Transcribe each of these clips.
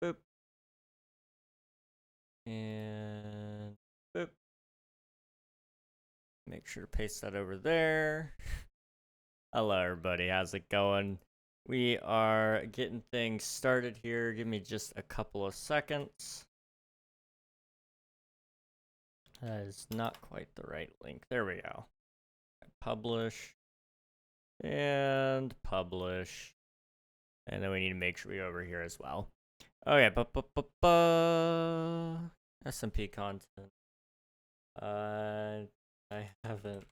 Boop. And boop. Make sure to paste that over there. Hello, everybody. How's it going? We are getting things started here. Give me just a couple of seconds. That is not quite the right link. There we go. Publish. And publish. And then we need to make sure we over here as well. Okay, SMP content. I haven't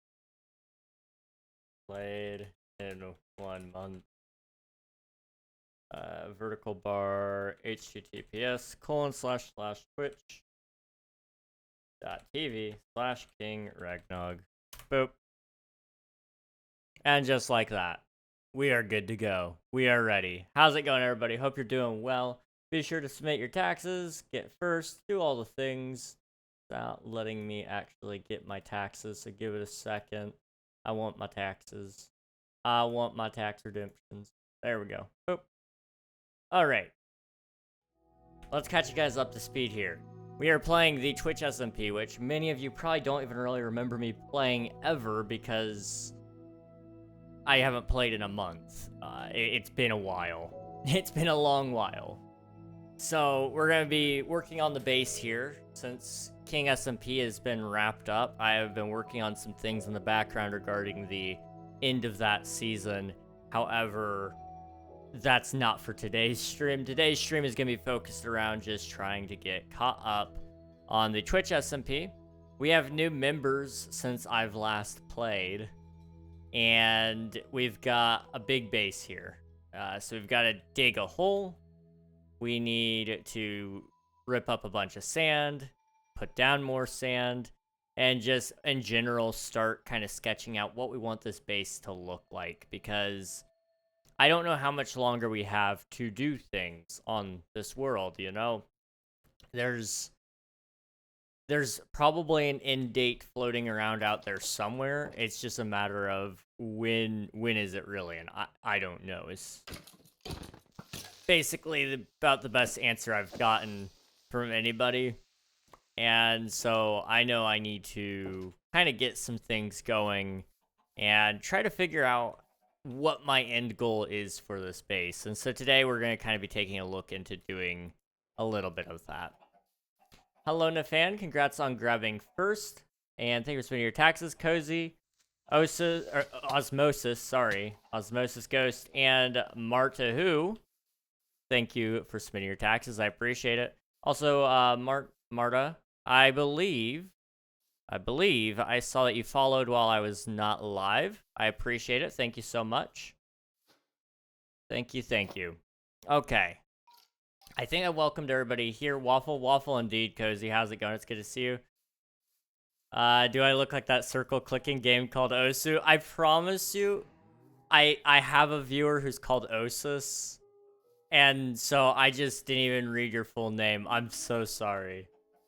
played in 1 month. Vertical bar https://twitch.tv/King Ragnog. Boop. And just like that, we are good to go. We are ready. How's it going, everybody? Hope you're doing well. Be sure to submit your taxes, get first, do all the things. Without letting me actually get my taxes, so give it a second. I want my taxes. I want my tax redemptions. There we go. Boop. Alright. Let's catch you guys up to speed here. We are playing the Twitch SMP, which many of you probably don't even really remember me playing ever because I haven't played in a month. It's been a while. It's been a long while. So we're going to be working on the base here. Since King SMP has been wrapped up, I have been working on some things in the background regarding the end of that season. However, that's not for today's stream. Today's stream is going to be focused around just trying to get caught up on the Twitch SMP. We have new members since I've last played, and we've got a big base here. So we've got to dig a hole. We need to rip up a bunch of sand, put down more sand, and just in general start kind of sketching out what we want this base to look like, because I don't know how much longer we have to do things on this world, you know? There's probably an end date floating around out there somewhere. It's just a matter of when is it really, and I don't know. It's basically about the best answer I've gotten from anybody. And so I know I need to kind of get some things going and try to figure out what my end goal is for this base. And so today we're going to kind of be taking a look into doing a little bit of that. Hello, Nafan. Congrats on grabbing first. And thank you for spending your taxes, Cozy. Osmosis, sorry. Osmosis Ghost and Marta Who. Thank you for submitting your taxes. I appreciate it. Also, Marta, I believe I saw that you followed while I was not live. I appreciate it. Thank you so much. Thank you. Okay. I think I welcomed everybody here. Waffle indeed, Cozy. How's it going? It's good to see you. Do I look like that circle clicking game called Osu? I promise you, I have a viewer who's called Osus. And so I just didn't even read your full name. I'm so sorry.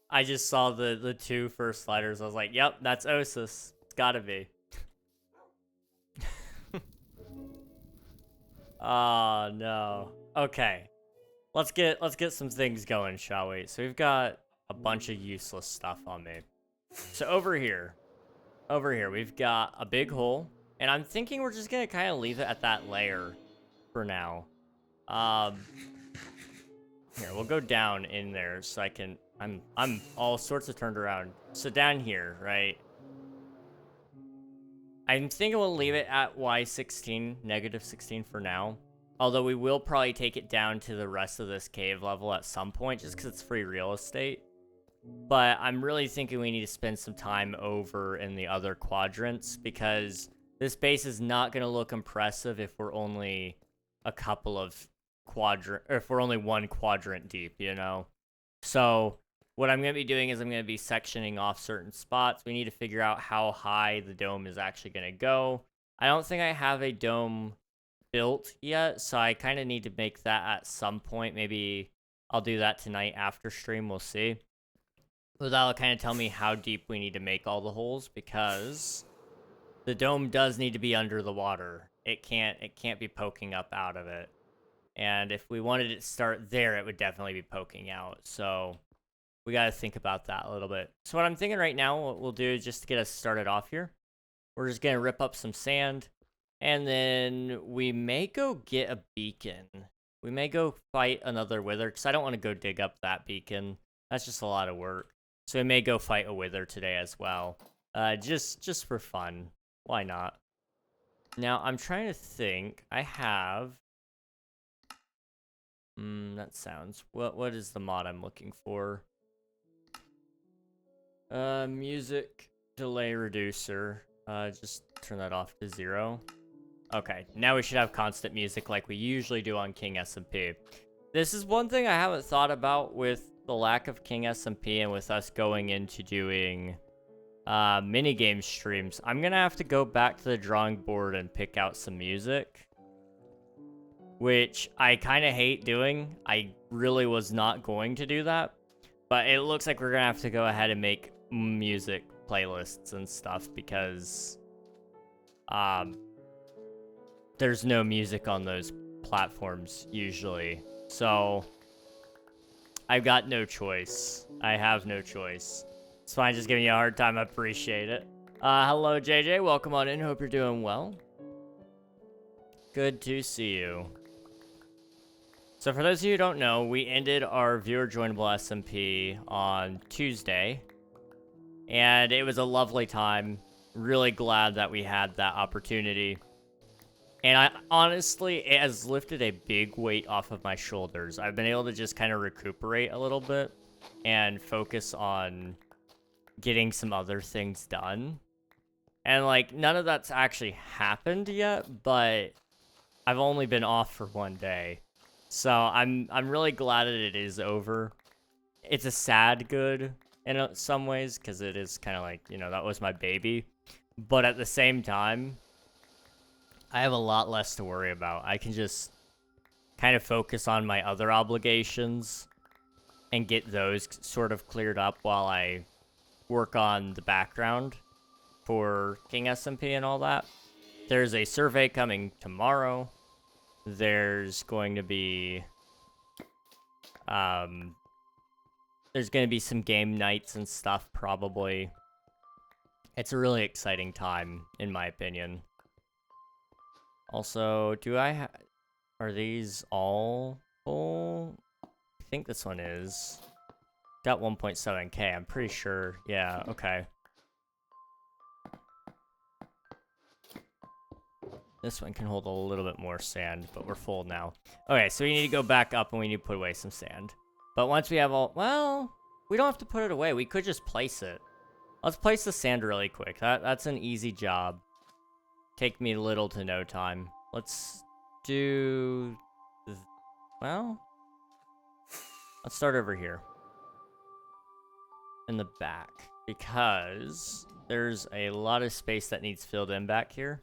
I just saw the two first letters. I was like, yep, that's Osus. It's gotta be. Oh, no. Okay. Let's get some things going, shall we? So we've got a bunch of useless stuff on me. So over here, we've got a big hole. And I'm thinking we're just gonna kind of leave it at that layer for now. Here, we'll go down in there so I can, I'm all sorts of turned around. So down here, right? I'm thinking we'll leave it at Y16, -16 for now. Although we will probably take it down to the rest of this cave level at some point, just because it's free real estate. But I'm really thinking we need to spend some time over in the other quadrants, because this base is not going to look impressive if we're only a couple of if we're only one quadrant deep, you know? So what I'm going to be doing is I'm going to be sectioning off certain spots. We need to figure out how high the dome is actually going to go. I don't think I have a dome built yet, so I kind of need to make that at some point. Maybe I'll do that tonight after stream. We'll see. But that'll kind of tell me how deep we need to make all the holes, because the dome does need to be under the water. It can't be poking up out of it. And if we wanted it to start there, it would definitely be poking out. So we got to think about that a little bit. So what I'm thinking right now, what we'll do is just to get us started off here, we're just going to rip up some sand. And then we may go get a beacon. We may go fight another wither, because I don't want to go dig up that beacon. That's just a lot of work. So we may go fight a wither today as well. Just for fun. Why not? Now, I'm trying to think. I have... that sounds... What is the mod I'm looking for? Music delay reducer. Just turn that off to 0. Okay, now we should have constant music like we usually do on King SMP. This is one thing I haven't thought about with the lack of King SMP and with us going into doing minigame streams. I'm gonna have to go back to the drawing board and pick out some music, which I kind of hate doing. I really was not going to do that, but it looks like we're gonna have to go ahead and make music playlists and stuff because there's no music on those platforms usually. So I've got no choice. I have no choice. It's fine, just giving you a hard time. I appreciate it. Hello, JJ. Welcome on in. Hope you're doing well. Good to see you. So for those of you who don't know, we ended our viewer joinable SMP on Tuesday. And it was a lovely time. Really glad that we had that opportunity. And honestly, it has lifted a big weight off of my shoulders. I've been able to just kind of recuperate a little bit and focus on getting some other things done. And like, none of that's actually happened yet, but I've only been off for one day. So I'm really glad that it is over. It's a sad good in some ways, because it is kind of like, you know, that was my baby. But at the same time, I have a lot less to worry about. I can just kind of focus on my other obligations and get those sort of cleared up while I work on the background for King SMP and all that. There's a survey coming tomorrow. There's going to be some game nights and stuff probably. It's a really exciting time in my opinion. Also, are these all full? I think this one is. Got 1.7k, I'm pretty sure. Yeah, okay. This one can hold a little bit more sand, but we're full now. Okay, so we need to go back up and we need to put away some sand. But once we have all, well, we don't have to put it away. We could just place it. Let's place the sand really quick. That's an easy job. Take me little to no time. Let's do... Well... Let's start over here. In the back. Because there's a lot of space that needs filled in back here.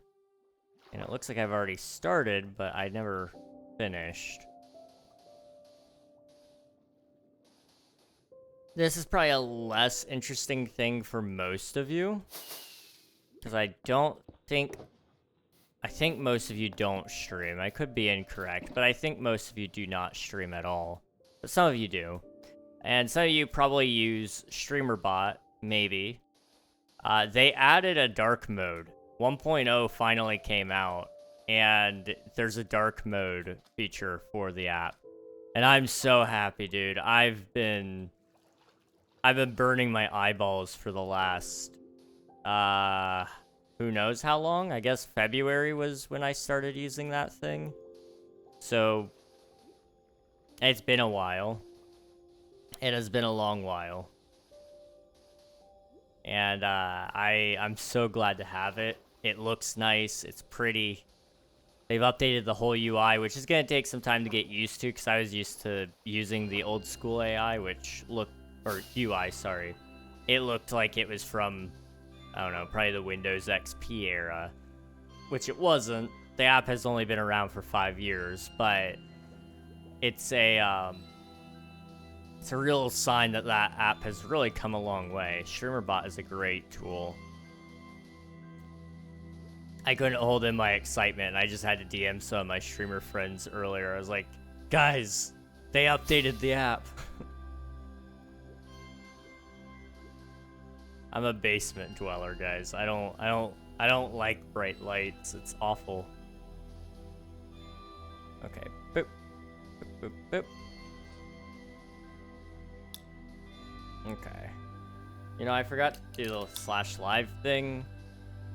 And it looks like I've already started, but I never finished. This is probably a less interesting thing for most of you. Because I think most of you don't stream. I could be incorrect, but I think most of you do not stream at all. But some of you do. And some of you probably use StreamerBot, maybe. They added a dark mode. 1.0 finally came out, and there's a dark mode feature for the app. And I'm so happy, dude. I've been burning my eyeballs for the last, who knows how long? I guess February was when I started using that thing. So, it's been a while. It has been a long while. And I'm so glad to have it. It looks nice. It's pretty. They've updated the whole UI, which is going to take some time to get used to, because I was used to using the old school AI, which looked, or UI, sorry. It looked like it was from, I don't know, probably the Windows XP era, which it wasn't. The app has only been around for 5 years, but it's a real sign that that app has really come a long way. StreamerBot is a great tool. I couldn't hold in my excitement. I just had to DM some of my streamer friends earlier. I was like, Guys, they updated the app. I'm a basement dweller, guys. I don't like bright lights. It's awful. Okay. Boop. Boop, boop, boop. Okay. You know, I forgot to do the /live thing.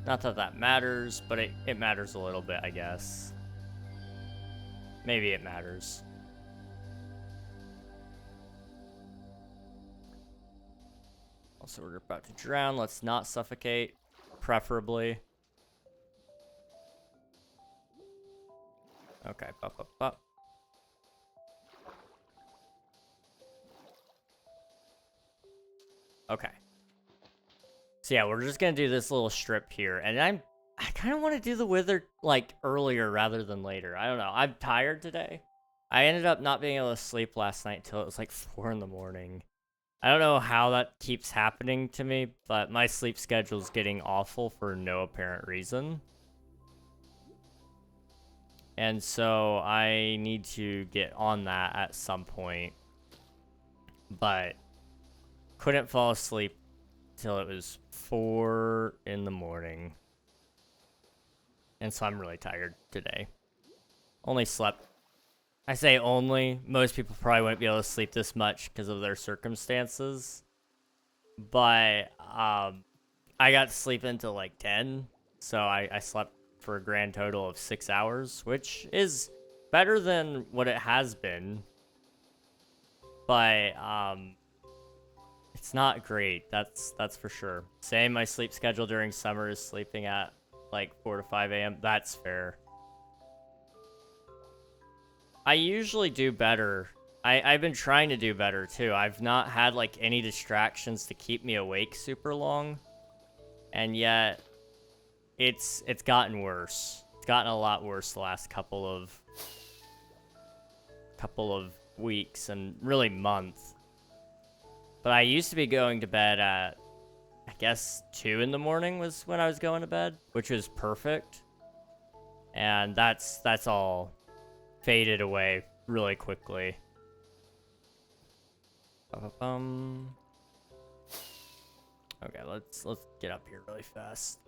Not that that matters, but it matters a little bit, I guess. Maybe it matters. Also, we're about to drown. Let's not suffocate, preferably. Okay, up. Okay. So yeah, we're just gonna do this little strip here, and I kind of want to do the wither like earlier rather than later. I don't know. I'm tired today. I ended up not being able to sleep last night till it was like 4 in the morning. I don't know how that keeps happening to me, but my sleep schedule's getting awful for no apparent reason. And so I need to get on that at some point. But couldn't fall asleep till it was 4 in the morning. And so I'm really tired today. Only slept. I say only. Most people probably wouldn't be able to sleep this much because of their circumstances. But I got to sleep until like 10. So I slept for a grand total of 6 hours, which is better than what it has been. But it's not great. That's for sure. Same, my sleep schedule during summer is sleeping at like 4 to 5 a.m. That's fair. I usually do better. I've been trying to do better too. I've not had like any distractions to keep me awake super long. And yet it's gotten worse. It's gotten a lot worse the last couple of weeks and really month. But I used to be going to bed at, I guess 2 in the morning was when I was going to bed, which was perfect. And that's all faded away really quickly. Okay, let's get up here really fast.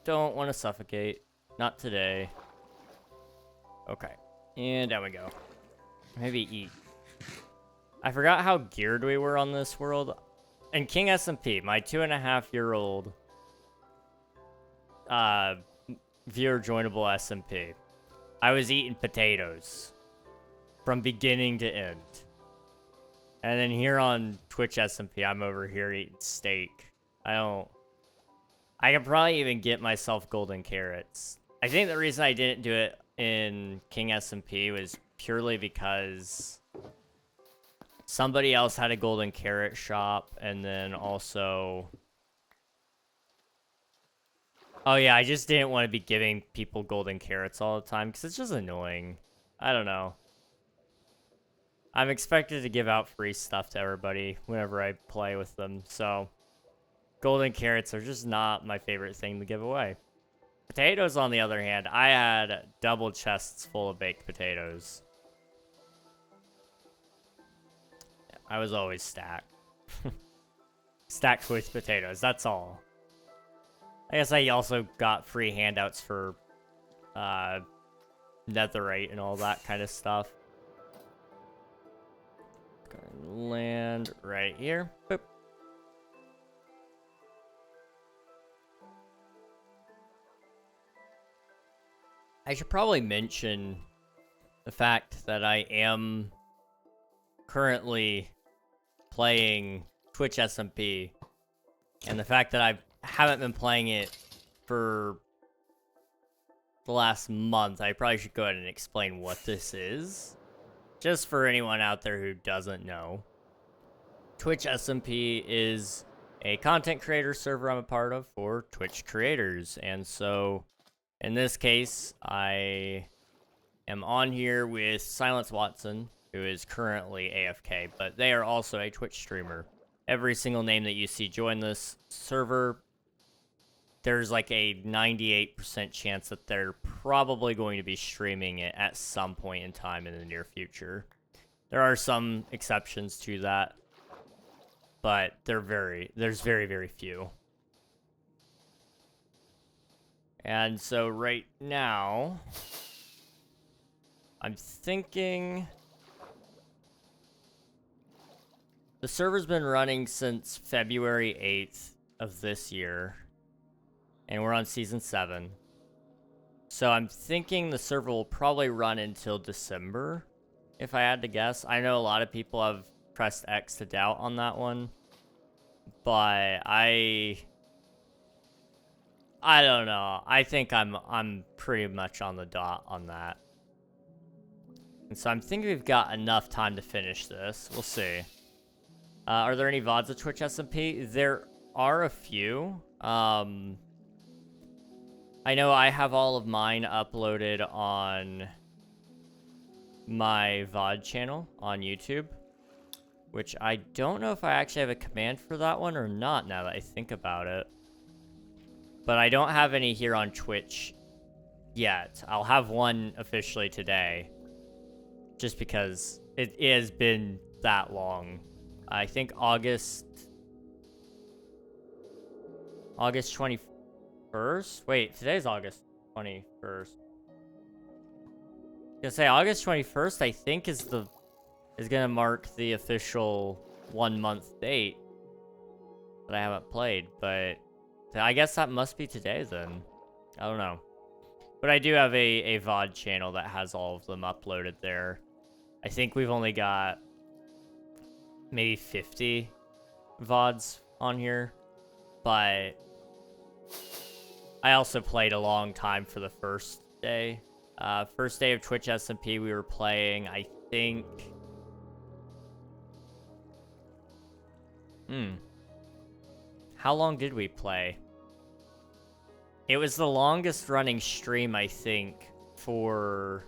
Don't want to suffocate. Not today. Okay. And down we go. Maybe eat. I forgot how geared we were on this world. And King SMP, my 2.5-year-old viewer joinable SMP. I was eating potatoes from beginning to end. And then here on Twitch SMP, I'm over here eating steak. I could probably even get myself golden carrots. I think the reason I didn't do it in King SMP was purely because somebody else had a golden carrot shop, and then also... Oh yeah, I just didn't want to be giving people golden carrots all the time, because it's just annoying. I don't know. I'm expected to give out free stuff to everybody whenever I play with them, so... Golden carrots are just not my favorite thing to give away. Potatoes, on the other hand, I had double chests full of baked potatoes. I was always stacked. Stacked with potatoes, that's all. I guess I also got free handouts for netherite and all that kind of stuff. Gonna land right here. Boop. I should probably mention the fact that I am currently playing Twitch SMP, and the fact that I haven't been playing it for the last month. I probably should go ahead and explain what this is, just for anyone out there who doesn't know. Twitch SMP is a content creator server I'm a part of for Twitch creators, and so in this case, I am on here with Silence Watson, who is currently AFK, but they are also a Twitch streamer. Every single name that you see join this server there's like a 98% chance that they're probably going to be streaming it at some point in time in the near future. There are some exceptions to that, but there's very, very few. And so right now, I'm thinking the server's been running since February 8th of this year, and we're on Season 7. So I'm thinking the server will probably run until December, if I had to guess. I know a lot of people have pressed X to doubt on that one, but I don't know. I think I'm pretty much on the dot on that. And so I'm thinking we've got enough time to finish this. We'll see. Are there any VODs of Twitch SMP? There are a few. I know I have all of mine uploaded on my VOD channel on YouTube, which I don't know if I actually have a command for that one or not now that I think about it. But I don't have any here on Twitch yet. I'll have one officially today, just because it has been that long. I think August 21st? Wait, today's August 21st. I was gonna say August 21st, I think is gonna mark the official 1 month date that I haven't played, but I guess that must be today then. I don't know. But I do have a VOD channel that has all of them uploaded there. I think we've only got maybe 50 VODs on here, but I also played a long time for the first day. First day of Twitch SMP, we were playing, I think... How long did we play? It was the longest running stream, I think, for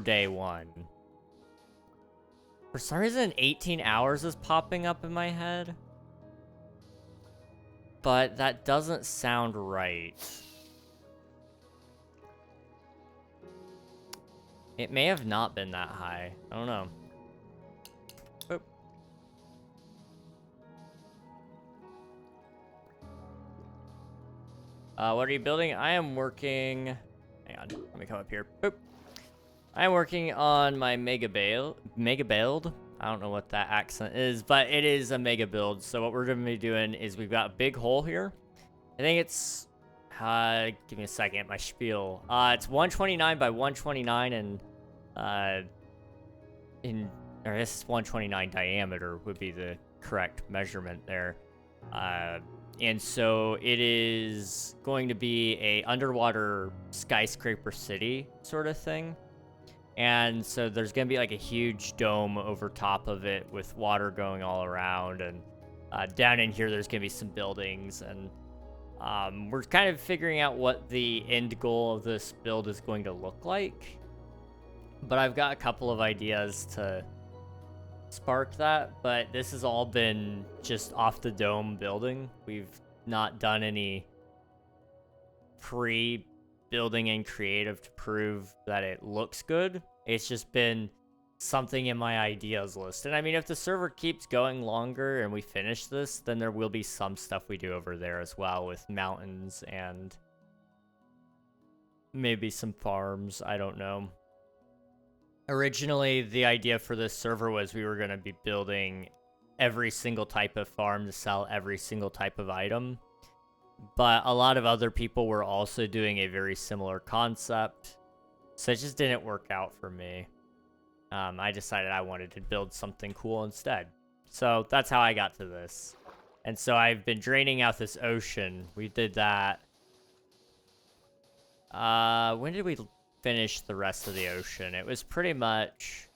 day one. For some reason, 18 hours is popping up in my head. But that doesn't sound right. It may have not been that high. I don't know. Oop. What are you building? I am working... Hang on, let me come up here. Boop. I am working on my mega build. I don't know what that accent is, but it is a mega build. So what we're going to be doing is we've got a big hole here. I think it's... give me a second, my spiel. It's 129 by 129 and... or I guess it's 129 diameter would be the correct measurement there. And so it is going to be a underwater skyscraper city sort of thing. And so there's going to be like a huge dome over top of it with water going all around. And down in here, there's going to be some buildings. And we're kind of figuring out what the end goal of this build is going to look like. But I've got a couple of ideas to spark that. But this has all been just off the dome building. We've not done any pre-building and creative to prove that it looks good. It's just been something in my ideas list. And I mean, if the server keeps going longer and we finish this, then there will be some stuff we do over there as well with mountains and maybe some farms. I don't know. Originally, the idea for this server was we were going to be building every single type of farm to sell every single type of item. But a lot of other people were also doing a very similar concept. So it just didn't work out for me. I decided I wanted to build something cool instead. So that's how I got to this. And so I've been draining out this ocean. We did that. When did we finish the rest of the ocean? It was pretty much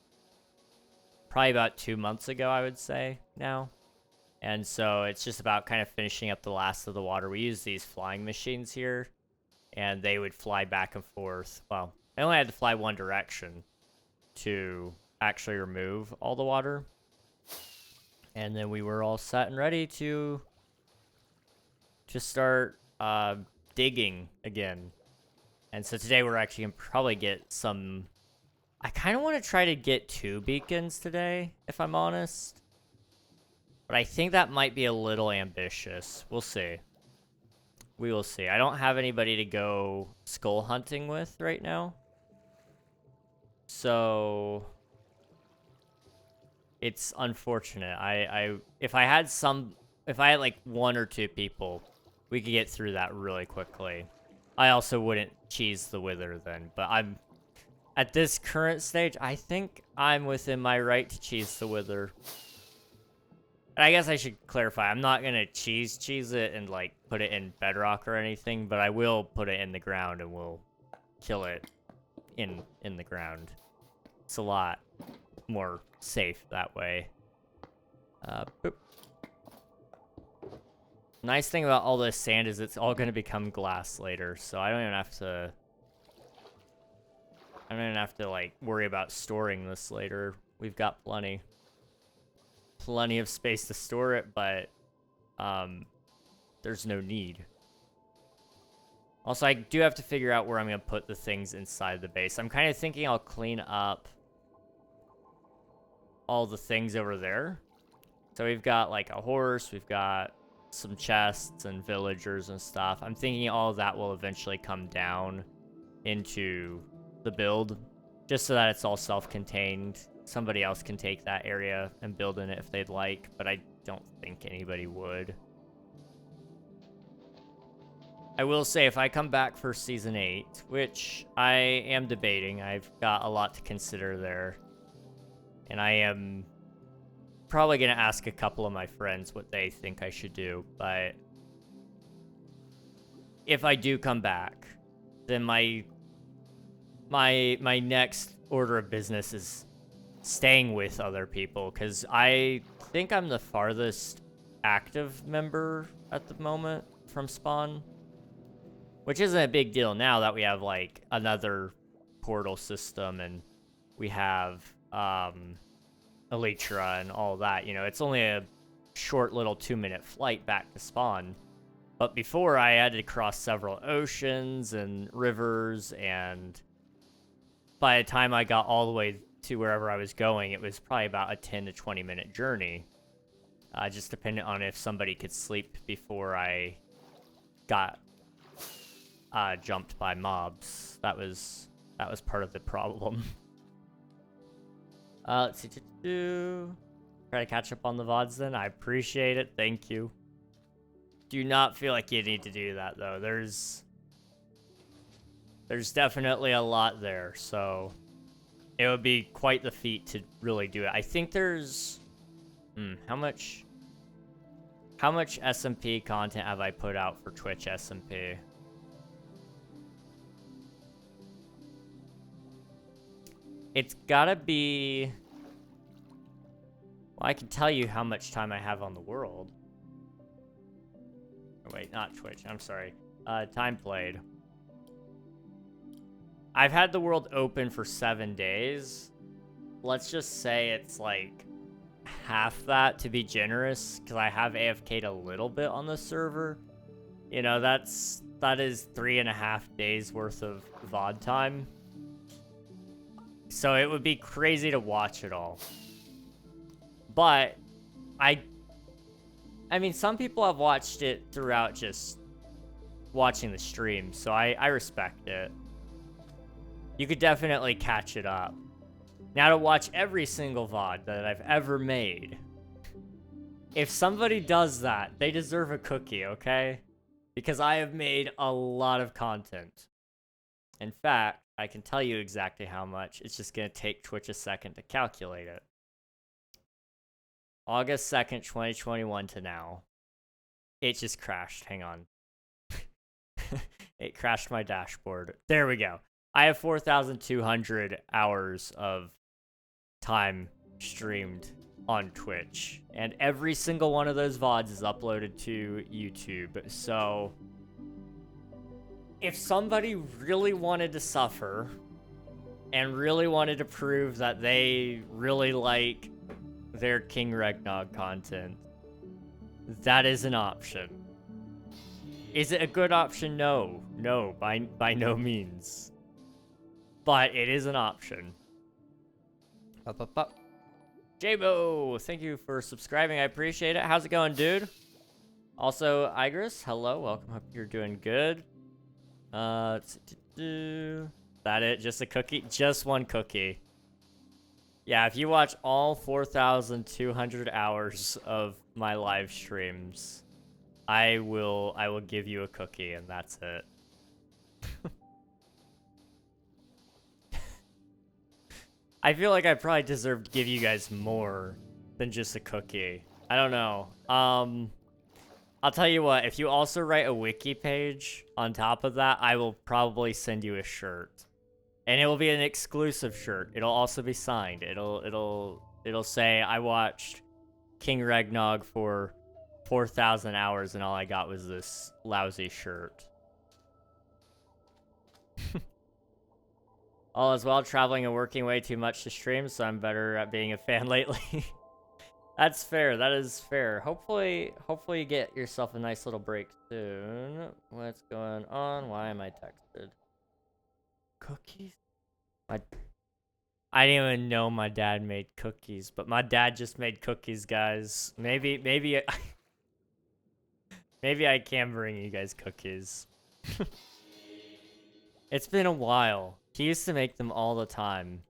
probably about 2 months ago, I would say now. And so it's just about kind of finishing up the last of the water. We use these flying machines here, and they would fly back and forth. Well, I only had to fly one direction to actually remove all the water. And then we were all set and ready to to start digging again. And so today we're actually gonna probably get some... I kind of want to try to get 2 beacons today, if I'm honest. But I think that might be a little ambitious. We'll see. We will see. I don't have anybody to go skull hunting with right now. So... it's unfortunate. If I had like 1 or 2 people, we could get through that really quickly. I also wouldn't cheese the wither then, but at this current stage, I think I'm within my right to cheese the wither. And I guess I should clarify, I'm not gonna cheese it and like put it in bedrock or anything, but I will put it in the ground and we'll kill it in the ground. It's a lot more safe that way. Boop. Nice thing about all this sand is it's all going to become glass later, so I don't even have to like worry about storing this later. We've got plenty of space to store it, but there's no need. Also, I do have to figure out where I'm going to put the things inside the base. I'm kind of thinking I'll clean up all the things over there. So we've got like a horse, we've got some chests and villagers and stuff. I'm thinking all of that will eventually come down into the build, just so that it's all self-contained. Somebody else can take that area and build in it if they'd like, but I don't think anybody would. I will say, if I come back for Season 8, which I am debating, I've got a lot to consider there. And I am probably going to ask a couple of my friends what they think I should do. But if I do come back, then my next order of business is staying with other people. Because I think I'm the farthest active member at the moment from spawn. Which isn't a big deal now that we have like another portal system and we have... Elytra and all that, you know, it's only a short little 2-minute flight back to spawn. But before, I had to cross several oceans and rivers, and by the time I got all the way to wherever I was going, it was probably about a 10 to 20 minute journey. Just depending on if somebody could sleep before I got jumped by mobs. That was part of the problem. Let's see. Try to catch up on the VODs then. I appreciate it. Thank you. Do not feel like you need to do that, though. There's definitely a lot there, so it would be quite the feat to really do it. I think there's... how much SMP content have I put out for Twitch SMP? It's gotta be... Well, I can tell you how much time I have on the world. Oh, wait, not Twitch. I'm sorry. Time played. I've had the world open for 7 days. Let's just say it's like half that to be generous, because I have AFK'd a little bit on the server. You know, that is 3.5 days worth of VOD time. So it would be crazy to watch it all. But I mean, some people have watched it throughout just watching the stream, so I respect it. You could definitely catch it up. Now, to watch every single VOD that I've ever made, if somebody does that, they deserve a cookie, okay? Because I have made a lot of content. In fact, I can tell you exactly how much. It's just going to take Twitch a second to calculate it. August 2nd, 2021 to now. It just crashed. Hang on. It crashed my dashboard. There we go. I have 4,200 hours of time streamed on Twitch. And every single one of those VODs is uploaded to YouTube. So... if somebody really wanted to suffer and really wanted to prove that they really like their King Regnog content, that is an option. Is it a good option? No. No, by no means. But it is an option. Up. Jabo, thank you for subscribing. I appreciate it. How's it going, dude? Also, Igris, hello. Welcome. Hope you're doing good. Is that it? Just a cookie? Just one cookie. Yeah, if you watch all 4,200 hours of my live streams, I will give you a cookie, and that's it. I feel like I probably deserve to give you guys more than just a cookie. I don't know. I'll tell you what, if you also write a wiki page on top of that, I will probably send you a shirt. And it will be an exclusive shirt. It'll also be signed. It'll say I watched King Regnog for 4,000 hours and all I got was this lousy shirt. All as well, traveling and working way too much to stream, so I'm better at being a fan lately. That's fair. That is fair. Hopefully you get yourself a nice little break soon. What's going on? Why am I texted? Cookies? I didn't even know my dad made cookies, but my dad just made cookies, guys. Maybe I can bring you guys cookies. It's been a while. He used to make them all the time.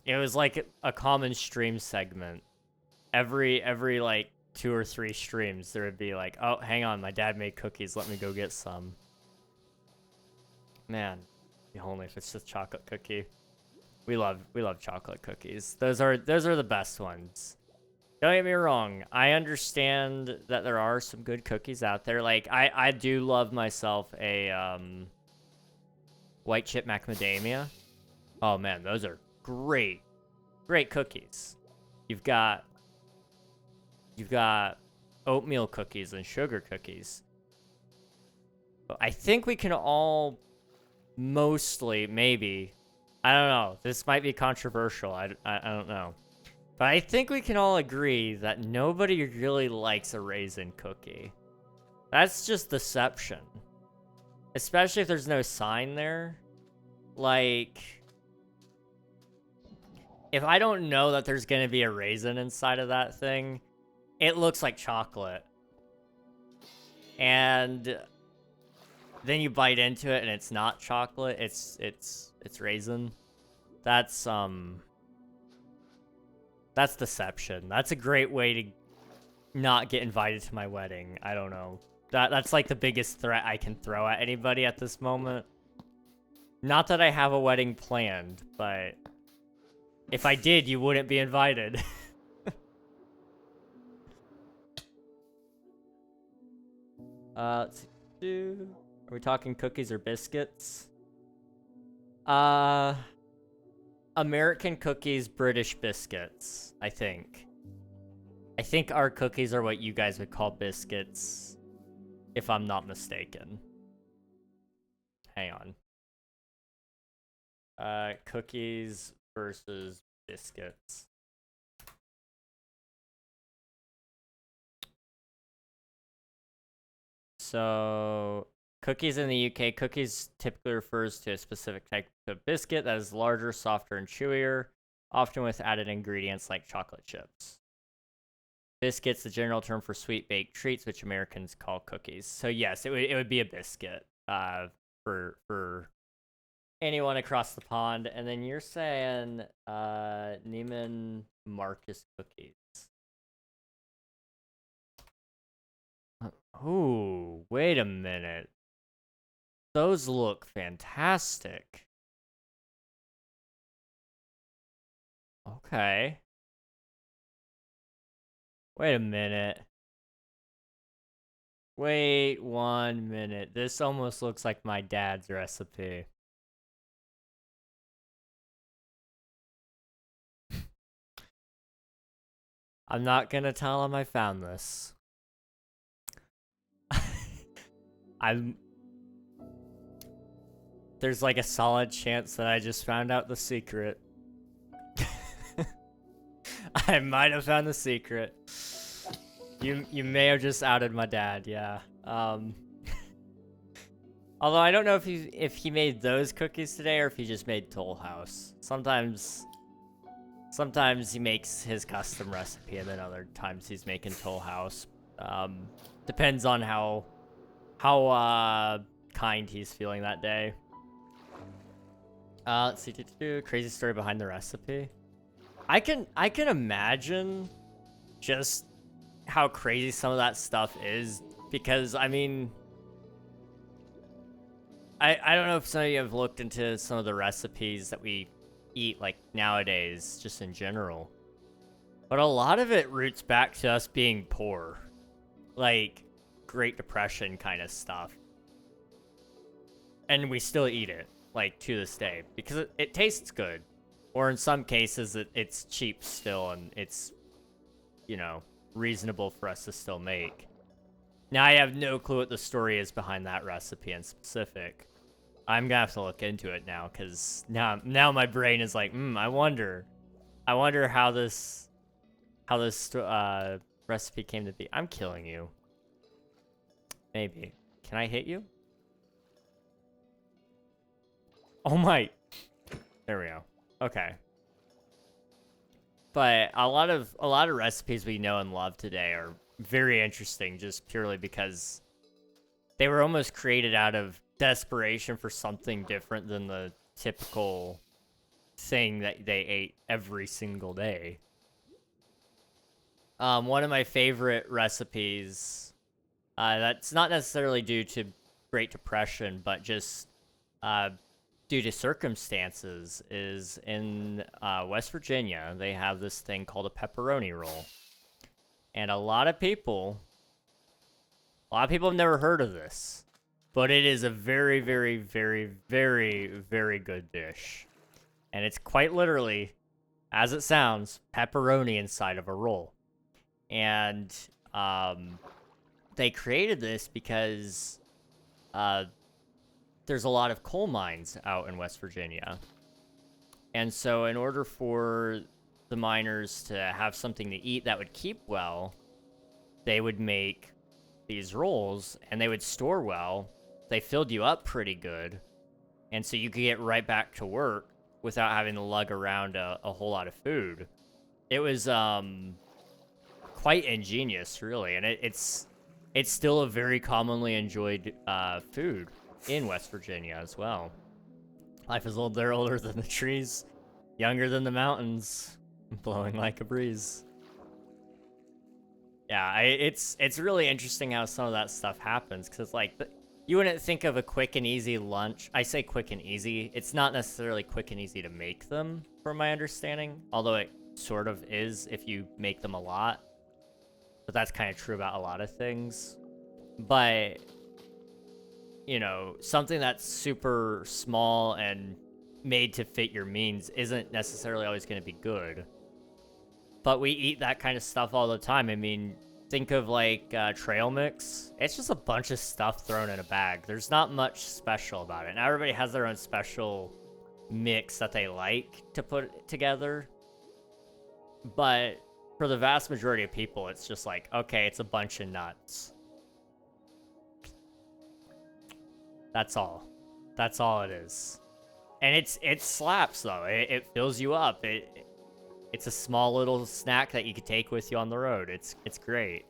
It was like a common stream segment. Every like 2 or 3 streams, there would be like, oh, hang on, my dad made cookies. Let me go get some. Man, only if it's just chocolate cookie. We love chocolate cookies. Those are the best ones. Don't get me wrong. I understand that there are some good cookies out there. Like I do love myself a white chip macadamia. Oh man, those are great cookies. You've got oatmeal cookies and sugar cookies. But I think we can all mostly, maybe, I don't know, this might be controversial, I don't know. But I think we can all agree that nobody really likes a raisin cookie. That's just deception. Especially if there's no sign there. Like, if I don't know that there's gonna be a raisin inside of that thing, it looks like chocolate. And then you bite into it and it's not chocolate, it's raisin. That's deception. That's a great way to not get invited to my wedding. I don't know. That's like the biggest threat I can throw at anybody at this moment. Not that I have a wedding planned, but if I did, you wouldn't be invited. Let's see. Are we talking cookies or biscuits? American cookies, British biscuits, I think. I think our cookies are what you guys would call biscuits, if I'm not mistaken. Hang on. Cookies versus biscuits. So, cookies in the UK, cookies typically refers to a specific type of biscuit that is larger, softer, and chewier, often with added ingredients like chocolate chips. Biscuits, the general term for sweet baked treats, which Americans call cookies. So yes, it would be a biscuit for anyone across the pond. And then you're saying Neiman Marcus cookies. Ooh, wait a minute. Those look fantastic. Okay. Wait a minute. Wait 1 minute. This almost looks like my dad's recipe. I'm not gonna tell him I found this. There's like a solid chance that I just found out the secret. I might have found the secret. You may have just outed my dad, yeah. Although I don't know if he made those cookies today or if he just made Toll House. Sometimes he makes his custom recipe, and then other times he's making Toll House. Depends on how kind he's feeling that day. Let's see. Crazy story behind the recipe. I can imagine just how crazy some of that stuff is, because I mean, I don't know if some of you have looked into some of the recipes that we eat like nowadays, just in general, but a lot of it roots back to us being poor, like Great Depression kind of stuff, and we still eat it like to this day because it tastes good, or in some cases it's cheap still, and it's, you know, reasonable for us to still make. Now I have no clue what the story is behind that recipe in specific. I'm gonna have to look into it now, because now my brain is like, I wonder how this recipe came to be. I'm killing you. Maybe. Can I hit you? Oh my. There we go. Okay. But a lot of recipes we know and love today are very interesting, just purely because they were almost created out of desperation for something different than the typical thing that they ate every single day. One of my favorite recipes, that's not necessarily due to Great Depression, but just due to circumstances, is in West Virginia. They have this thing called a pepperoni roll. And a lot of people have never heard of this, but it is a very, very, very, very, very good dish. And it's quite literally, as it sounds, pepperoni inside of a roll. And they created this because there's a lot of coal mines out in West Virginia. And so in order for the miners to have something to eat that would keep well, they would make these rolls, and they would store well. They filled you up pretty good, and so you could get right back to work without having to lug around a whole lot of food. It was quite ingenious, really, and it's still a very commonly enjoyed food in West Virginia as well. Life is old, they're older than the trees, younger than the mountains, blowing like a breeze. Yeah, it's really interesting how some of that stuff happens, because like you wouldn't think of a quick and easy lunch. I say quick and easy. It's not necessarily quick and easy to make them, from my understanding, although it sort of is if you make them a lot. But that's kind of true about a lot of things. But, you know, something that's super small and made to fit your means isn't necessarily always going to be good. But we eat that kind of stuff all the time. I mean, think of like trail mix. It's just a bunch of stuff thrown in a bag. There's not much special about it. And everybody has their own special mix that they like to put together. But for the vast majority of people, it's just like, okay, it's a bunch of nuts. That's all. That's all it is. And it slaps, though. It fills you up. It's a small little snack that you could take with you on the road. It's great.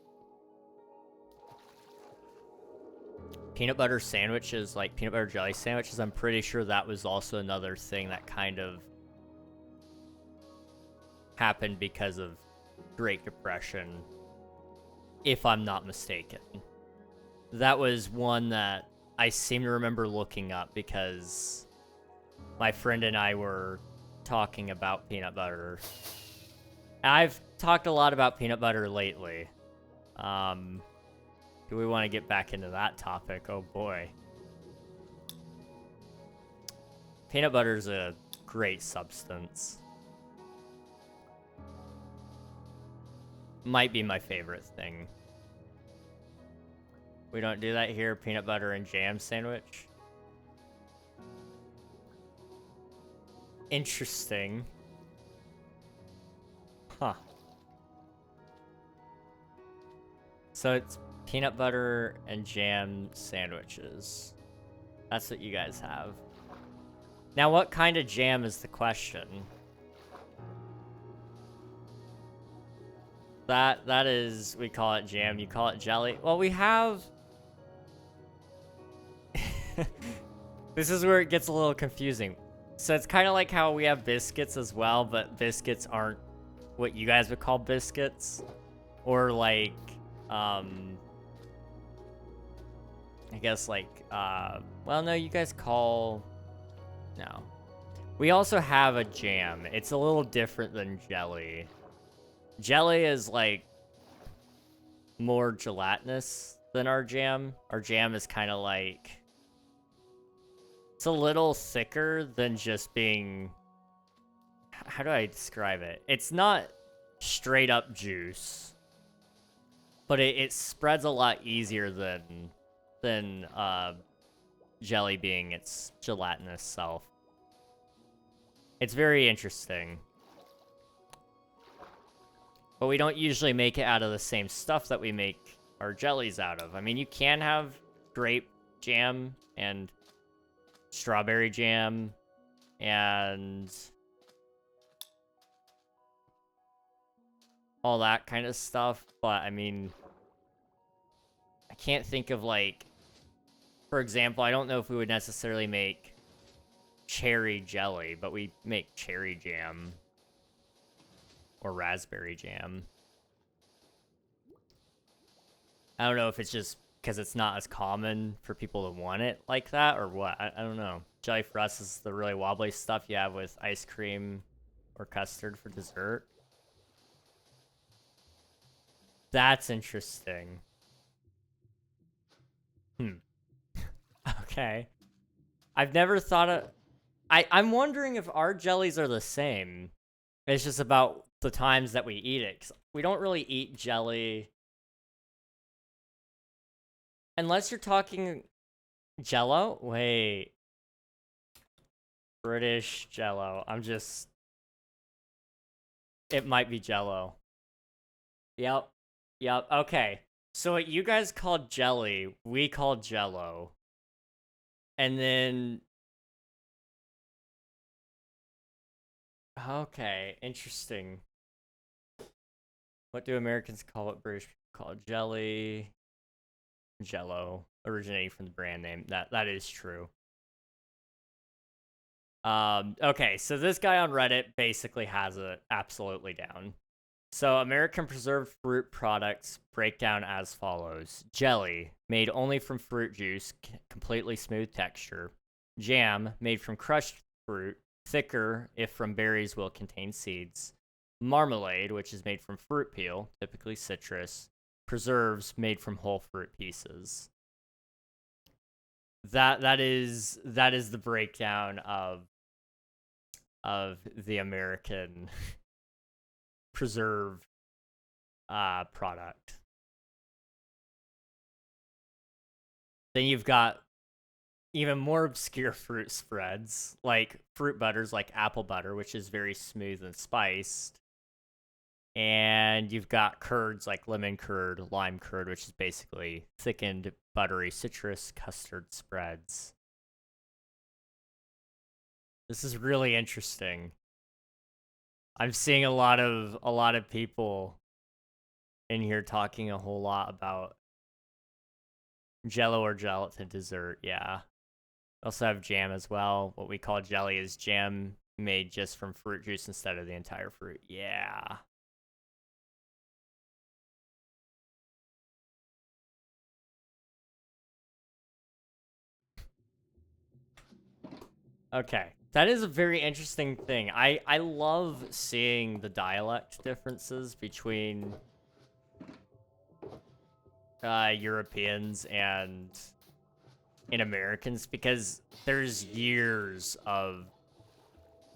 Peanut butter sandwiches, like peanut butter jelly sandwiches, I'm pretty sure that was also another thing that kind of happened because of Great Depression, if I'm not mistaken. That was one that I seem to remember looking up because my friend and I were talking about peanut butter. I've talked a lot about peanut butter lately. Do we want to get back into that topic? Oh boy. Peanut butter is a great substance. Might be my favorite thing. We don't do that here. Peanut butter and jam sandwich. Interesting. Huh. So it's peanut butter and jam sandwiches. That's what you guys have. Now, what kind of jam is the question? That is, we call it jam, you call it jelly. Well, we have... This is where it gets a little confusing. So it's kind of like how we have biscuits as well, but biscuits aren't what you guys would call biscuits. Or like, I guess like, well, no, you guys call... No. We also have a jam. It's a little different than jelly. Jelly is like more gelatinous than our jam. Our jam is kind of like... It's a little thicker than just being... How do I describe it? It's not straight up juice, but it spreads a lot easier than jelly being its gelatinous self. It's very interesting. But we don't usually make it out of the same stuff that we make our jellies out of. I mean, you can have grape jam and strawberry jam and all that kind of stuff, but I mean, I can't think of like, for example, I don't know if we would necessarily make cherry jelly, but we make cherry jam or raspberry jam. I don't know if it's just because it's not as common for people to want it like that or what. I don't know. Jelly for us is the really wobbly stuff you have with ice cream or custard for dessert. That's interesting. Okay. I've never thought of... I'm wondering if our jellies are the same. It's just about the times that we eat it. 'Cause we don't really eat jelly... Unless you're talking Jello? Wait. British Jello. I'm just... It might be Jello. Yep. Yep. Okay. So what you guys call jelly, we call Jello. And then... Okay. Interesting. What do Americans call what British people call jelly? Jello, originating from the brand name. That is true. Okay, so this guy on Reddit basically has it absolutely down. So American preserved fruit products break down as follows. Jelly, made only from fruit juice, completely smooth texture. Jam, made from crushed fruit, thicker if from berries will contain seeds. Marmalade, which is made from fruit peel, typically citrus. Preserves made from whole fruit pieces. That is the breakdown of the American preserve product. Then you've got even more obscure fruit spreads, like fruit butters like apple butter, which is very smooth and spiced. And you've got curds like lemon curd, lime curd, which is basically thickened, buttery citrus custard spreads. This is really interesting. I'm seeing a lot of people in here talking a whole lot about Jello or gelatin dessert. Yeah. Also have jam as well. What we call jelly is jam made just from fruit juice instead of the entire fruit. Yeah. Okay, that is a very interesting thing. I love seeing the dialect differences between Europeans and Americans, because there's years of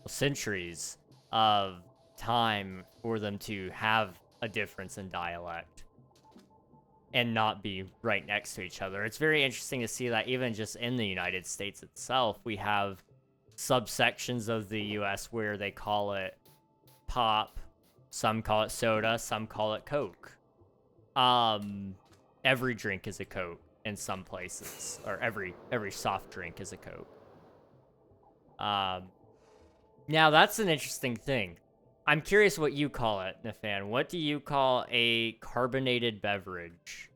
centuries of time for them to have a difference in dialect and not be right next to each other. It's very interesting to see that even just in the United States itself, we have subsections of the US where they call it pop, some call it soda, some call it Coke. Every drink is a Coke. in some places, or every soft drink is a Coke. Now that's an interesting thing. I'm curious what you call it, Nafan. What do you call a carbonated beverage?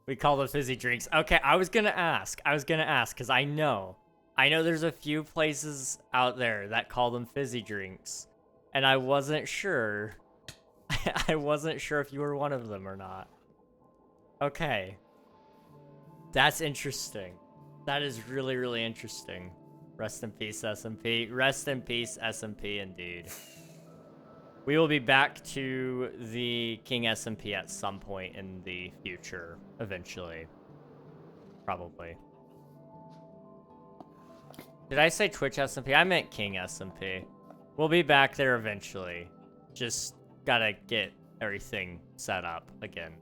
We call them fizzy drinks. Okay, I was gonna ask, because I know there's a few places out there that call them fizzy drinks, and I wasn't sure. I wasn't sure if you were one of them or not. Okay. That's interesting. That is really, really interesting. Rest in peace, SMP. Rest in peace, SMP, indeed. We will be back to the King SMP at some point in the future, eventually. Probably. Did I say Twitch SMP? I meant King SMP. We'll be back there eventually. Just gotta get everything set up again.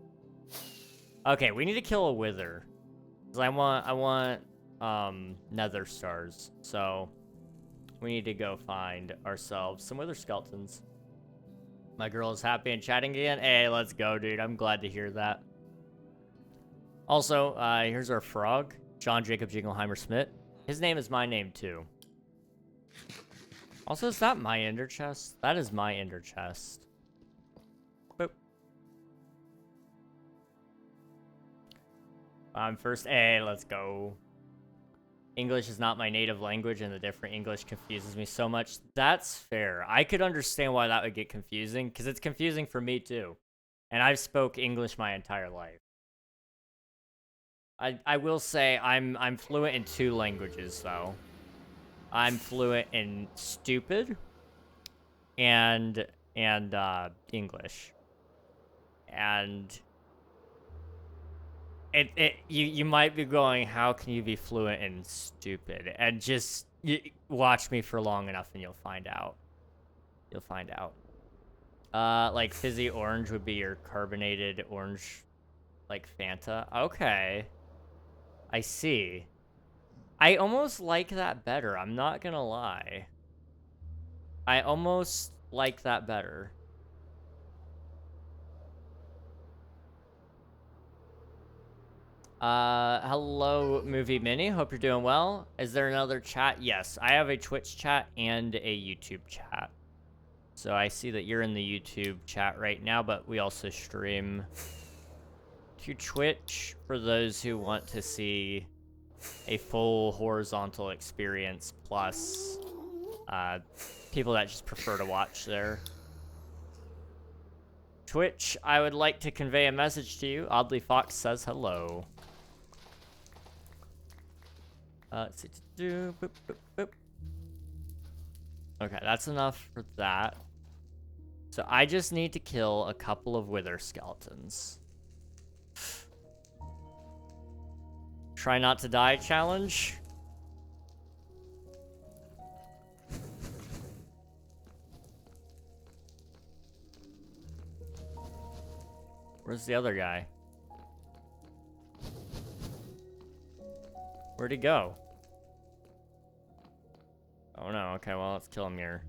Okay, we need to kill a wither. Cause I want nether stars. So we need to go find ourselves some wither skeletons. My girl is happy and chatting again. Hey, let's go, dude. I'm glad to hear that. Also, here's our frog, John Jacob Jingleheimer Smith. His name is my name too. Also, is that my ender chest? That is my ender chest. Boop. First, hey, let's go. English is not my native language, and the different English confuses me so much. That's fair. I could understand why that would get confusing, because it's confusing for me too. And I've spoke English my entire life. I will say I'm fluent in 2 languages though. I'm fluent in stupid and English. And you might be going, how can you be fluent in stupid? And just watch me for long enough and you'll find out. You'll find out. Like fizzy orange would be your carbonated orange, like Fanta. Okay. I see. I almost like that better. I'm not gonna lie. I almost like that better. Hello, Movie Mini. Hope you're doing well. Is there another chat? Yes, I have a Twitch chat and a YouTube chat. So I see that you're in the YouTube chat right now, but we also stream to Twitch for those who want to see a full horizontal experience, plus people that just prefer to watch there. Twitch, I would like to convey a message to you. Oddly Fox says hello. Let's see. Boop, boop, boop. Okay, that's enough for that. So I just need to kill a couple of wither skeletons. Try not to die challenge. Where's the other guy? Where'd he go? Oh no, okay, well, let's kill him here.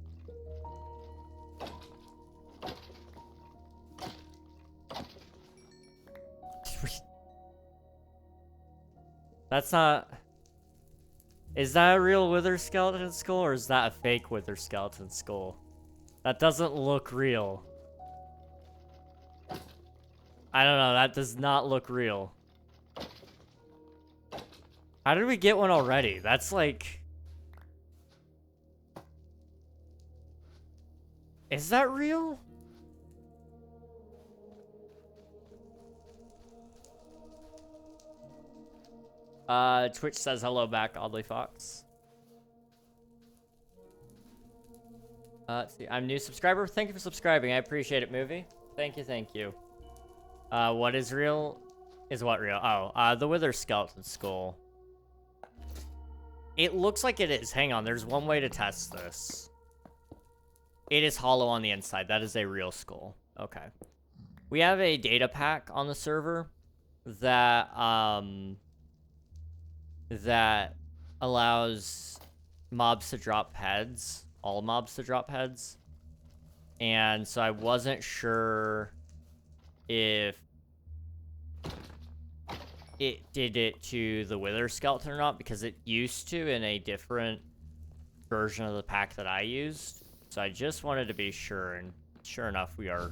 That's not... Is that a real wither skeleton skull, or is that a fake wither skeleton skull? That doesn't look real. I don't know, that does not look real. How did we get one already? That's like... Is that real? Twitch says hello back, Oddly Fox. Let's see. I'm a new subscriber. Thank you for subscribing. I appreciate it, movie. Thank you, thank you. What is real? Is what real? Oh, the wither skeleton skull. It looks like it is. Hang on, there's one way to test this. It is hollow on the inside. That is a real skull. Okay. We have a data pack on the server that, that allows mobs to drop heads. All mobs to drop heads. And so I wasn't sure if it did it to the Wither Skeleton or not, because it used to in a different version of the pack that I used. So I just wanted to be sure, and sure enough, we are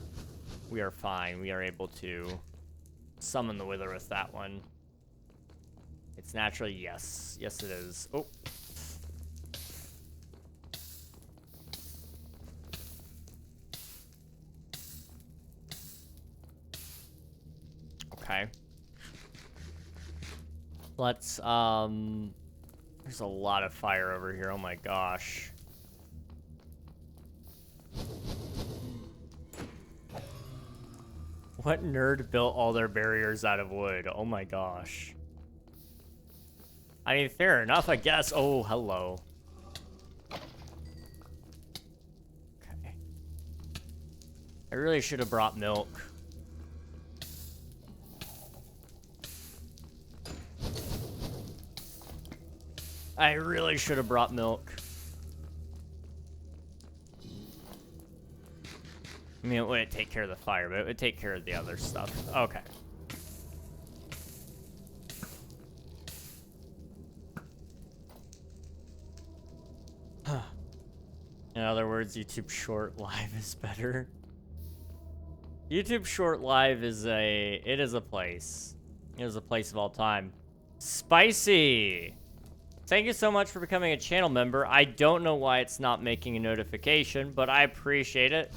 fine. We are able to summon the Wither with that one. It's naturally yes. Yes, it is. Oh. Okay. Let's, there's a lot of fire over here. Oh my gosh. What nerd built all their barriers out of wood? Oh my gosh. I mean, fair enough, I guess. Oh, hello. Okay. I really should have brought milk. I really should have brought milk. I mean, it wouldn't take care of the fire, but it would take care of the other stuff. Okay. In other words, YouTube Short Live is better. YouTube Short Live is it is a place. It is a place of all time. Spicy! Thank you so much for becoming a channel member. I don't know why it's not making a notification, but I appreciate it.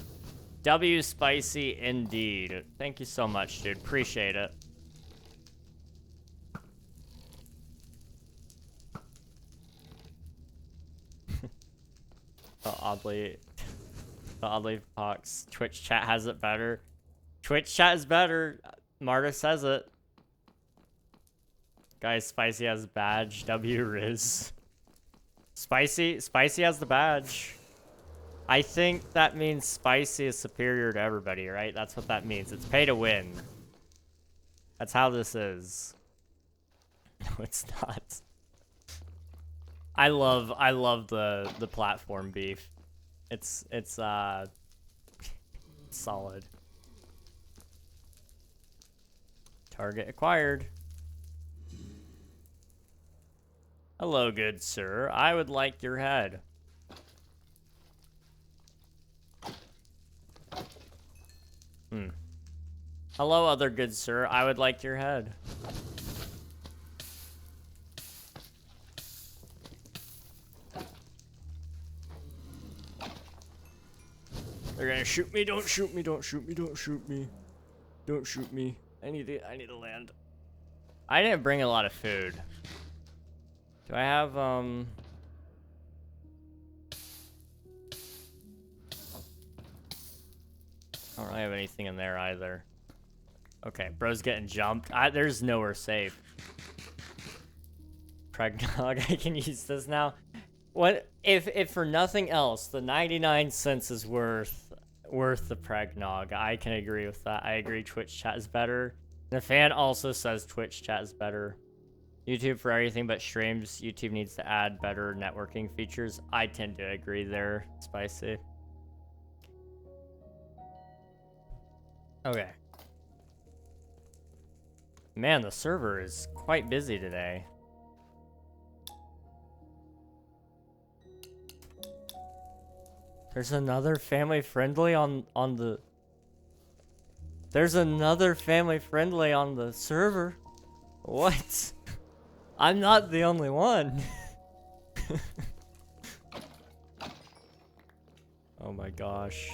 W Spicy indeed. Thank you so much, dude. Appreciate it. Oddly Fox. Twitch chat has it better. Twitch chat is better. Marta says it. Guys, Spicy has badge. W Riz. Spicy has the badge. I think that means Spicy is superior to everybody, right? That's what that means. It's pay to win. That's how this is. No, it's not. I love the platform beef. It's solid. Target acquired. Hello, good sir. I would like your head. Hello, other good sir. I would like your head. They're gonna shoot me. Don't shoot me. Don't shoot me. Don't shoot me. Don't shoot me. I need to land. I didn't bring a lot of food. Do I have I don't really have anything in there either. Okay, bro's getting jumped. There's nowhere safe. Pregnog, I can use this now. What if for nothing else, the 99 cents is worth the Pregnog. I can agree with that. I agree Twitch chat is better. The fan also says Twitch chat is better. YouTube for everything but streams. YouTube needs to add better networking features. I tend to agree there, Spicy. Okay. Man, the server is quite busy today. There's another family friendly on the... There's another family friendly on the server. What? I'm not the only one. Oh my gosh.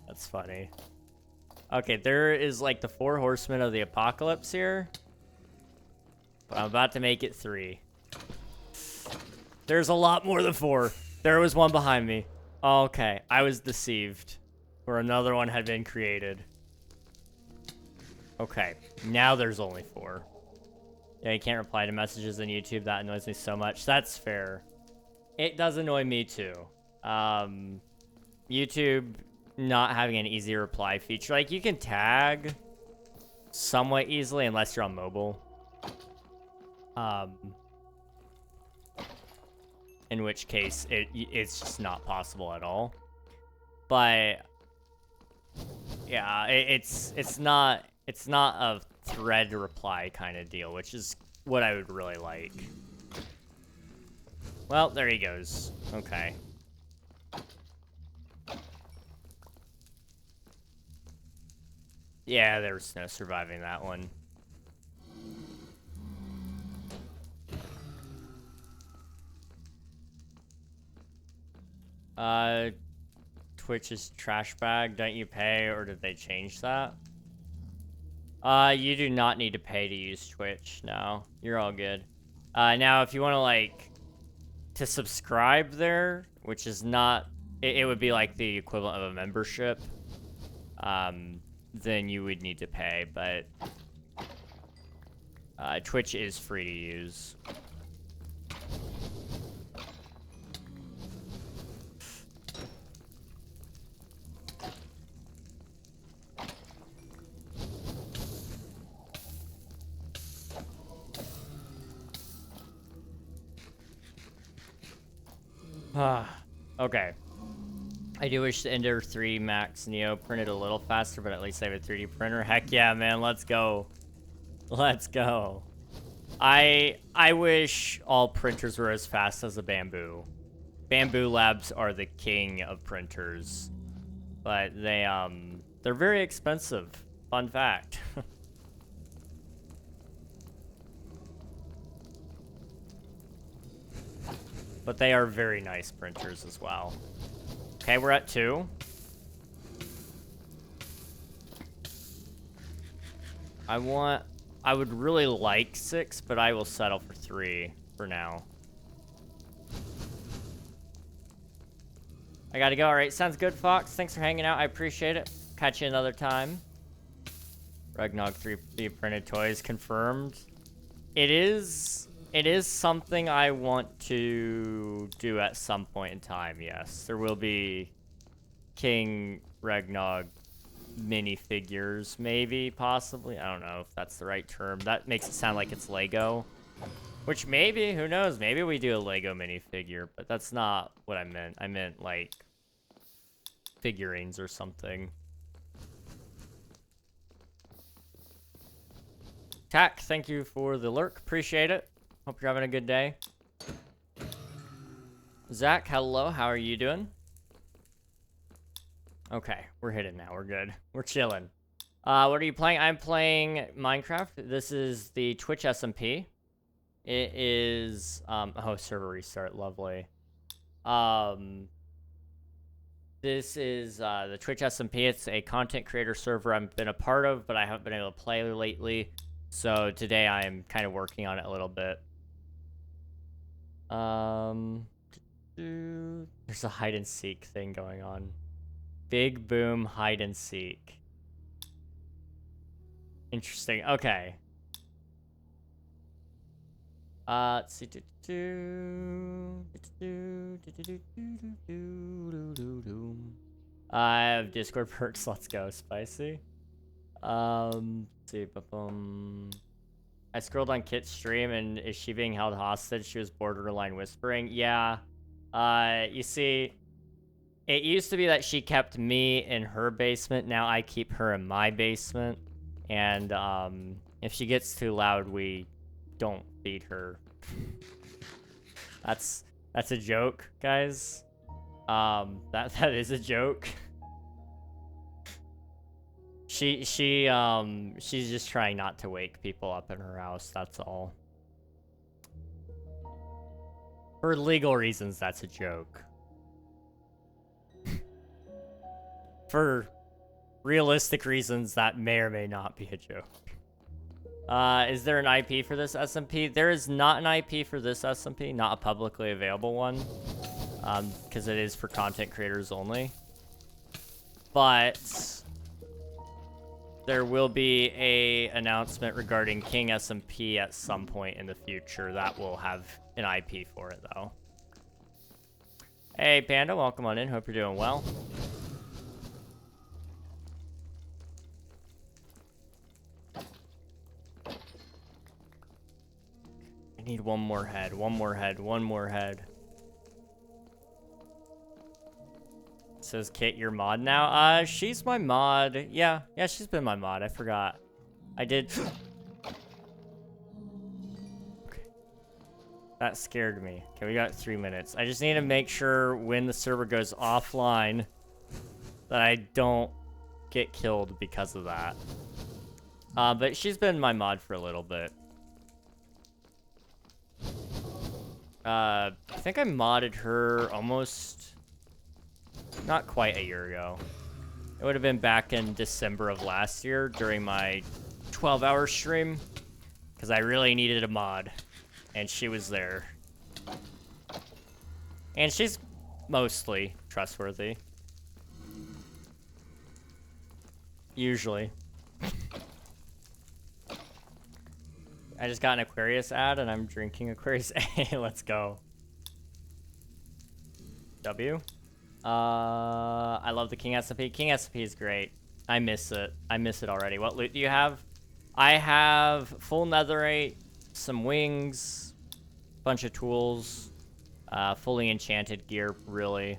That's funny. Okay, there is like the 4 horsemen of the apocalypse here. But I'm about to make it 3. There's a lot more than 4. There was one behind me. Okay, I was deceived. Or another one had been created. Okay, now there's only 4. Yeah, you can't reply to messages on YouTube. That annoys me so much. That's fair. It does annoy me too. YouTube not having an easy reply feature. Like, you can tag somewhat easily unless you're on mobile. In which case, it's just not possible at all. But Yeah, it's not a thread reply kind of deal, which is what I would really like. Well, there he goes. Okay. Yeah, there's no surviving that one. Twitch's trash bag, don't you pay, or did they change that? You do not need to pay to use Twitch. No, you're all good. Now, if you want to, like, to subscribe there, which is not, it would be like the equivalent of a membership, then you would need to pay, but Twitch is free to use. Okay. I do wish the Ender 3 Max Neo printed a little faster, but at least I have a 3D printer. Heck yeah, man, let's go. Let's go. I wish all printers were as fast as a Bamboo. Bamboo Labs are the king of printers, but they're very expensive. Fun fact. But they are very nice printers as well. Okay, we're at 2. I would really like 6, but I will settle for 3 for now. I gotta go. All right, sounds good, Fox. Thanks for hanging out. I appreciate it. Catch you another time. Regnog 3D printed toys confirmed. It is something I want to do at some point in time, yes. There will be King Regnog minifigures, maybe, possibly. I don't know if that's the right term. That makes it sound like it's Lego. Which maybe, who knows? Maybe we do a Lego minifigure, but that's not what I meant. I meant, like, figurines or something. Tack, thank you for the lurk. Appreciate it. Hope you're having a good day. Zach, hello. How are you doing? Okay, we're hitting now. We're good. We're chilling. What are you playing? I'm playing Minecraft. This is the Twitch SMP. It is, oh, server restart. Lovely. This is the Twitch SMP. It's a content creator server I've been a part of, but I haven't been able to play lately. So today I'm kind of working on it a little bit. There's a hide and seek thing going on. Big boom hide and seek. Interesting. Okay. Let's see. I have Discord perks. Let's go, spicy. Let's see. I scrolled on Kit's stream, and is she being held hostage? She was borderline whispering. Yeah. You see, it used to be that she kept me in her basement. Now I keep her in my basement. And if she gets too loud, we don't feed her. That's a joke, guys. That is a joke. She's just trying not to wake people up in her house, that's all. For legal reasons, that's a joke. For realistic reasons, that may or may not be a joke. Is there an IP for this SMP? There is not an IP for this SMP, not a publicly available one. Because it is for content creators only. But there will be a announcement regarding King SMP at some point in the future that will have an IP for it, though. Hey, Panda, welcome on in. Hope you're doing well. I need one more head, one more head, one more head. Says Kit, your mod now? She's my mod. Yeah, she's been my mod. I forgot. I did. Okay. That scared me. Okay, we got 3 minutes. I just need to make sure when the server goes offline that I don't get killed because of that. But she's been my mod for a little bit. I think I modded her almost... not quite a year ago. It would have been back in December of last year during my 12-hour stream. Because I really needed a mod. And she was there. And she's mostly trustworthy. Usually. I just got an Aquarius ad and I'm drinking Aquarius A. Let's go. W. I love the King SMP. King SMP is great. I miss it. I miss it already. What loot do you have? I have full netherite, some wings, bunch of tools, fully enchanted gear, really.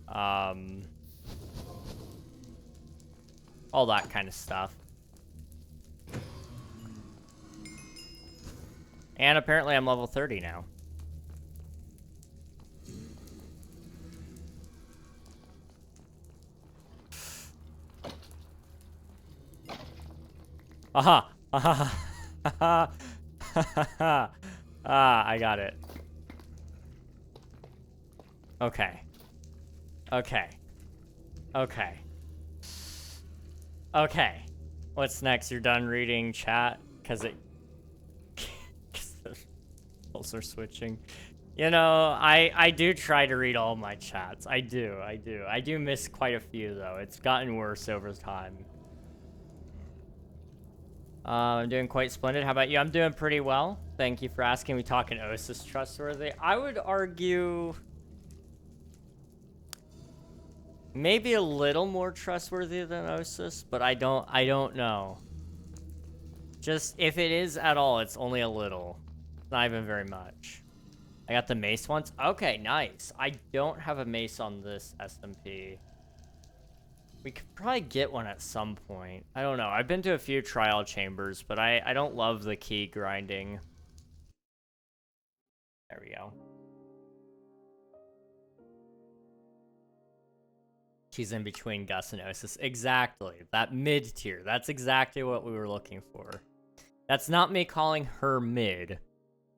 All that kind of stuff. And apparently I'm level 30 now. Aha! Aha! Ha ha! Ah, I got it. Okay. Okay. Okay. Okay. What's next? You're done reading chat? Because it... Because the rules are switching. You know, I do try to read all my chats. I do. I do miss quite a few, though. It's gotten worse over time. I'm doing quite splendid. How about you? I'm doing pretty well. Thank you for asking. We talking Osis trustworthy? I would argue maybe a little more trustworthy than Osis, but I don't know. Just if it is at all, it's only a little. Not even very much. I got the mace once. Okay, nice. I don't have a mace on this SMP. We could probably get one at some point. I don't know. I've been to a few trial chambers, but I don't love the key grinding. There we go. She's in between Gus and Osis. Exactly. That mid-tier. That's exactly what we were looking for. That's not me calling her mid.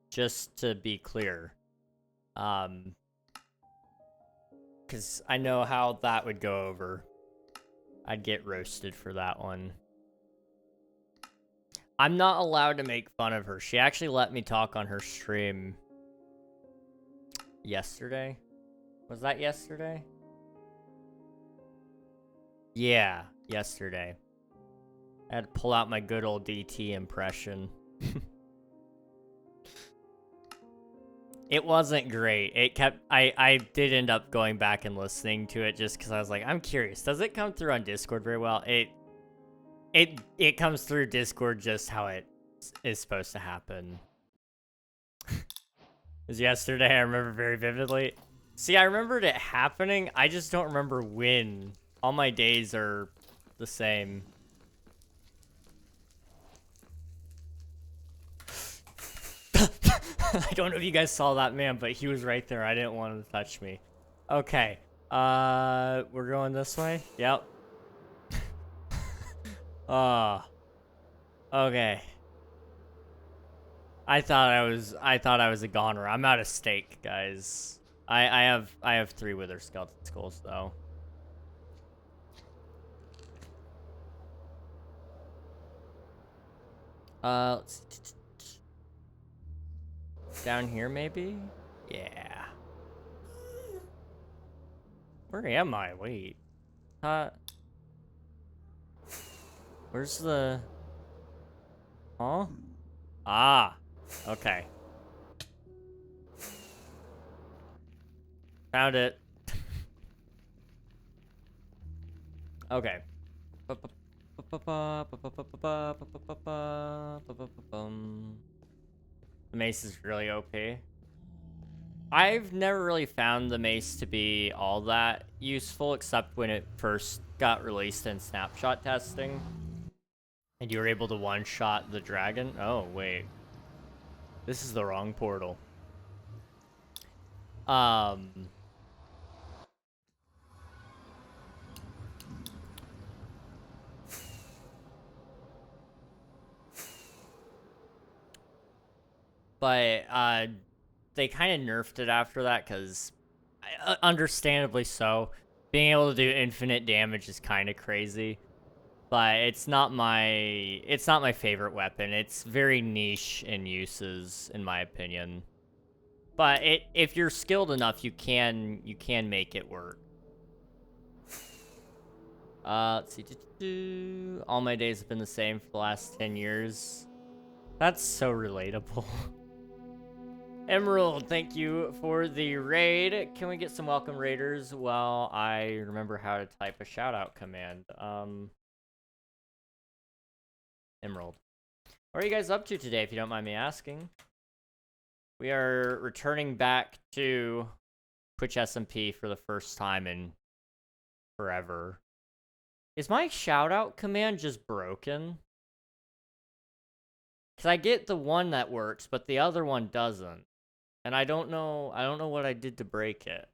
Just to be clear. Because I know how that would go over. I'd get roasted for that one. I'm not allowed to make fun of her. She actually let me talk on her stream yesterday. Was that yesterday? Yeah, yesterday. I had to pull out my good old DT impression. It wasn't great. It kept... I did end up going back and listening to it just because I was like, I'm curious. Does it come through on Discord very well? It comes through Discord just how it is supposed to happen. It was yesterday. I remember very vividly. See, I remembered it happening. I just don't remember when. All my days are the same. I don't know if you guys saw that man, but he was right there. I didn't want him to touch me. Okay. We're going this way? Yep. Okay. I thought I was a goner. I'm out of steak, guys. I have 3 wither skeleton skulls though. Let's see. Down here, maybe? Yeah. Where am I? Wait. Where's the... Huh? Ah. Okay. Found it. Okay. The mace is really OP. I've never really found the mace to be all that useful, except when it first got released in snapshot testing. And you were able to one-shot the dragon. Oh, wait. This is the wrong portal. But, they kind of nerfed it after that, because, understandably so, being able to do infinite damage is kind of crazy. But it's not my favorite weapon. It's very niche in uses, in my opinion. But if you're skilled enough, you can make it work. Let's see. All my days have been the same for the last 10 years. That's so relatable. Emerald, thank you for the raid. Can we get some welcome raiders while I remember how to type a shout-out command? Emerald. What are you guys up to today, if you don't mind me asking? We are returning back to Twitch SMP for the first time in forever. Is my shout-out command just broken? Because I get the one that works, but the other one doesn't. And I don't know what I did to break it.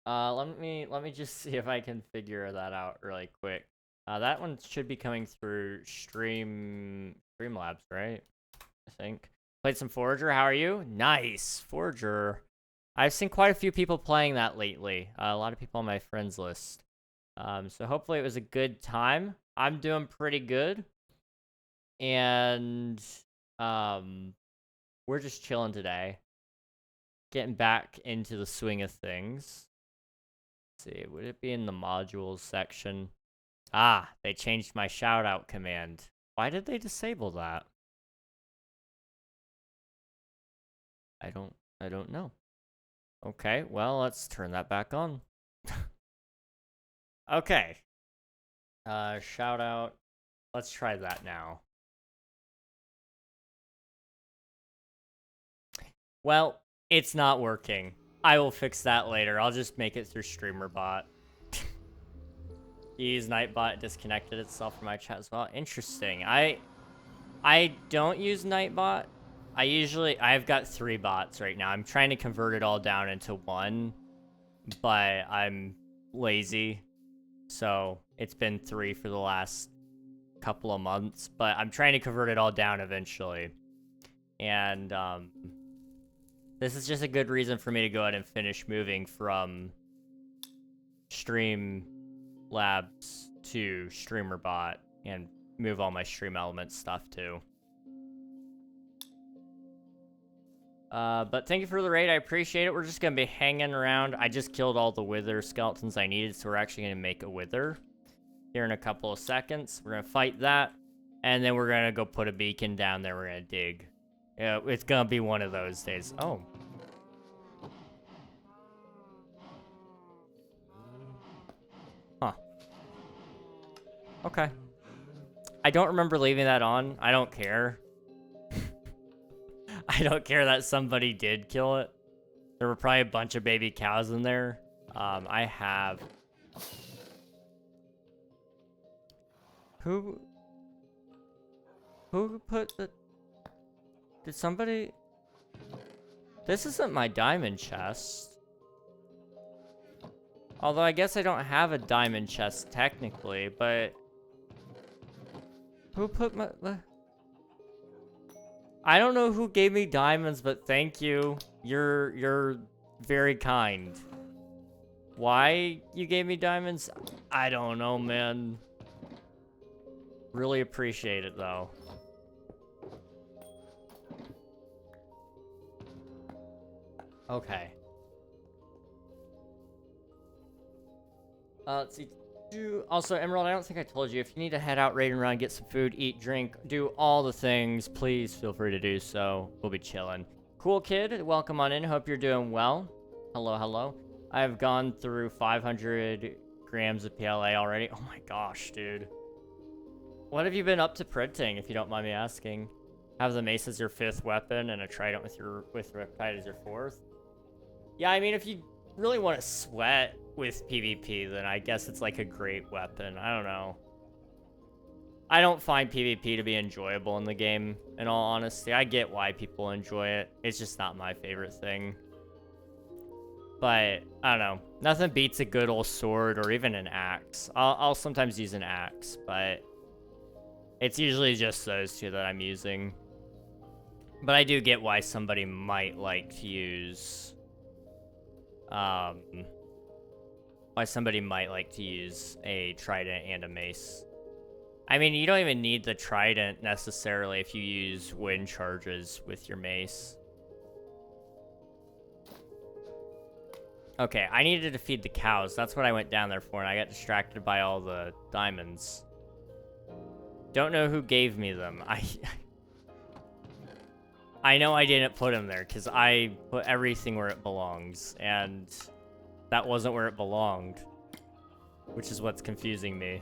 Let me just see if I can figure that out really quick. That one should be coming through Streamlabs, right? I think. Played some Forager. How are you? Nice. Forager. I've seen quite a few people playing that lately. A lot of people on my friends list. So hopefully it was a good time. I'm doing pretty good. And we're just chilling today. Getting back into the swing of things. Let's see, would it be in the modules section? Ah, they changed my shout-out command. Why did they disable that? I don't know. Okay, well, let's turn that back on. Okay. Shout-out. Let's try that now. Well, it's not working. I will fix that later. I'll just make it through StreamerBot. Use Nightbot disconnected itself from my chat as well. Interesting. I don't use Nightbot. I've got 3 bots right now. I'm trying to convert it all down into one, but I'm lazy. So it's been 3 for the last couple of months, but I'm trying to convert it all down eventually. And this is just a good reason for me to go ahead and finish moving from Streamlabs to StreamerBot and move all my Stream Elements stuff too. But thank you for the raid. I appreciate it. We're just going to be hanging around. I just killed all the Wither skeletons I needed, so we're actually going to make a Wither here in a couple of seconds. We're going to fight that, and then we're going to go put a beacon down there. We're going to dig. Yeah, it's going to be one of those days. Oh. Huh. Okay. I don't remember leaving that on. I don't care. I don't care that somebody did kill it. There were probably a bunch of baby cows in there. I have... Who put the... Did somebody... This isn't my diamond chest. Although I guess I don't have a diamond chest technically, but... Who put my... I don't know who gave me diamonds, but thank you. You're very kind. Why you gave me diamonds? I don't know, man. Really appreciate it, though. Okay. Let's see. Also, Emerald, I don't think I told you, if you need to head out, raid and run, get some food, eat, drink, do all the things, please feel free to do so. We'll be chilling. Cool kid, welcome on in. Hope you're doing well. Hello, hello. I've gone through 500 grams of PLA already. Oh my gosh, dude. What have you been up to printing, if you don't mind me asking? Have the mace as your 5th weapon and a trident with Riptide as your 4th? Yeah, I mean, if you really want to sweat with PvP, then I guess it's like a great weapon. I don't know. I don't find PvP to be enjoyable in the game, in all honesty. I get why people enjoy it. It's just not my favorite thing. But, I don't know. Nothing beats a good old sword or even an axe. I'll sometimes use an axe, but it's usually just those two that I'm using. But I do get why somebody might like to use... why somebody might like to use a trident and a mace. I mean, you don't even need the trident necessarily if you use wind charges with your mace. Okay, I needed to feed the cows. That's what I went down there for, and I got distracted by all the diamonds. Don't know who gave me them. I know I didn't put them there, because I put everything where it belongs, and that wasn't where it belonged, which is what's confusing me.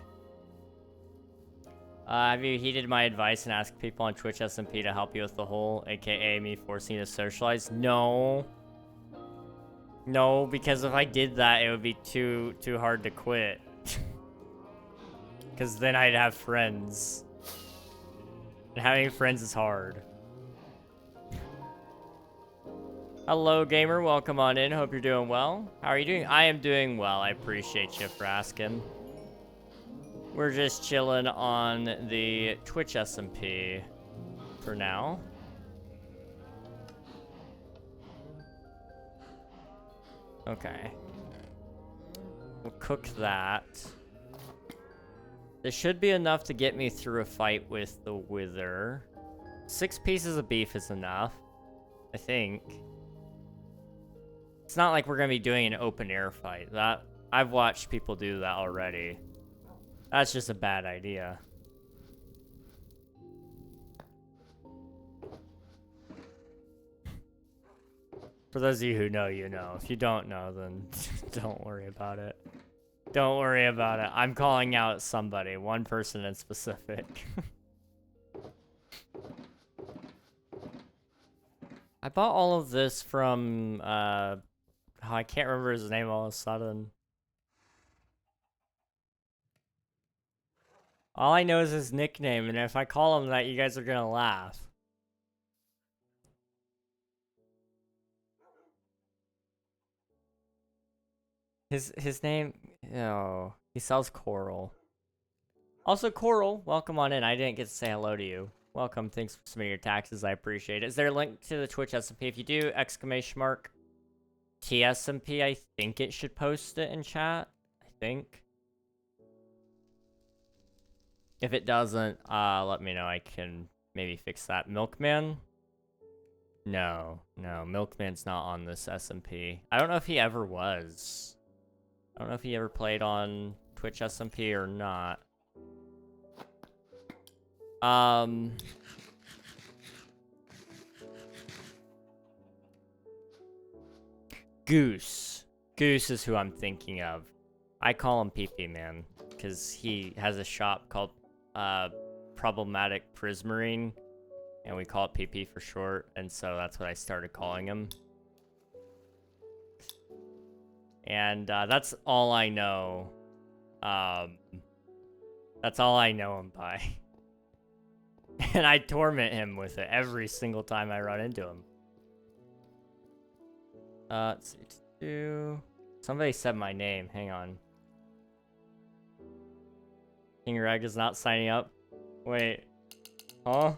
Have you heeded my advice and asked people on Twitch SMP to help you with the hole, aka me forcing you to socialize? No. No, because if I did that, it would be too hard to quit. Because then I'd have friends. And having friends is hard. Hello, gamer. Welcome on in. Hope you're doing well. How are you doing? I am doing well. I appreciate you for asking. We're just chilling on the Twitch SMP for now. Okay. We'll cook that. This should be enough to get me through a fight with the Wither. 6 pieces of beef is enough, I think. It's not like we're gonna be doing an open air fight. I've watched people do that already. That's just a bad idea. For those of you who know, you know. If you don't know, then don't worry about it. Don't worry about it. I'm calling out somebody, one person in specific. I bought all of this from, I can't remember his name all of a sudden. All I know is his nickname, and if I call him that, you guys are gonna laugh. His name, oh, he sells coral. Also, Coral, welcome on in. I didn't get to say hello to you. Welcome, thanks for submitting your taxes, I appreciate it. Is there a link to the Twitch SMP? If you do, exclamation mark TSMP, I think it should post it in chat. I think. If it doesn't, let me know. I can maybe fix that. Milkman? No, Milkman's not on this SMP. I don't know if he ever was. I don't know if he ever played on Twitch SMP or not. Goose. Goose is who I'm thinking of. I call him PP Man because he has a shop called Problematic Prismarine, and we call it PP for short, and so that's what I started calling him. And that's all I know. That's all I know him by. And I torment him with it every single time I run into him. Let's see. Somebody said my name. Hang on. King Reg is not signing up. Wait. Huh?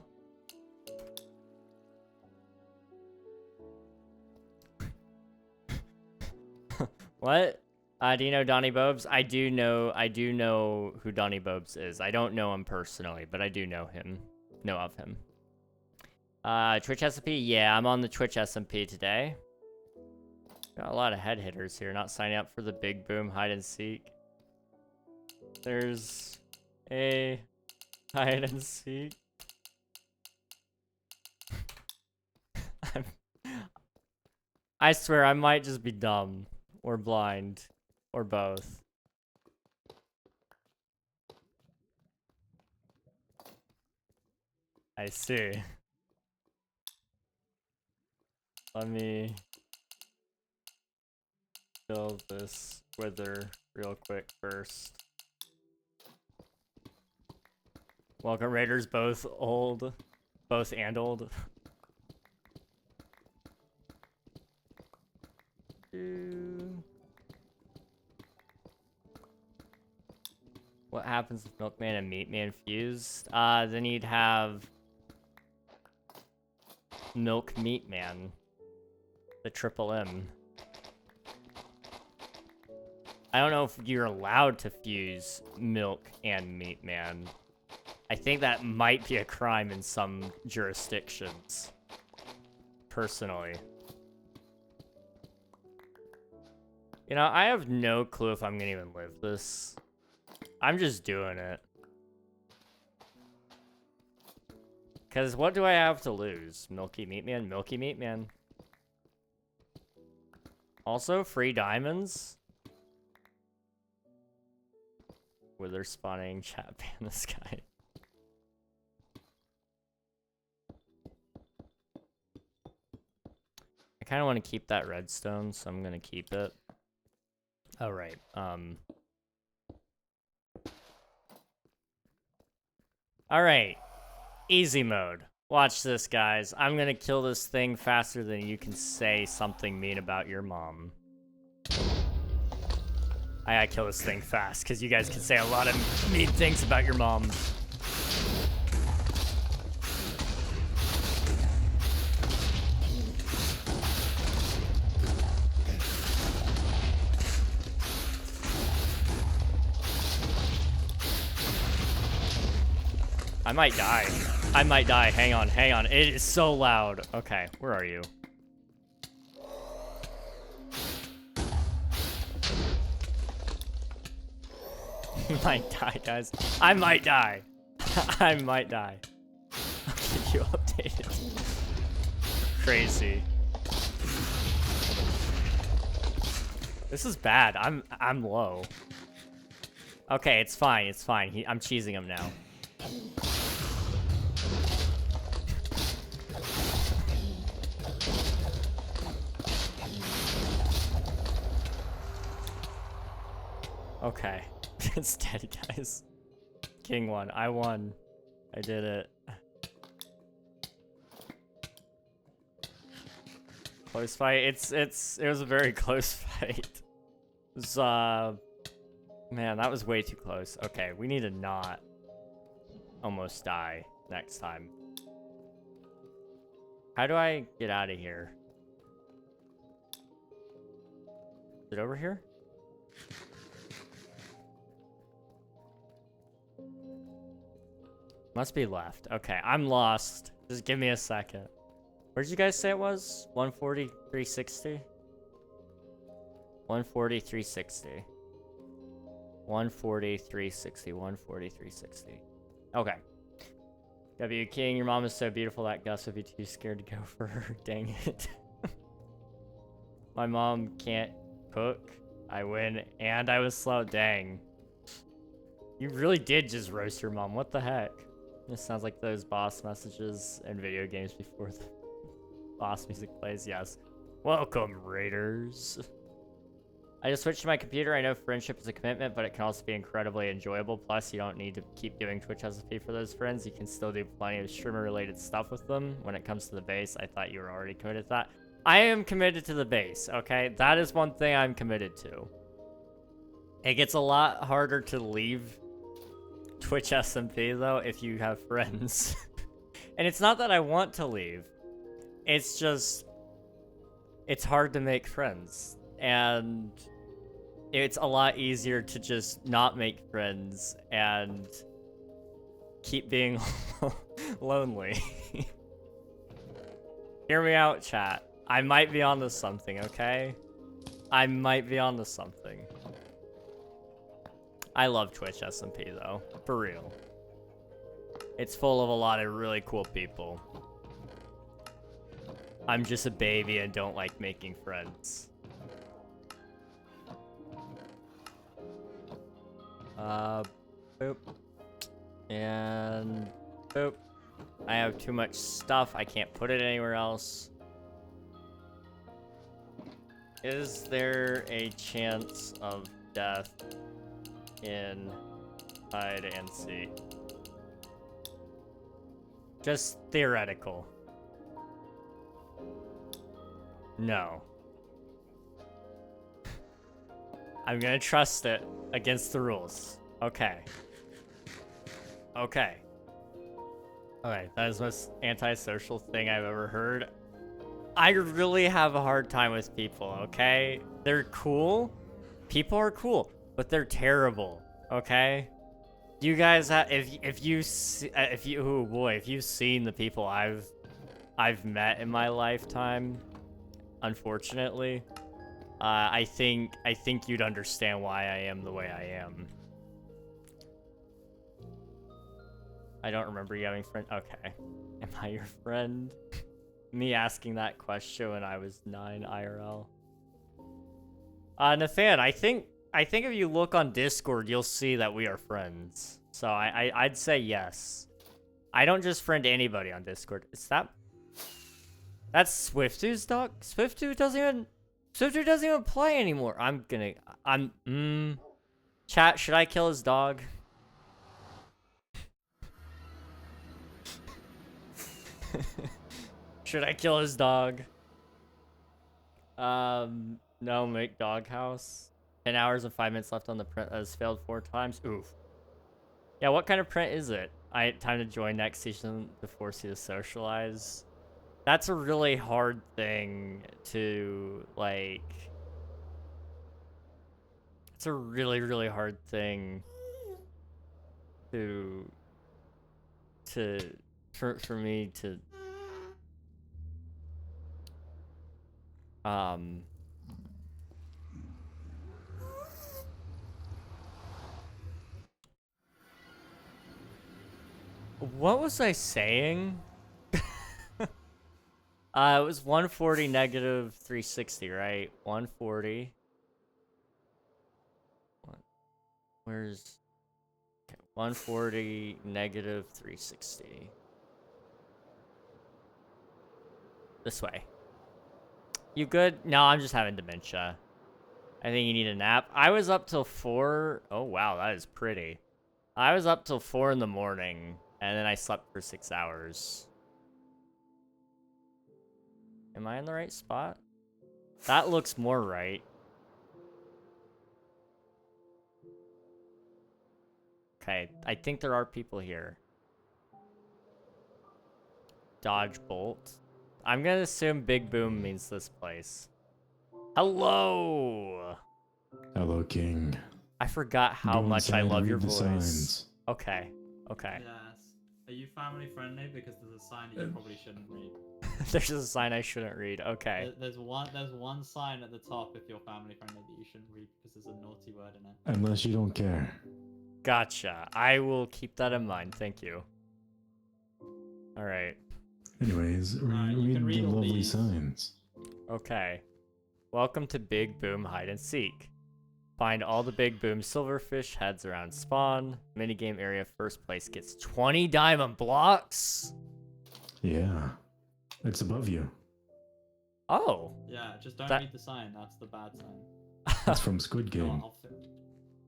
What? Do you know Donnie Bobes? I do know who Donnie Bobes is. I don't know him personally, but I do know him. Know of him. Twitch SMP? Yeah, I'm on the Twitch SMP today. Got a lot of head hitters here, not signing up for the big boom hide and seek. There's a hide and seek. I swear I might just be dumb or blind or both. I see. Let me kill this wither real quick first. Welcome raiders, both old. Both and old. What happens if Milkman and Meatman fused? Then you'd have Milk Meatman. The triple M. I don't know if you're allowed to fuse Milk and Meatman. I think that might be a crime in some jurisdictions. Personally. You know, I have no clue if I'm gonna even live this. I'm just doing it. Because what do I have to lose? Milky Meatman? Milky Meatman. Also, free diamonds? Wither spawning, chat ban this guy. I kind of want to keep that redstone, so I'm going to keep it. All right. All right. Easy mode. Watch this, guys. I'm going to kill this thing faster than you can say something mean about your mom. I gotta kill this thing fast, because you guys can say a lot of mean things about your mom. I might die. I might die. Hang on, hang on. It is so loud. Okay, where are you? You might die, guys. I might die. I might die. I'll keep you updated. Crazy. This is bad. I'm low. Okay, it's fine. It's fine. I'm cheesing him now. Okay. It's dead, guys. King won. I won. I did it. Close fight. It was a very close fight. It was, man, that was way too close. Okay, we need to not almost die next time. How do I get out of here? Is it over here? Must be left. Okay, I'm lost. Just give me a second. Where did you guys say it was? 140, 360? 140, 360. 140, 360. 140, 360. Okay. W King, your mom is so beautiful that Gus would be too scared to go for her. Dang it. My mom can't cook. I win, and I was slow. Dang. You really did just roast your mom. What the heck? This sounds like those boss messages in video games before the boss music plays. Yes. Welcome, Raiders. I just switched to my computer. I know friendship is a commitment, but it can also be incredibly enjoyable. Plus, you don't need to keep doing Twitch SMP for those friends. You can still do plenty of streamer-related stuff with them. When it comes to the base, I thought you were already committed to that. I am committed to the base, okay? That is one thing I'm committed to. It gets a lot harder to leave Twitch SMP, though, if you have friends. And it's not that I want to leave. It's just... it's hard to make friends. And it's a lot easier to just not make friends and keep being lonely. Hear me out, chat. I might be onto something, okay? I might be onto something. I love Twitch SMP, though. For real. It's full of a lot of really cool people. I'm just a baby and don't like making friends. Boop. And boop. I have too much stuff. I can't put it anywhere else. Is there a chance of death in hide and seek? Just theoretical. No. I'm gonna trust it against the rules. Okay. Okay. Okay, that is the most antisocial thing I've ever heard. I really have a hard time with people, okay? They're cool. People are cool, but they're terrible, okay? You guys have, if you've seen the people I've met in my lifetime, unfortunately, I think you'd understand why I am the way I am. I don't remember you having friends. Okay. Am I your friend? Me asking that question when I was 9 IRL. Nathan, I think if you look on Discord, you'll see that we are friends. So I'd say yes. I don't just friend anybody on Discord. That's Swiftu's dog? Swiftu doesn't even play anymore. Chat, should I kill his dog? Should I kill his dog? No, make doghouse. 10 hours and 5 minutes left on the print has failed 4 times. Oof. Yeah, what kind of print is it? Time to join next season to force you to socialize. That's a really hard thing to, like... It's a really, really hard thing for me to... What was I saying? It was 140 negative 360, right? 140. Where's... Okay, 140 negative 360. This way. You good? No, I'm just having dementia. I think you need a nap. I was up till 4. Oh, wow, that is pretty. I was up till 4 in the morning, and then I slept for 6 hours. Am I in the right spot? That looks more right. Okay, I think there are people here. Dodge bolt. I'm gonna assume Big Boom means this place. Hello! Hello, King. I forgot how much I love your voice. Signs. Okay, okay. Yes. Are you family friendly? Because there's a sign that you probably shouldn't read. There's a sign I shouldn't read. Okay. There's one sign at the top if you're family friendly that you shouldn't read because there's a naughty word in it. Unless you don't care. Gotcha. I will keep that in mind. Thank you. All right. Anyways, read the lovely these. signs. Okay. Welcome to Big Boom Hide and Seek. Find all the Big Boom silverfish heads around spawn. Minigame area first place gets 20 diamond blocks. Yeah. It's above you. Oh. Yeah, just don't read the sign. That's the bad sign. It's from Squid Game.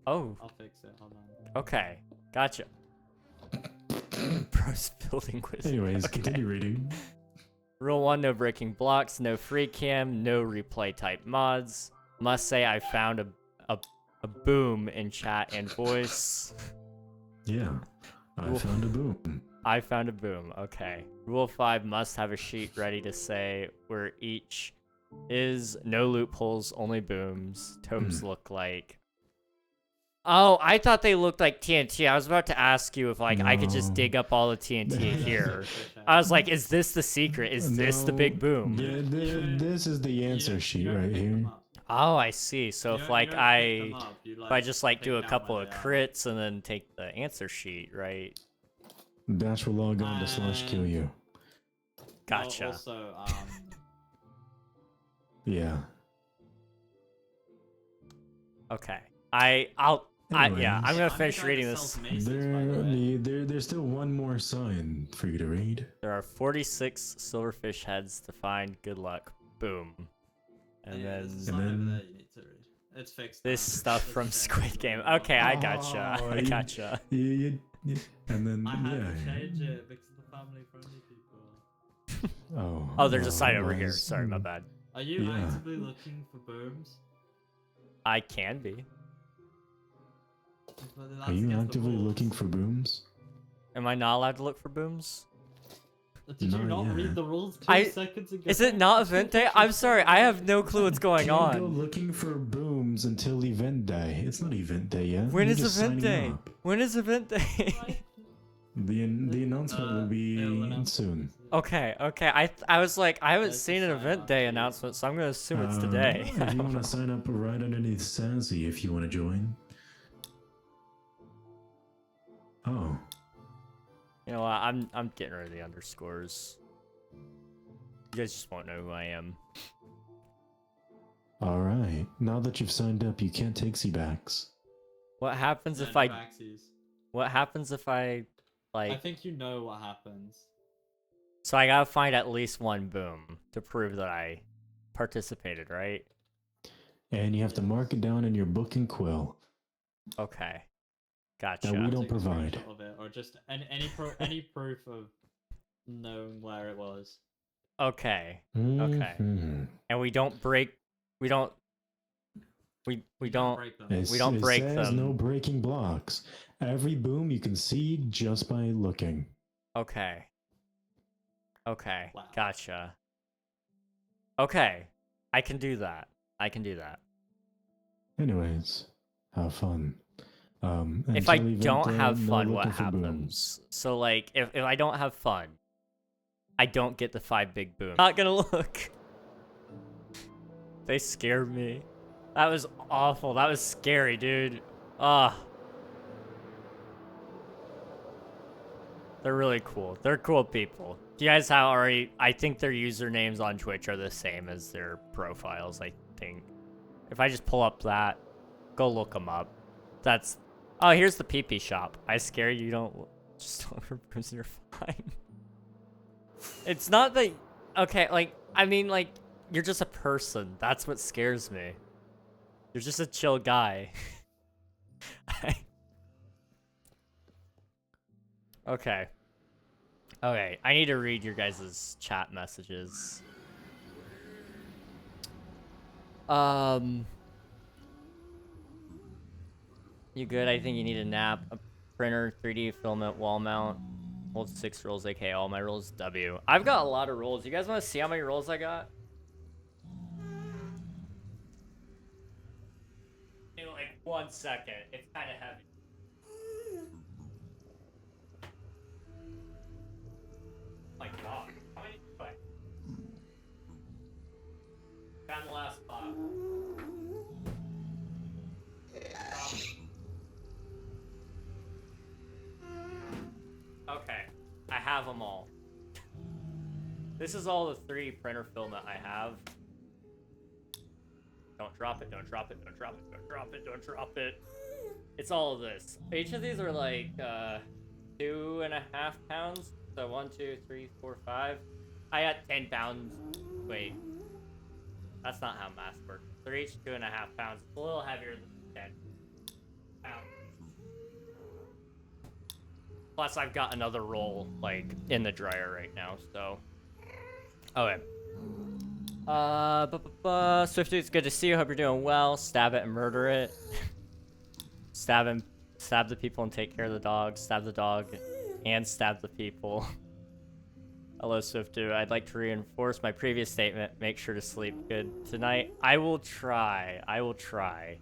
Oh. I'll fix it. Hold on. Okay. Gotcha. Bro's building with. Anyways, continue reading. Rule 1, no breaking blocks, no free cam, no replay type mods. Must say I found a boom in chat and voice. Yeah. I found a boom. I found a boom. Okay. Rule 5, must have a sheet ready to say where each is. No loopholes, only booms. Tomes look like. Oh, I thought they looked like TNT. I was about to ask you if I could just dig up all the TNT here. I was like, is this the secret? Is this the big boom? This is the answer sheet right here. Oh, I see. So if I just like do a couple of crits and then take the answer sheet, right? Dash will log on to /kill you. Gotcha. Also, Yeah. Okay. I'm gonna finish reading this. There's still one more sign for you to read. There are 46 silverfish heads to find. Good luck. Boom. And Anyway, there's a then sign over there you need to read. It's fixed. this now. stuff There's from a change Squid to Game. the Okay, I one. gotcha. Oh, I gotcha. And then I had yeah. to change it because of the family-friendly people. Oh. Oh, there's a well, sign over here. otherwise, Sorry, my bad. Are you Yeah. actively looking for booms? I can be. But then Are that's you against the actively rules. looking for booms? Am I not allowed to look for booms? Did you Not not yet. read the rules 2 I- seconds ago? Is it not event day? I'm sorry, I have no clue what's going Can't go on. looking for booms until event day. It's not event day yet. When You're is just event signing day? up. When is event day? Right. The announcement will They'll be announce soon. it. Okay, okay. I was like, I haven't There's seen the an sign event up day sheet. announcement, so I'm gonna assume it's today. If you want to sign up right underneath Sassy, if you want to join. Oh. You know what? I'm getting rid of the underscores. You guys just won't know who I am. All right. Now that you've signed up, you can't take C-backs. What happens Yeah, if no I? backsies. What happens if I, I like? think you know what happens. So I gotta find at least one boom to prove that I participated, right? And you have to Yes. mark it down in your book and quill. Okay. That Gotcha. we don't Take a provide. screenshot of it, or just any proof of knowing where it was. Okay. Mhm. And we don't break. We don't. We You don't. break them. We don't It break says them. no breaking blocks. Every boom you can see just by looking. Okay. Okay. Wow. Gotcha. Okay. I can do that. I can do that. Anyways, have fun. If I until event don't day, have no fun, what looking for booms. happens? So like, if I don't have fun, I don't get the 5 big booms. Not gonna look. They scared me. That was awful. That was scary, dude. Ah. They're really cool. They're cool people. Do you guys have already? I think their usernames on Twitch are the same as their profiles, I think. If I just pull up that, go look them up. That's... Oh, here's the pee-pee shop. I scare you, don't... Just don't look for booms, you're fine. It's not that... Okay, like, I mean, like, you're just a person. That's what scares me. You're just a chill guy. Okay. Okay, I need to read your guys' chat messages. You good? I think you need a nap. A printer, 3D filament, wall mount. Hold 6 rolls, aka all my rolls, W. I've got a lot of rolls. You guys want to see how many rolls I got? In like 1 second. It's kind of heavy. Oh my god. How many did I? Found the last spot. Okay, I have them all. This is all the 3D printer filament I have. Don't drop it, don't drop it, don't drop it, don't drop it, don't drop it. It's all of this. Each of these are like 2.5 pounds. So 1, 2, 3, 4, 5. I got 10 pounds. Wait. That's not how math works. They're each 2.5 pounds. It's a little heavier than 10 pounds. Plus, I've got another roll, like, in the dryer right now, so. Okay. Swifty, it's good to see you. Hope you're doing well. Stab it and murder it. Stab the people and take care of the dog. Stab the dog and stab the people. Hello, Swifty. I'd like to reinforce my previous statement. Make sure to sleep good tonight. I will try. I will try.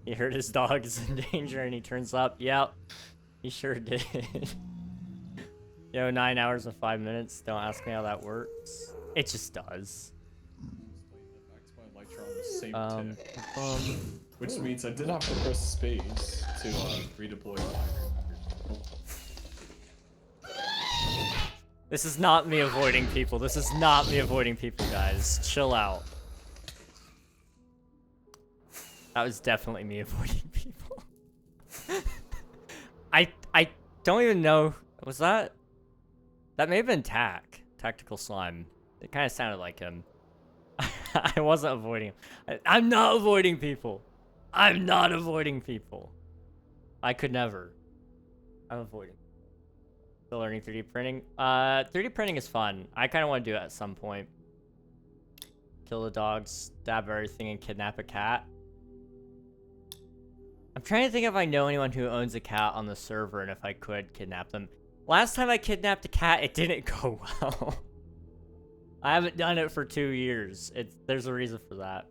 He heard his dog is in danger and he turns up. Yep. He sure did. Yo, 9 hours and 5 minutes. Don't ask me how that works. It just does. My elytra on the same tick, Um, which means I did have to press space to redeploy the This is not me avoiding people. This is not me avoiding people, guys. Chill out. That was definitely me avoiding people. I don't even know. Was that? That may have been Tactical Slime. It kind of sounded like him. I wasn't avoiding him. I'm not avoiding people. I'm not avoiding people. I could never. I'm avoiding. Still learning 3D printing. 3D printing is fun. I kind of want to do it at some point. Kill the dogs, stab everything, and kidnap a cat. I'm trying to think if I know anyone who owns a cat on the server and if I could kidnap them. Last time I kidnapped a cat, it didn't go well. I haven't done it for 2 years. There's a reason for that.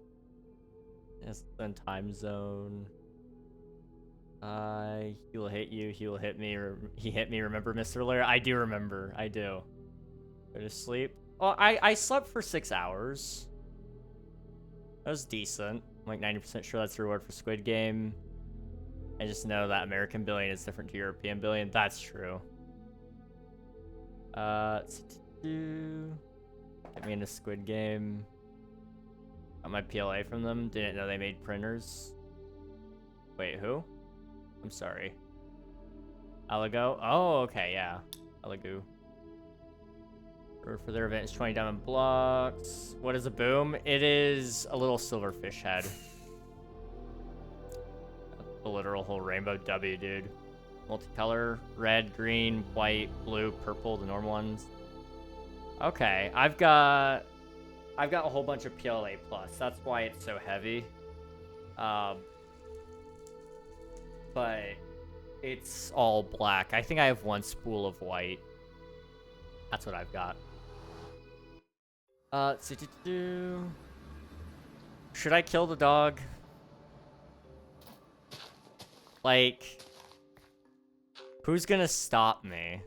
It's in time zone. He will hit you. He will hit me. He hit me. Remember, Mr. Lair? I do remember. I do. Go to sleep. Oh, I slept for 6 hours. That was decent. I'm like 90% sure that's the reward for Squid Game. I just know that American billion is different to European billion. That's true. Get me into Squid Game. Got my PLA from them. Didn't know they made printers. Wait, who? I'm sorry. Alago? Oh, okay, yeah. Alago. For their event is 20 diamond blocks. What is a boom? It is a little silver fish head. The literal whole rainbow W, dude. Multicolor, red, green, white, blue, purple, the normal ones. Okay, I've got a whole bunch of PLA plus. That's why it's so heavy. But it's all black. I think I have one spool of white. That's what I've got. Should I kill the dog? Like, who's gonna stop me?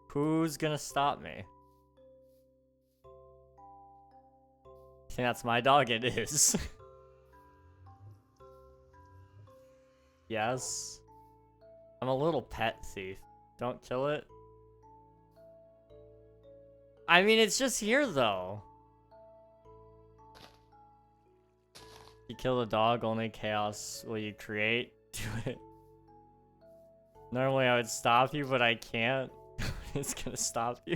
Who's gonna stop me? I think that's my dog. It is. Yes. I'm a little pet thief. Don't kill it. I mean, it's just here, though. You kill the dog, only chaos will you create. Do it. Normally, I would stop you, but I can't. It's gonna stop you.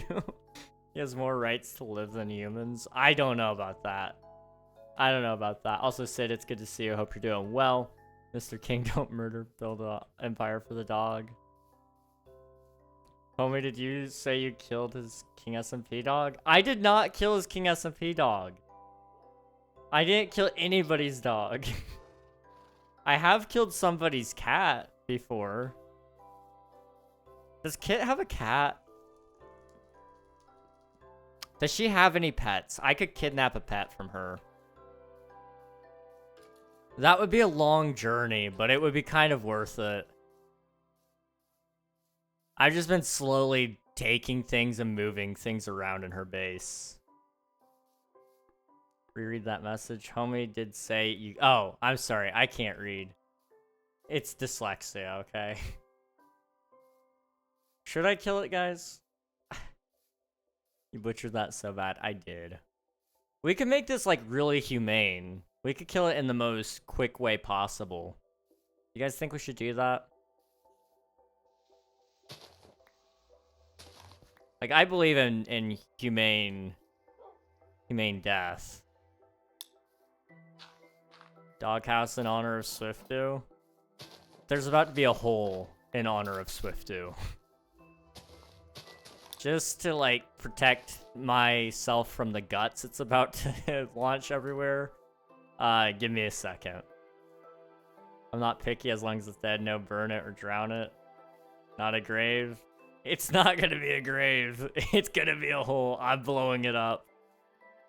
He has more rights to live than humans. I don't know about that. I don't know about that. Also, Sid, it's good to see you. Hope you're doing well. Mr. King, don't murder. Build an empire for the dog. Homie, did you say you killed his King SMP dog? I did not kill his King SMP dog. I didn't kill anybody's dog. I have killed somebody's cat before. Does Kit have a cat? Does she have any pets? I could kidnap a pet from her. That would be a long journey, but it would be kind of worth it. I've just been slowly taking things and moving things around in her base. Reread that message. Homie did say you... Oh, I'm sorry. I can't read. It's dyslexia, okay? Should I kill it, guys? You butchered that so bad. I did. We could make this, like, really humane. We could kill it in the most quick way possible. You guys think we should do that? Like, I believe in humane death. Doghouse in honor of Swiftu. There's about to be a hole in honor of Swiftu. Just to, like, protect myself from the guts it's about to launch everywhere. Give me a second. I'm not picky as long as it's dead. No, burn it or drown it. Not a grave. It's not gonna be a grave. It's gonna be a hole. I'm blowing it up.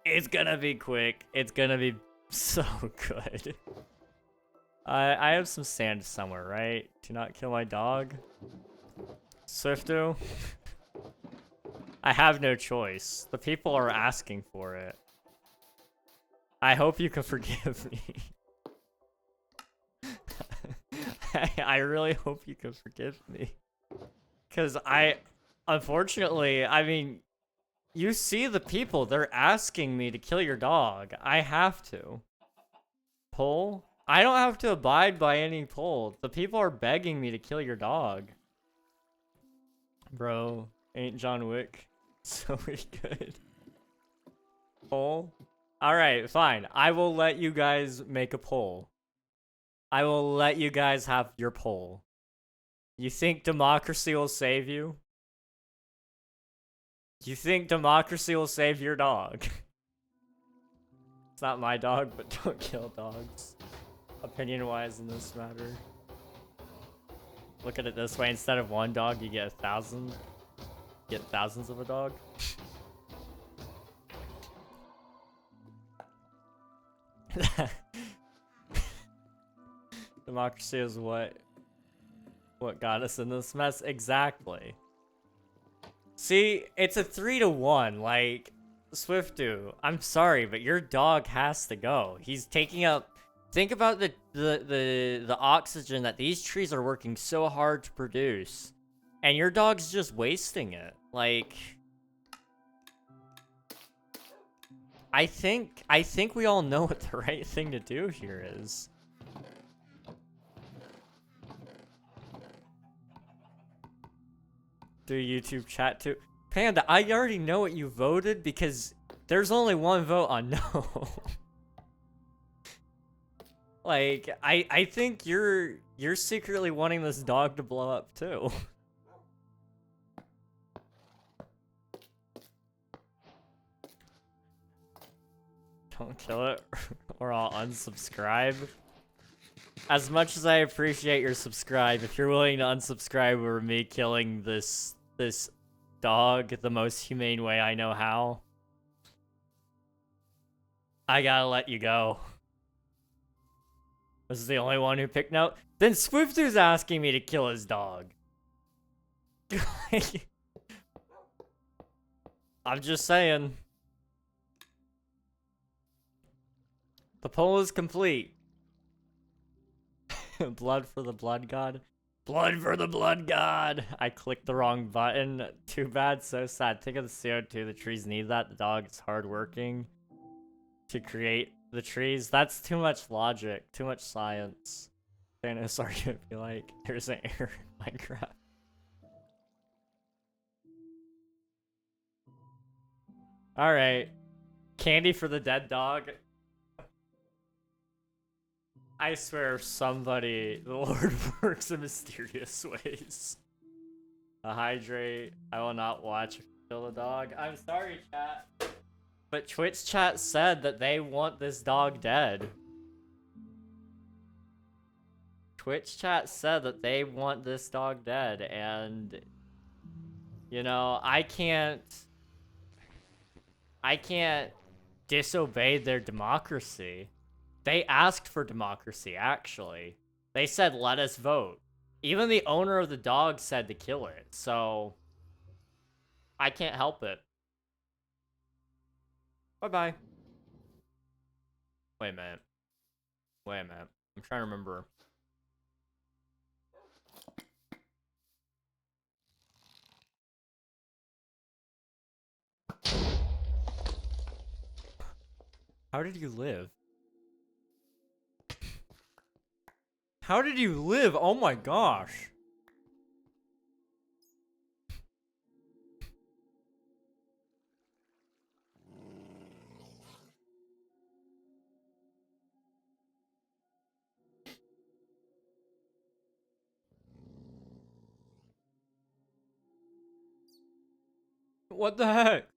It's gonna be quick. It's gonna be so good. I have some sand somewhere, right? Do not kill my dog. Swiftu. I have no choice. The people are asking for it. I hope you can forgive me. I really hope you can forgive me. Because unfortunately, I mean, you see the people, they're asking me to kill your dog. I have to. Poll? I don't have to abide by any poll. The people are begging me to kill your dog. Bro, ain't John Wick so good? Poll? Alright, fine. I will let you guys make a poll. I will let you guys have your poll. You think democracy will save you? You think democracy will save your dog? It's not my dog, but don't kill dogs. Opinion-wise in this matter. Look at it this way, instead of one dog, you get 1,000. You get thousands of a dog. Democracy is what got us in this mess. Exactly. See, it's a 3-to-1. Like, Swiftu, I'm sorry, but your dog has to go. He's taking up. Think about the oxygen that these trees are working so hard to produce, and your dog's just wasting it. Like, I think we all know what the right thing to do here is. Do YouTube chat too. Panda, I already know what you voted because there's only one vote on no. Like, I think you're secretly wanting this dog to blow up too. Don't kill it or I'll unsubscribe. As much as I appreciate your subscribe, if you're willing to unsubscribe over me killing this dog the most humane way I know how, I gotta let you go. Was the only one who picked no? Then Swiftu's asking me to kill his dog. I'm just saying. The poll is complete. Blood for the blood god. Blood for the blood god. I clicked the wrong button. Too bad, so sad. Think of the CO2. The trees need that. The dog is hardworking to create the trees. That's too much logic. Too much science. Thanos argument be like, there's an error in Minecraft. Alright. Candy for the dead dog. I swear somebody, the Lord works in mysterious ways. Hydrate. I will not watch kill a dog. I'm sorry, chat. But Twitch chat said that they want this dog dead. Twitch chat said that they want this dog dead, and you know, I can't disobey their democracy. They asked for democracy, actually. They said, let us vote. Even the owner of the dog said to kill it, so I can't help it. Bye-bye. Wait a minute. Wait a minute. I'm trying to remember. How did you live? How did you live? Oh my gosh. What the heck?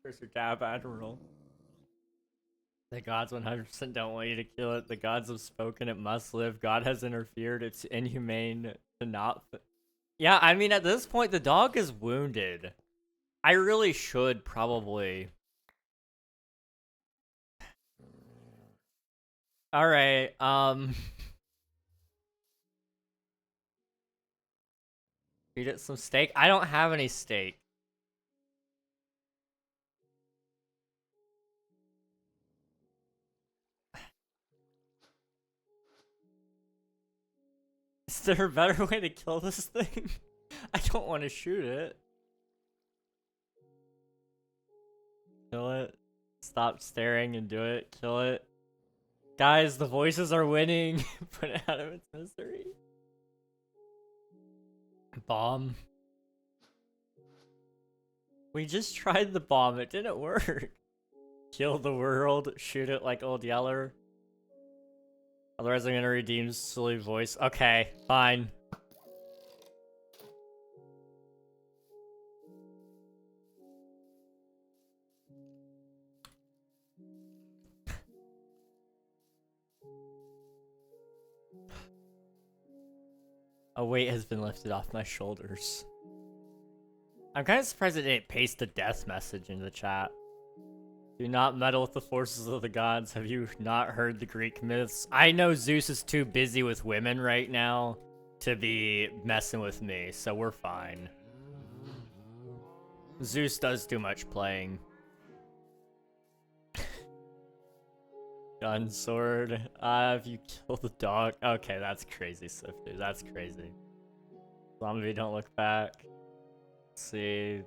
There's your dab, Admiral. The gods 100% don't want you to kill it. The gods have spoken. It must live. God has interfered. It's inhumane to not... Yeah, I mean, at this point, the dog is wounded. I really should probably... Alright, feed it some steak? I don't have any steak. Is there a better way to kill this thing? I don't want to shoot it. Kill it. Stop staring and do it. Kill it. Guys, the voices are winning. Put it out of its misery. Bomb. We just tried the bomb. It didn't work. Kill the world. Shoot it like Old Yeller. Otherwise, I'm gonna redeem silly voice. Okay, fine. A weight has been lifted off my shoulders. I'm kind of surprised it didn't paste a death message in the chat. Do not meddle with the forces of the gods. Have you not heard the Greek myths? I know Zeus is too busy with women right now to be messing with me, so we're fine. Zeus does too much playing. Gun, sword. If you kill the dog. Okay, that's crazy, Swifty. That's crazy. Zombie, don't look back. Let's see.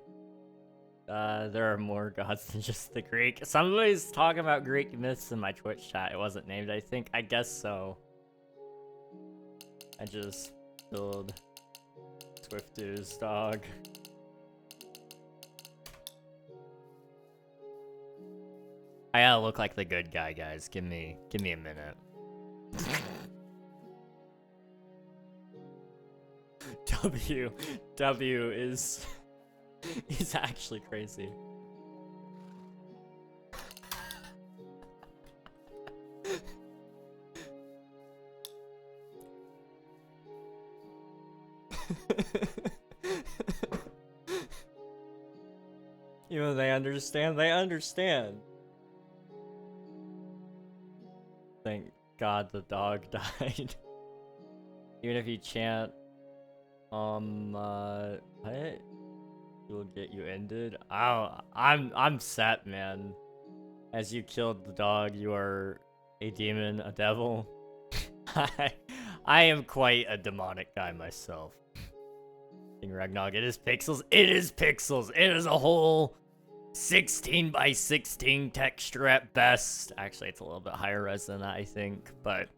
There are more gods than just the Greek. Somebody's talking about Greek myths in my Twitch chat. It wasn't named, I think. I guess so. I just killed Swifty's dog. I gotta look like the good guy, guys. Give me a minute. W is actually crazy. Even though they understand, they understand. Thank God the dog died. Even if you chant, what? Will get you ended. Oh, I'm set, man. As you killed the dog, you are a demon, a devil. I am quite a demonic guy myself. King Ragnog, it is pixels. It is pixels. It is a whole 16 by 16 texture at best. Actually, it's a little bit higher res than that, I think, but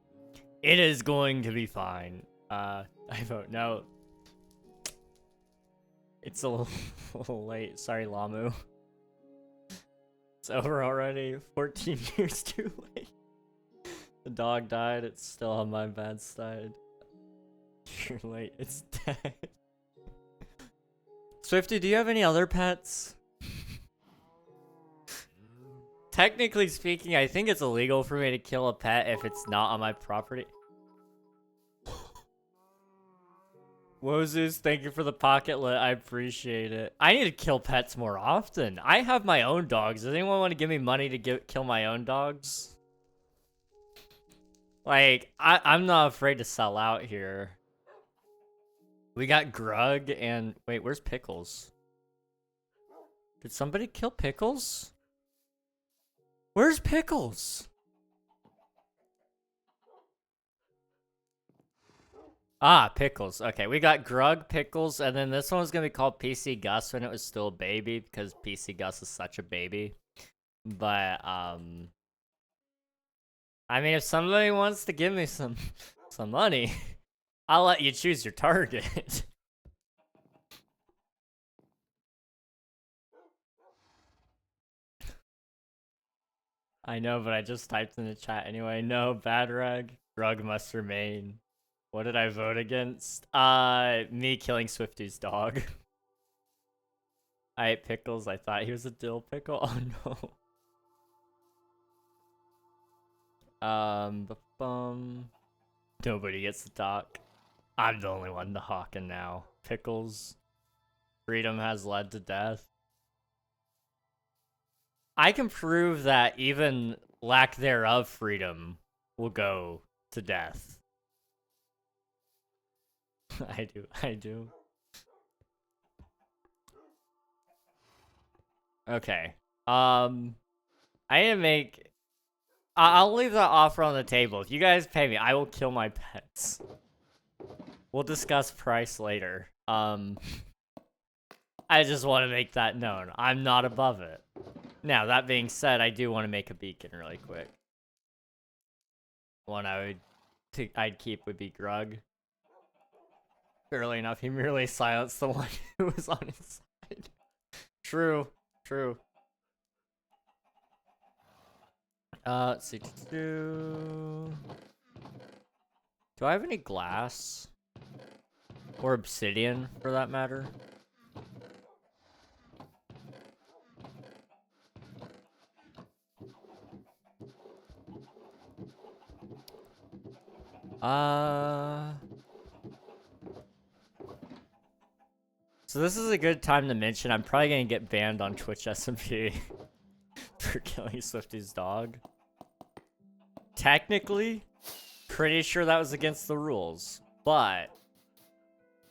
it is going to be fine. I vote no. It's a little late. Sorry, Lamu. It's over already. 14 years too late. The dog died. It's still on my bad side. You're late. It's dead. Swifty, do you have any other pets? Technically speaking, I think it's illegal for me to kill a pet if it's not on my property. Moses, thank you for the pocket lit. I appreciate it. I need to kill pets more often. I have my own dogs. Does anyone want to give me money to kill my own dogs? Like, I'm not afraid to sell out here. We got Grug and... Wait, where's Pickles? Did somebody kill Pickles? Where's Pickles? Ah, Pickles. Okay, we got Grug, Pickles, and then this one was gonna be called PC Gus when it was still a baby, because PC Gus is such a baby. But, I mean, if somebody wants to give me some money, I'll let you choose your target. I know, but I just typed in the chat anyway. No, bad rag. Grug must remain. What did I vote against? Me killing Swifty's dog. I ate Pickles. I thought he was a dill pickle. Oh no. Nobody gets to talk. I'm the only one talking now. Pickles. Freedom has led to death. I can prove that even lack thereof freedom will go to death. I do. Okay. I need to make... I'll leave that offer on the table. If you guys pay me, I will kill my pets. We'll discuss price later. I just want to make that known. I'm not above it. Now, that being said, I do want to make a beacon really quick. One I'd keep would be Grug. Fairly enough, he merely silenced the one who was on his side. True, true. Let's see. Do I have any glass? Or obsidian, for that matter? So this is a good time to mention, I'm probably gonna get banned on Twitch SMP for killing Swifty's dog. Technically, pretty sure that was against the rules, but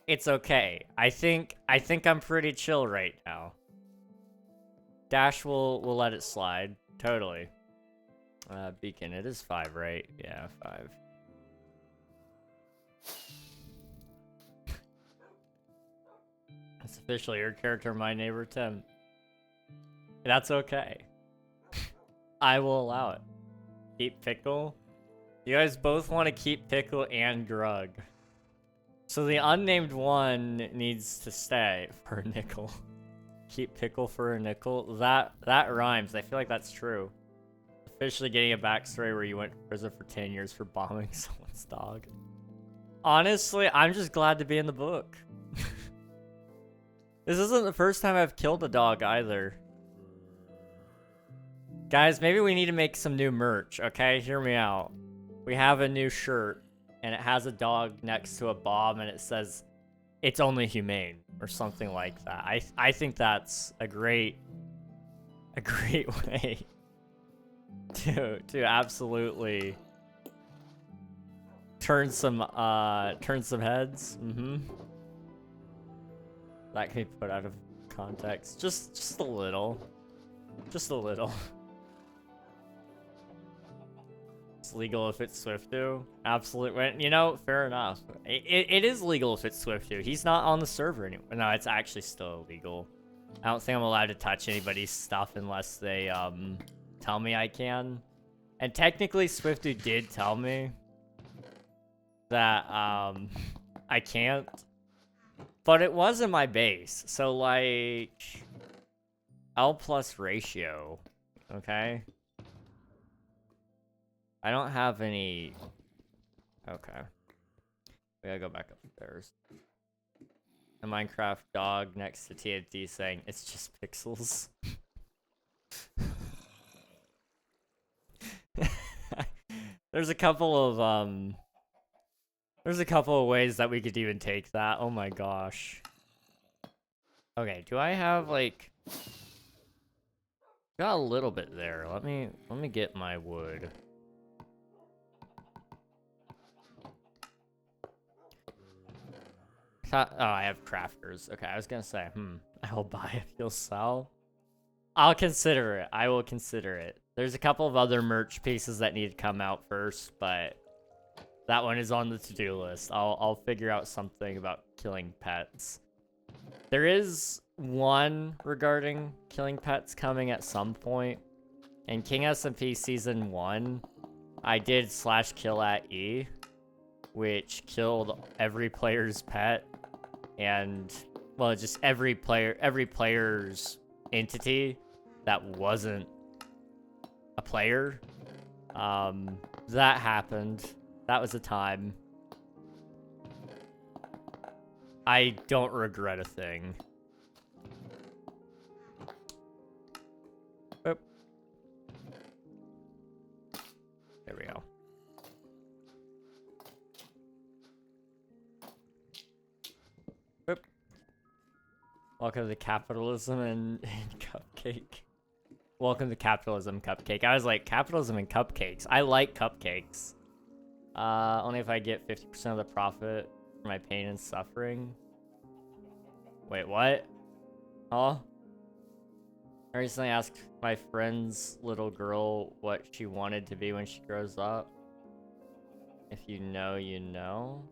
it's okay. I think I'm pretty chill right now. Dash will let it slide. Totally. Beacon, it is 5, right? Yeah, 5. That's officially your character, my neighbor Tim. That's okay. I will allow it. Keep Pickle. You guys both want to keep Pickle and Grug. So the unnamed one needs to stay for a nickel. Keep Pickle for a nickel. That rhymes. I feel like that's true. Officially getting a backstory where you went to prison for 10 years for bombing someone's dog. Honestly, I'm just glad to be in the book. This isn't the first time I've killed a dog either. Guys, maybe we need to make some new merch, okay? Hear me out. We have a new shirt, and it has a dog next to a bomb, and it says, "It's only humane," or something like that. I think that's a great way to absolutely turn some heads. That can be put out of context. Just a little. Just a little. It's legal if it's Swiftu. Absolutely. You know, fair enough. It is legal if it's Swiftu. He's not on the server anymore. No, it's actually still illegal. I don't think I'm allowed to touch anybody's stuff unless they tell me I can. And technically, Swiftu did tell me that I can't. But it was in my base, so like L plus ratio, okay? I don't have any. Okay, we gotta go back upstairs. A Minecraft dog next to TNT saying it's just pixels. There's a couple of ways that we could even take that. Oh my gosh. Okay, do I have like got a little bit there. Let me get my wood. Oh, I have crafters. Okay, I was gonna say, I'll buy if you'll sell. I'll consider it. I will consider it. There's a couple of other merch pieces that need to come out first, but that one is on the to-do list. I'll figure out something about killing pets. There is one regarding killing pets coming at some point. In King SMP Season 1, I did /kill at E, which killed every player's pet, and, well, just every player's entity that wasn't a player. That happened. That was a time. I don't regret a thing. Oop. There we go. Oop. Welcome to capitalism and cupcake. Welcome to capitalism, cupcake. I was like, capitalism and cupcakes. I like cupcakes. Only if I get 50% of the profit for my pain and suffering. Wait, what? Huh? I recently asked my friend's little girl what she wanted to be when she grows up. If you know, you know.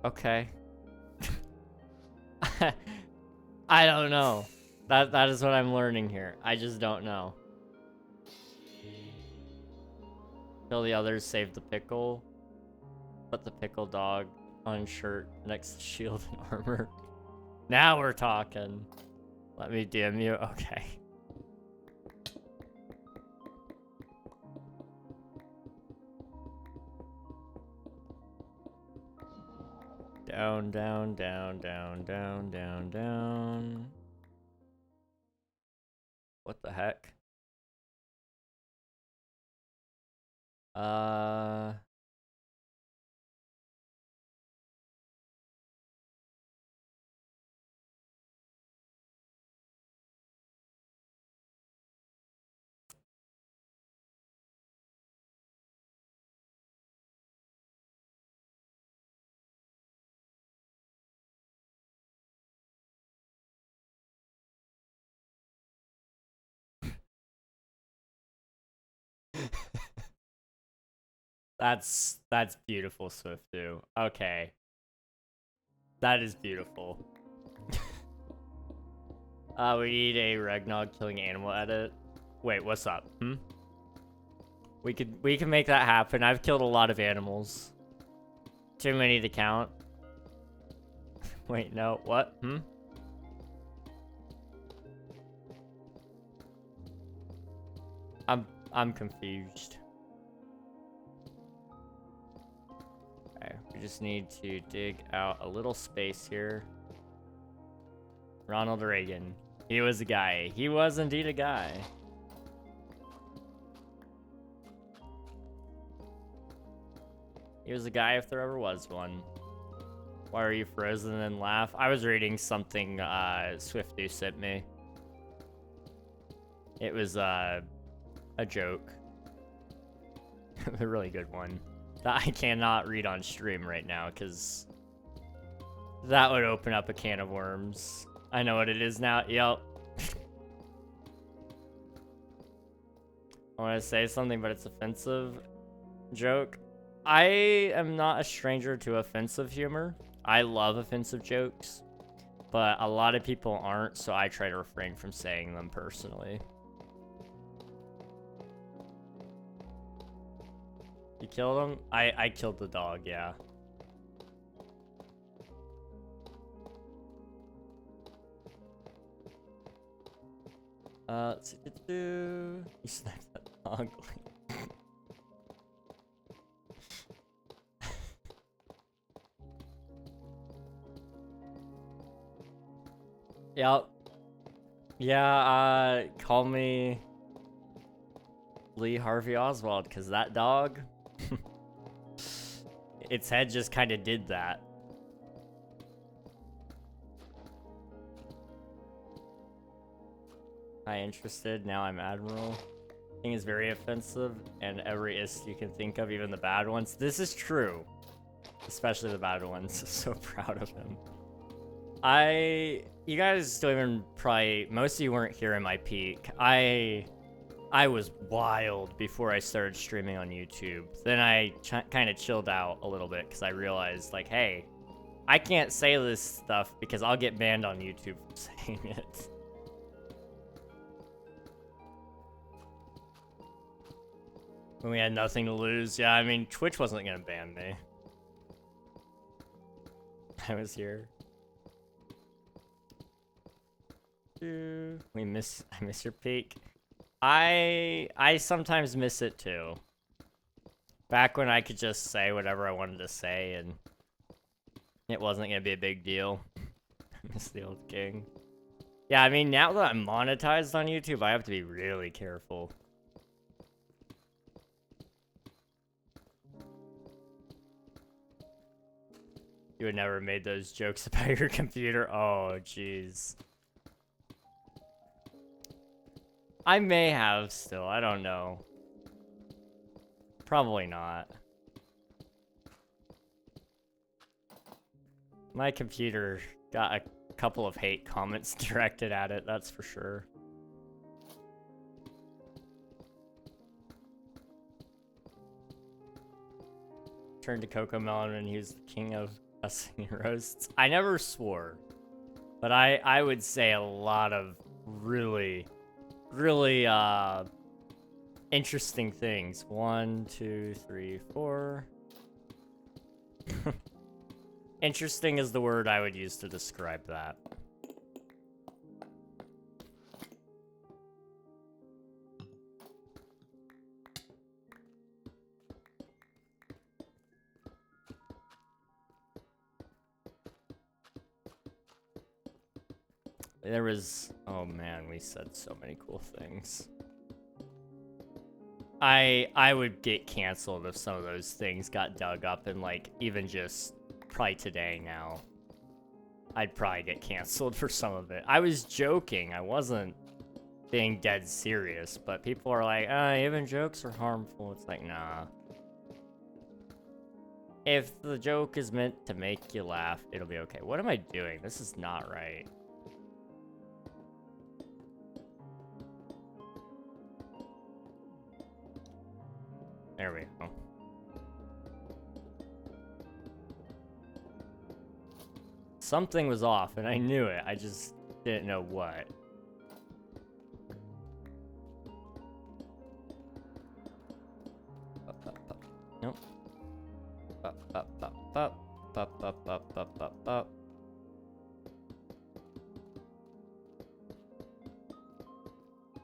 Okay. I don't know. That is what I'm learning here. I just don't know. Kill the others, save the pickle. Put the pickle dog on shirt next to shield and armor. Now we're talking. Let me DM you. Okay. Down, down, down, down, down, down, down. What the heck? That's beautiful, Swiftu. Okay. That is beautiful. We need a Regnog killing animal edit. Wait, what's up? We can make that happen. I've killed a lot of animals. Too many to count. Wait, no, what? I'm confused. Okay, we just need to dig out a little space here. Ronald Reagan. He was a guy. He was indeed a guy. He was a guy if there ever was one. Why are you frozen and laugh? I was reading something Swifty sent me. It was a joke. A really good one. That I cannot read on stream right now because that would open up a can of worms. I know what it is now. Yep. I want to say something, but it's offensive. Joke. I am not a stranger to offensive humor. I love offensive jokes, but a lot of people aren't, so I try to refrain from saying them personally. You killed him? I killed the dog, yeah. Let's see. You sniped that dog. Yep. Yeah, call me Lee Harvey Oswald, because that dog, its head just kind of did that. Hi, interested. Now I'm Admiral. Thing is very offensive, and every ist you can think of, even the bad ones. This is true. Especially the bad ones. So proud of him. You guys don't even probably, most of you weren't here in my peak. I was wild before I started streaming on YouTube. Then I kind of chilled out a little bit because I realized, like, hey, I can't say this stuff because I'll get banned on YouTube for saying it. When we had nothing to lose. Yeah, I mean, Twitch wasn't gonna ban me. I was here. I miss your peak. I sometimes miss it too. Back when I could just say whatever I wanted to say and it wasn't gonna be a big deal. I miss the old king. Yeah, I mean, now that I'm monetized on YouTube, I have to be really careful. You would never have made those jokes about your computer. Oh, jeez. I may have still. I don't know. Probably not. My computer got a couple of hate comments directed at it, that's for sure. Turned to Coco Melon and he was the king of cussing roasts. I never swore, but I would say a lot of really interesting things. 1, 2, 3, 4. Interesting is the word I would use to describe that. There was, oh man, we said so many cool things. I would get canceled if some of those things got dug up and like even just probably today now. I'd probably get canceled for some of it. I was joking. I wasn't being dead serious, but people are like, even jokes are harmful. It's like, nah. If the joke is meant to make you laugh, it'll be okay. What am I doing? This is not right. There we go. Something was off, and I knew it. I just didn't know what. Nope.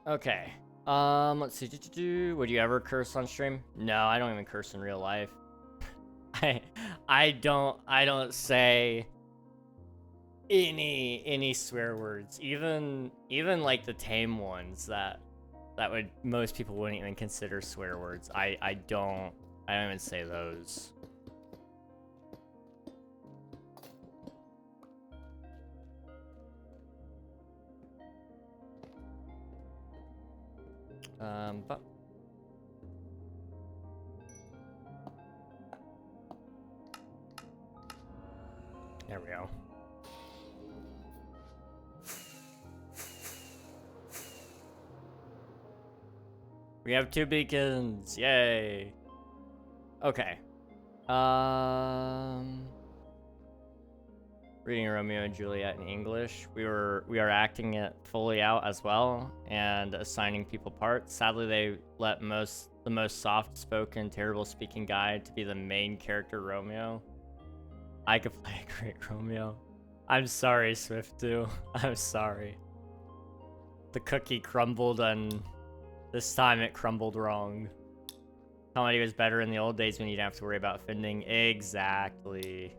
Okay. Let's see. Would you ever curse on stream? No, I don't even curse in real life. I don't say any swear words. Even like the tame ones that would most people wouldn't even consider swear words. I don't even say those. But there we go. We have 2 beacons, yay. Okay. Reading Romeo and Juliet in English. We are acting it fully out as well and assigning people parts. Sadly, they let the most soft-spoken, terrible-speaking guy to be the main character, Romeo. I could play a great Romeo. I'm sorry, Swift2. I'm sorry. The cookie crumbled and this time it crumbled wrong. Comedy was better in the old days when you didn't have to worry about fending. Exactly.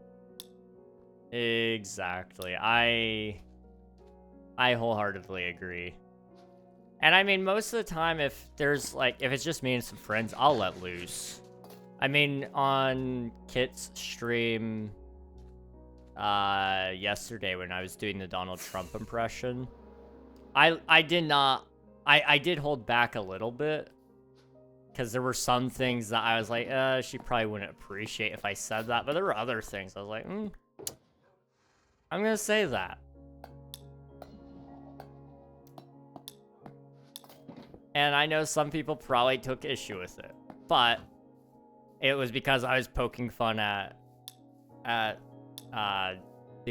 Exactly. I wholeheartedly agree. And I mean, most of the time, if it's just me and some friends, I'll let loose. I mean, on Kit's stream yesterday when I was doing the Donald Trump impression, I did hold back a little bit. Because there were some things that I was like, she probably wouldn't appreciate if I said that. But there were other things I was like, I'm gonna say that. And I know some people probably took issue with it. But it was because I was poking fun at the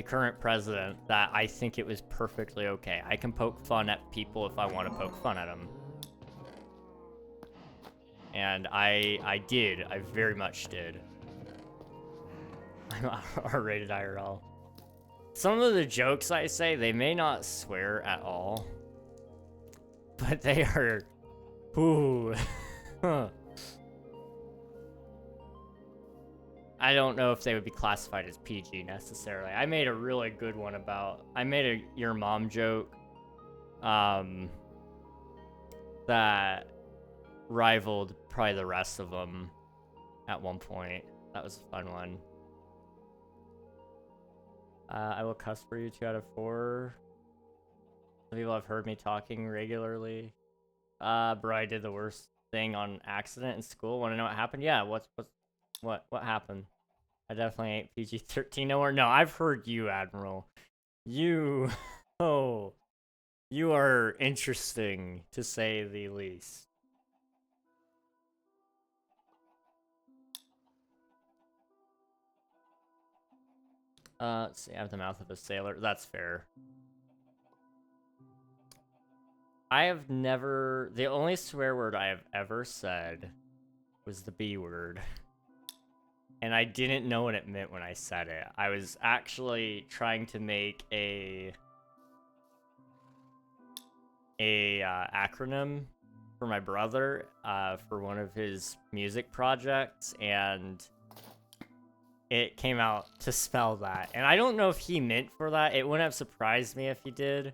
current president that I think it was perfectly okay. I can poke fun at people if I want to poke fun at them. And I did. I very much did. I'm R-rated IRL. Some of the jokes I say, they may not swear at all. But they are... Ooh. I don't know if they would be classified as PG necessarily. I made a really good one about... I made a your mom joke. That rivaled probably the rest of them at one point. That was a fun one. I will cuss for you 2 out of 4. Some people have heard me talking regularly. Bro, I did the worst thing on accident in school. Want to know what happened? Yeah, what happened? I definitely ain't PG-13 nowhere. No, I've heard you, Admiral. You, oh, you are interesting to say the least. Let's see, I have the mouth of a sailor. That's fair. I have never... The only swear word I have ever said was the B word. And I didn't know what it meant when I said it. I was actually trying to make a acronym for my brother for one of his music projects, and it came out to spell that. And I don't know if he meant for that. It wouldn't have surprised me if he did.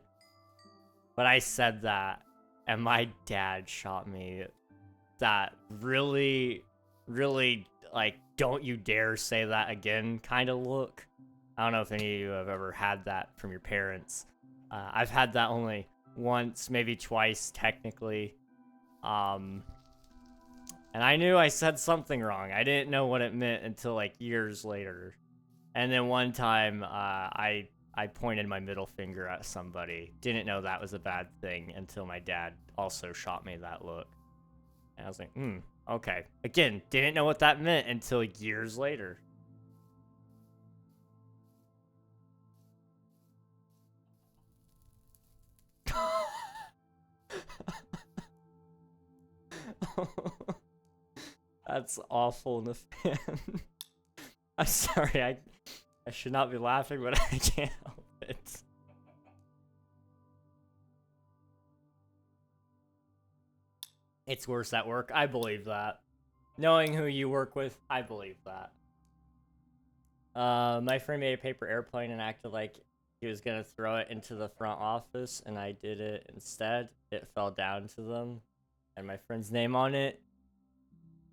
But I said that, and my dad shot me that really, really, like, don't you dare say that again kind of look. I don't know if any of you have ever had that from your parents. I've had that only once, maybe twice, technically. And I knew I said something wrong. I didn't know what it meant until, like, years later. And then one time, I pointed my middle finger at somebody. Didn't know that was a bad thing until my dad also shot me that look. And I was like, okay. Again, didn't know what that meant until years later. That's awful, Nathan. I'm sorry, I should not be laughing, but I can't help it. It's worse at work. I believe that. Knowing who you work with, I believe that. My friend made a paper airplane and acted like he was gonna throw it into the front office, and I did it instead. It fell down to them, and my friend's name on it.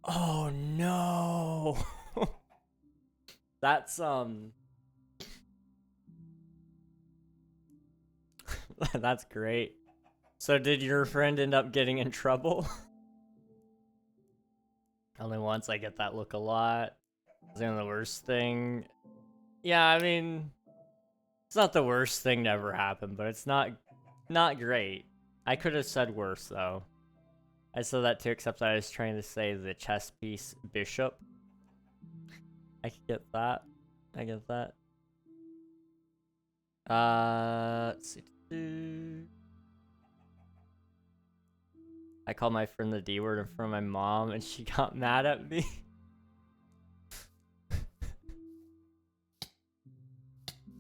Oh no! That's that's great. So did your friend end up getting in trouble? Only once. I get that look a lot. Is it the worst thing? Yeah, I mean, it's not the worst thing to ever happen, but it's not great. I could have said worse though. I said that too, except I was trying to say the chess piece bishop. I could get that. I get that. Let's see. I called my friend the D word in front of my mom, and she got mad at me.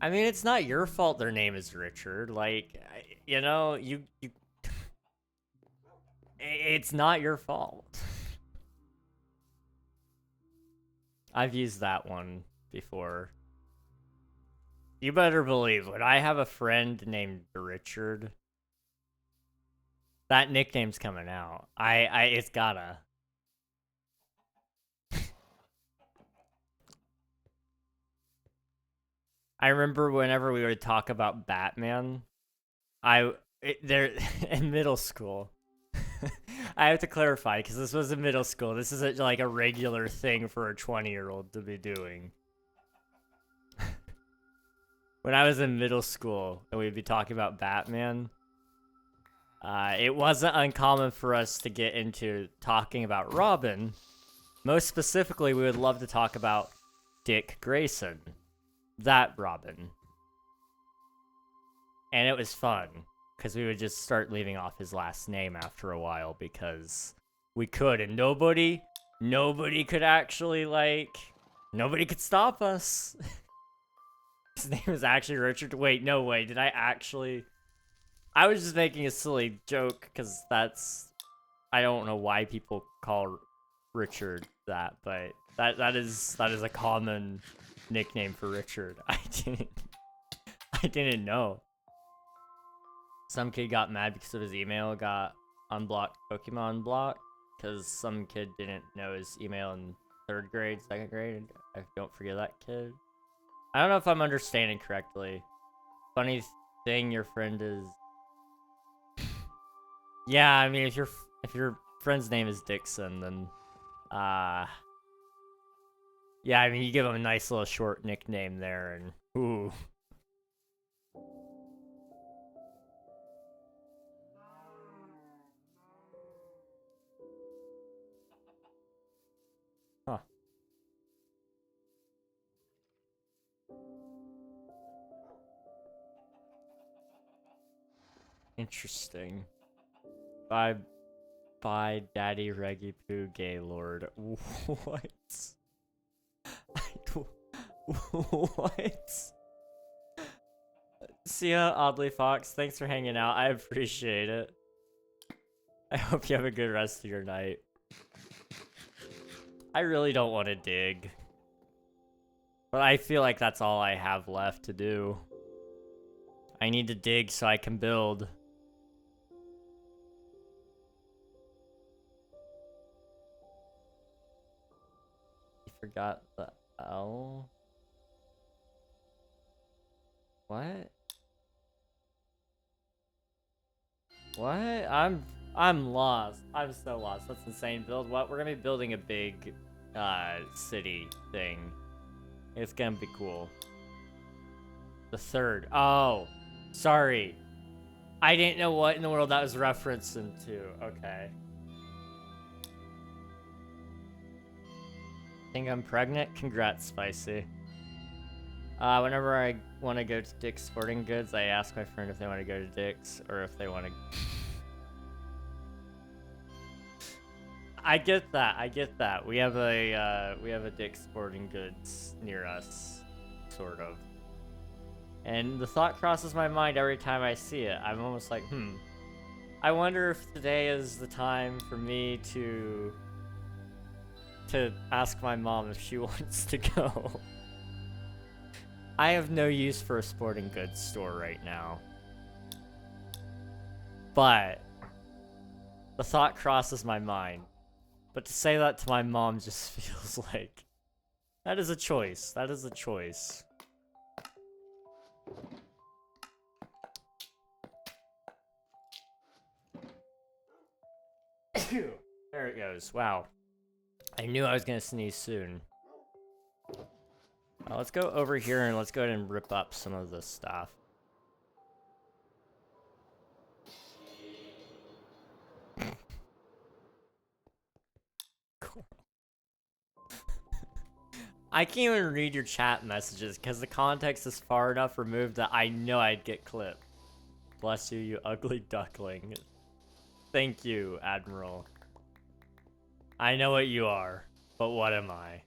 I mean, it's not your fault their name is Richard. Like, you know, you it's not your fault. I've used that one before. You better believe, when I have a friend named Richard, that nickname's coming out. It's gotta. I remember whenever we would talk about Batman, there in middle school. I have to clarify because this was in middle school. This isn't like a regular thing for a 20-year-old to be doing. When I was in middle school and we'd be talking about Batman, it wasn't uncommon for us to get into talking about Robin. Most specifically, we would love to talk about Dick Grayson. That Robin. And it was fun, because we would just start leaving off his last name after a while, because we could, and nobody could actually, like, nobody could stop us. His name is actually Richard. Wait, no way, did I actually... I was just making a silly joke, because that's... I don't know why people call Richard that, but that is a common nickname for Richard. I didn't know. Some kid got mad because of his email got unblocked, Pokemon blocked, because some kid didn't know his email in 3rd grade, 2nd grade. I don't forget that kid. I don't know if I'm understanding correctly. Funny thing, your friend is... Yeah, I mean, if your friend's name is Dixon, then... Yeah, I mean, you give him a nice little short nickname there, and... Ooh. Huh. Interesting. Bye, bye, Daddy Reggie Poo Gaylord. What? What? See ya, Oddly Fox. Thanks for hanging out. I appreciate it. I hope you have a good rest of your night. I really don't want to dig. But I feel like that's all I have left to do. I need to dig so I can build. You forgot the L? What? What? I'm lost. I'm so lost. That's insane. Build what? We're gonna be building a big city thing. It's gonna be cool. The third. Oh, sorry. I didn't know what in the world that was referencing to. Okay. Think I'm pregnant? Congrats, Spicy. Whenever I want to go to Dick's Sporting Goods, I ask my friend if they want to go to Dick's or if they want to... I get that. I get that. We have a Dick's Sporting Goods near us, sort of. And the thought crosses my mind every time I see it. I'm almost like, I wonder if today is the time for me to ask my mom if she wants to go. I have no use for a sporting goods store right now. But the thought crosses my mind. But to say that to my mom just feels like that is a choice. That is a choice. There it goes. Wow. I knew I was gonna sneeze soon. Let's go over here and let's go ahead and rip up some of this stuff. Cool. I can't even read your chat messages because the context is far enough removed that I know I'd get clipped. Bless you, you ugly duckling. Thank you, Admiral. I know what you are, but what am I?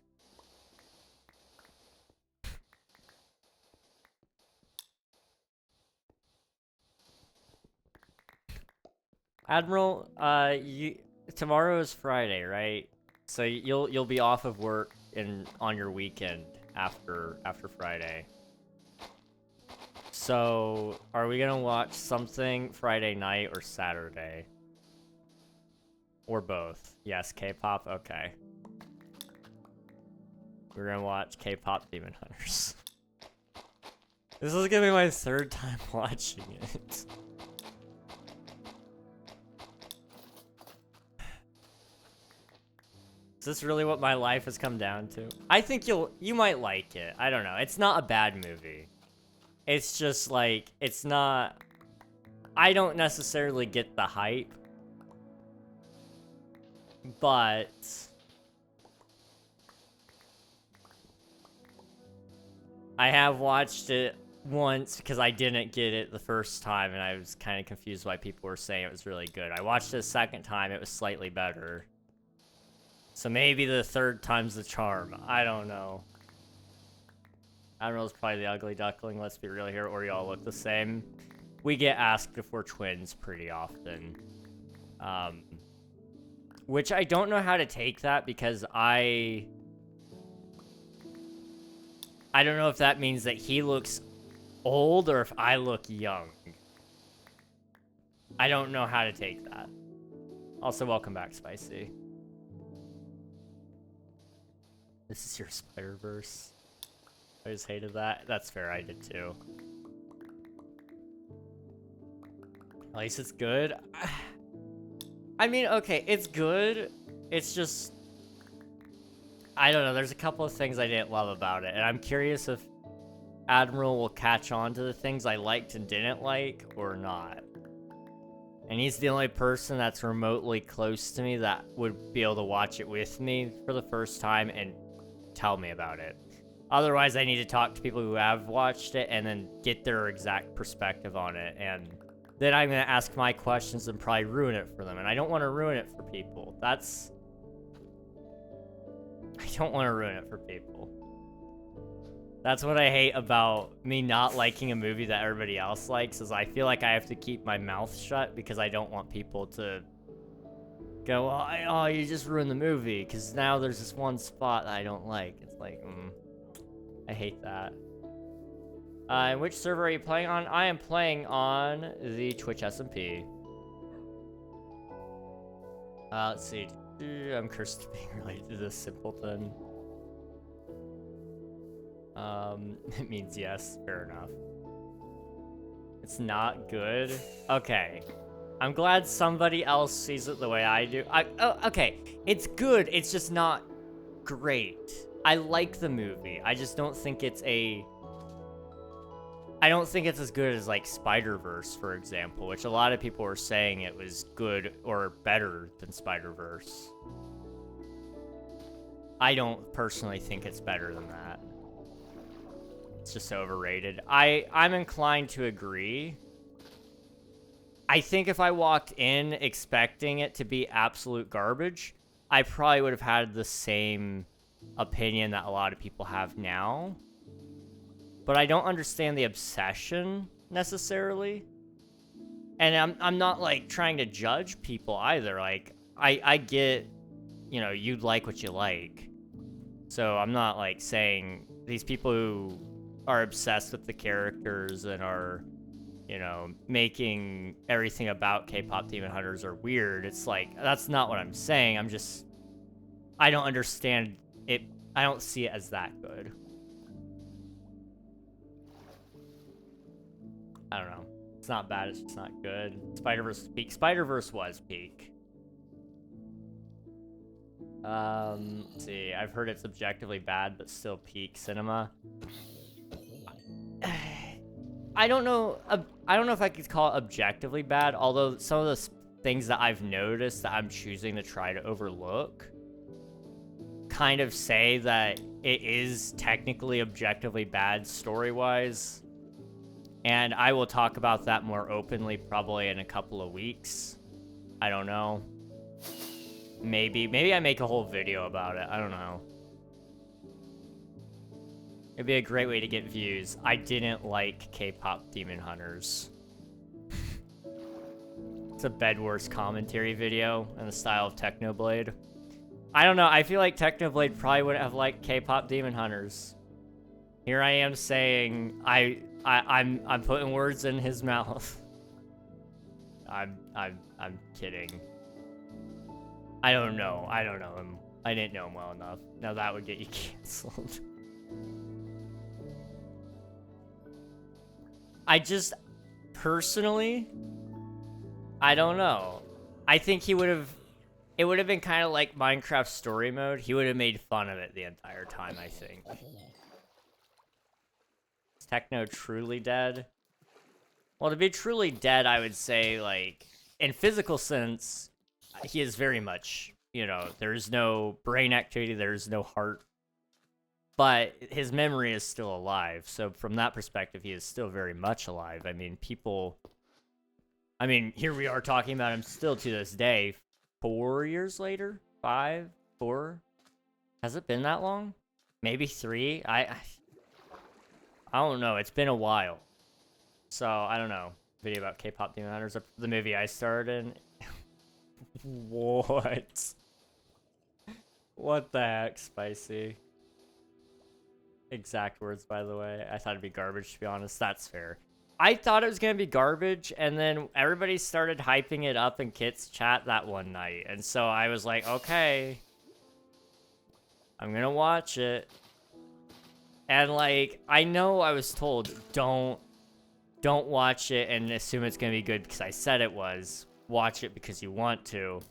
Admiral, tomorrow is Friday, right? So you'll be off of work on your weekend after Friday. So are we gonna watch something Friday night or Saturday? Or both? Yes, K-pop. Okay. We're gonna watch K-pop Demon Hunters. This is gonna be my third time watching it. Is this really what my life has come down to? I think you might like it. I don't know. It's not a bad movie. It's just like, it's not... I don't necessarily get the hype. But... I have watched it once because I didn't get it the first time and I was kind of confused why people were saying it was really good. I watched it a second time, it was slightly better. So maybe the third time's the charm. I don't know. Admiral's probably the ugly duckling, let's be real here, or y'all look the same. We get asked if we're twins pretty often. Which I don't know how to take that because I don't know if that means that he looks old or if I look young. I don't know how to take that. Also, welcome back, Spicy. This is your Spider-Verse. I just hated that. That's fair, I did too. At least it's good. I mean, okay, it's good. It's just... I don't know, there's a couple of things I didn't love about it, and I'm curious if Admiral will catch on to the things I liked and didn't like, or not. And he's the only person that's remotely close to me that would be able to watch it with me for the first time and tell me about it. Otherwise, I need to talk to people who have watched it and then get their exact perspective on it, and then I'm gonna ask my questions and probably ruin it for them. And I don't want to ruin it for people. I don't want to ruin it for people. That's what I hate about me not liking a movie that everybody else likes, is I feel like I have to keep my mouth shut because I don't want people to go, oh, you just ruined the movie because now there's this one spot that I don't like. It's like, I hate that. And which server are you playing on? I am playing on the Twitch SMP. Let's see. I'm cursed to being related to this simpleton. It means yes. Fair enough. It's not good. Okay. I'm glad somebody else sees it the way I do. Okay. It's good. It's just not great. I like the movie. I just don't think it's I don't think it's as good as, like, Spider-Verse, for example, which a lot of people were saying it was good or better than Spider-Verse. I don't personally think it's better than that. It's just overrated. I'm inclined to agree. I think if I walked in expecting it to be absolute garbage, I probably would have had the same opinion that a lot of people have now. But I don't understand the obsession necessarily. And I'm not like trying to judge people either. Like I get, you know, you like what you like. So I'm not like saying these people who are obsessed with the characters and are, you know, making everything about K-pop Demon Hunters are weird. It's like, that's not what I'm saying. I don't understand it. I don't see it as that good. I don't know. It's not bad, it's just not good. Spider-Verse is peak. Spider-Verse was peak. Let's see. I've heard it's objectively bad, but still peak cinema. I don't know if I could call it objectively bad, although some of the things that I've noticed that I'm choosing to try to overlook kind of say that it is technically objectively bad story-wise. And I will talk about that more openly probably in a couple of weeks. I don't know. Maybe I make a whole video about it. I don't know. It'd be a great way to get views. I didn't like K-pop Demon Hunters. It's a Bed Wars commentary video in the style of Technoblade. I don't know. I feel like Technoblade probably wouldn't have liked K-pop Demon Hunters. Here I am saying I'm putting words in his mouth. I'm kidding. I don't know him. I didn't know him well enough. Now that would get you canceled. I just personally, I don't know. I think it would have been kind of like Minecraft story mode. He would have made fun of it the entire time, I think. Is Techno truly dead? Well, to be truly dead, I would say, like, in physical sense, he is very much, you know, there's no brain activity, there's no heart. But his memory is still alive. So from that perspective, he is still very much alive. I mean, here we are talking about him still to this day. 4 years later? 5? 4? Has it been that long? Maybe 3? I don't know. It's been a while. So, I don't know. Video about K-pop Demon Hunters, the movie I starred in. What? What the heck, Spicy? Exact words, by the way. I thought it'd be garbage, to be honest. That's fair. I thought it was going to be garbage, and then everybody started hyping it up in Kit's chat that one night. And so I was like, okay, I'm going to watch it. And, like, I know I was told, don't watch it and assume it's going to be good because I said it was. Watch it because you want to.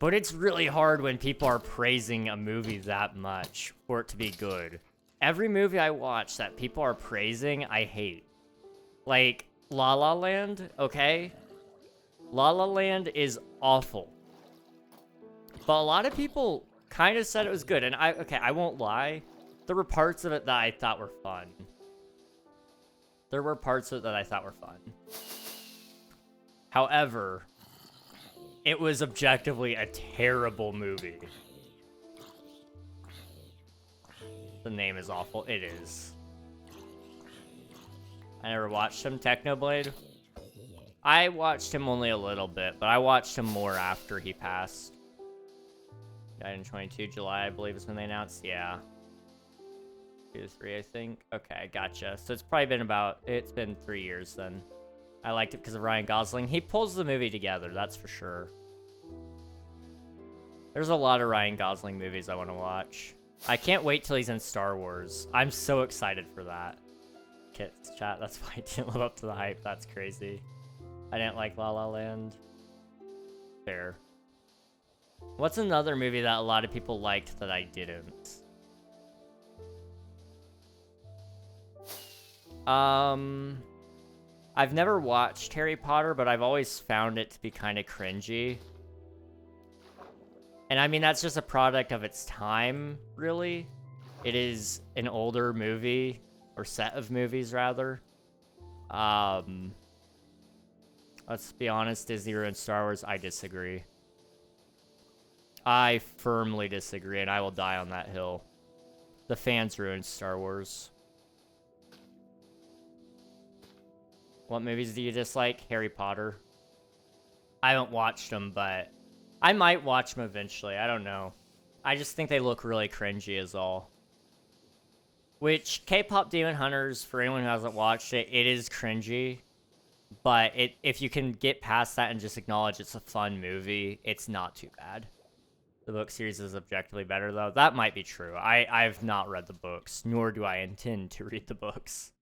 But it's really hard when people are praising a movie that much for it to be good. Every movie I watch that people are praising, I hate. Like, La La Land, okay? La La Land is awful. But a lot of people kind of said it was good. And I won't lie. There were parts of it that I thought were fun. There were parts of it that I thought were fun. However, it was objectively a terrible movie. The name is awful. It is. I never watched him, Technoblade. I watched him only a little bit, but I watched him more after he passed. Died in 22 July, I believe is when they announced. Yeah. 2 to 3, I think. Okay, gotcha. So it's probably been it's been 3 years then. I liked it because of Ryan Gosling. He pulls the movie together, that's for sure. There's a lot of Ryan Gosling movies I want to watch. I can't wait till he's in Star Wars. I'm so excited for that. Kits chat, that's why I didn't live up to the hype. That's crazy. I didn't like La La Land. Fair. What's another movie that a lot of people liked that I didn't? I've never watched Harry Potter, but I've always found it to be kind of cringy. And I mean, that's just a product of its time, really. It is an older movie, or set of movies, rather. Let's be honest, Disney ruined Star Wars. I disagree. I firmly disagree, and I will die on that hill. The fans ruined Star Wars. What movies do you dislike? Harry Potter. I haven't watched them, but I might watch them eventually. I don't know. I just think they look really cringy is all. Which, K-Pop Demon Hunters, for anyone who hasn't watched it, it is cringy. But if you can get past that and just acknowledge it's a fun movie, it's not too bad. The book series is objectively better, though. That might be true. I've not read the books, nor do I intend to read the books.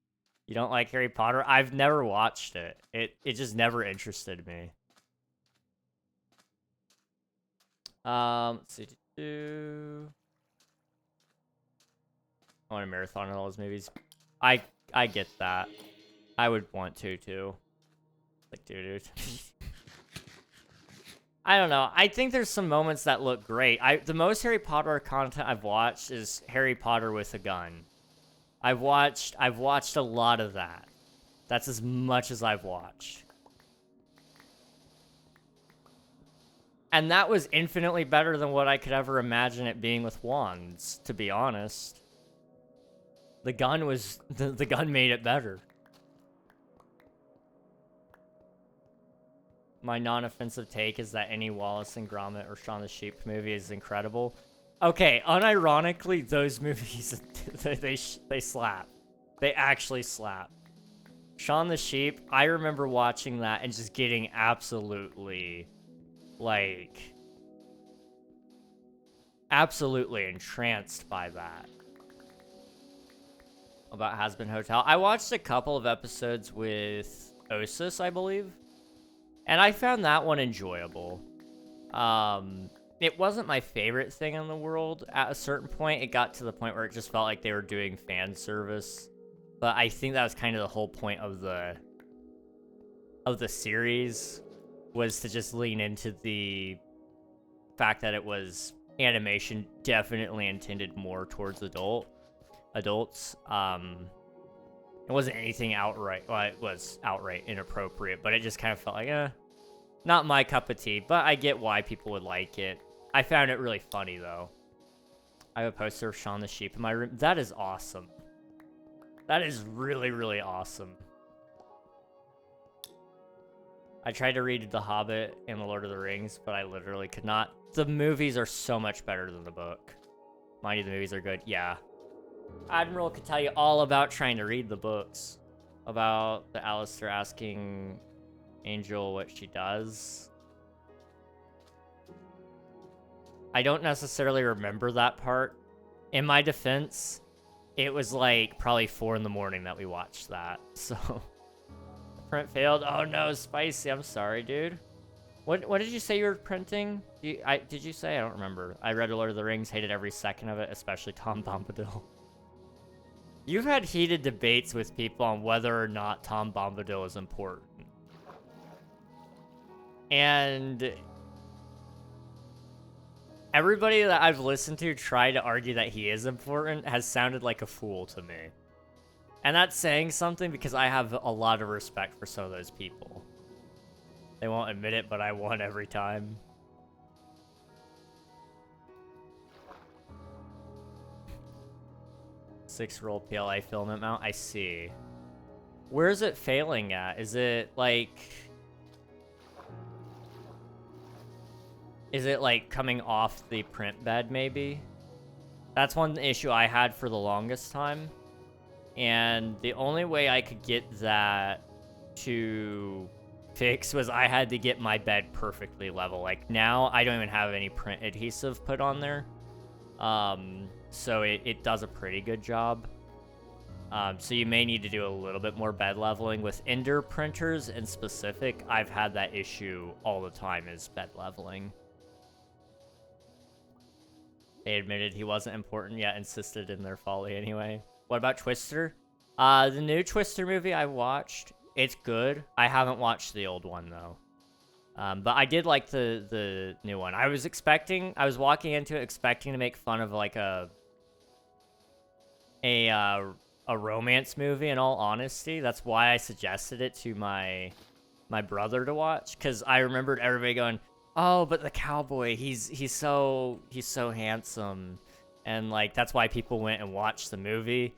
You don't like Harry Potter? I've never watched it. It just never interested me. Let's see. I want a marathon of all those movies. I get that. I would want to, too. Like, dude. I don't know. I think there's some moments that look great. The most Harry Potter content I've watched is Harry Potter with a gun. I've watched a lot of that. That's as much as I've watched. And that was infinitely better than what I could ever imagine it being with wands, to be honest. The gun made it better. My non-offensive take is that any Wallace and Gromit or Shaun the Sheep movie is incredible. Okay, unironically, those movies, they slap. They actually slap. Shaun the Sheep, I remember watching that and just getting absolutely, like, absolutely entranced by that. About Hazbin Hotel. I watched a couple of episodes with Osis, I believe. And I found that one enjoyable. It wasn't my favorite thing in the world. At a certain point, it got to the point where it just felt like they were doing fan service. But I think that was kind of the whole point of the series, was to just lean into the fact that it was animation definitely intended more towards adults. It wasn't anything outright, well, it was outright inappropriate, but it just kind of felt like, not my cup of tea, but I get why people would like it. I found it really funny, though. I have a poster of Shaun the Sheep in my room. That is awesome. That is really, really awesome. I tried to read The Hobbit and The Lord of the Rings, but I literally could not. The movies are so much better than the book. Mind you, the movies are good. Yeah. Admiral could tell you all about trying to read the books. About the Alistair asking Angel what she does. I don't necessarily remember that part. In my defense, it was like probably 4 in the morning that we watched that. So, print failed. Oh no, Spicy. I'm sorry, dude. What did you say you were printing? Did you say? I don't remember. I read Lord of the Rings, hated every second of it, especially Tom Bombadil. You've had heated debates with people on whether or not Tom Bombadil is important. And everybody that I've listened to try to argue that he is important has sounded like a fool to me. And that's saying something because I have a lot of respect for some of those people. They won't admit it, but I won every time. Six-roll PLA filament mount, I see. Where is it failing at? Is it like coming off the print bed maybe? That's one issue I had for the longest time. And the only way I could get that to fix was I had to get my bed perfectly level. Like now I don't even have any print adhesive put on there. So it does a pretty good job. So you may need to do a little bit more bed leveling. With Ender printers in specific, I've had that issue all the time, is bed leveling. They admitted he wasn't important yet insisted in their folly anyway. What about Twister? The new Twister movie I watched, it's good. I haven't watched the old one though. But I did like the new one. I was walking into it expecting to make fun of like a romance movie, in all honesty. That's why I suggested it to my brother to watch, because I remembered everybody going, "Oh, but the cowboy, he's so handsome." And like that's why people went and watched the movie.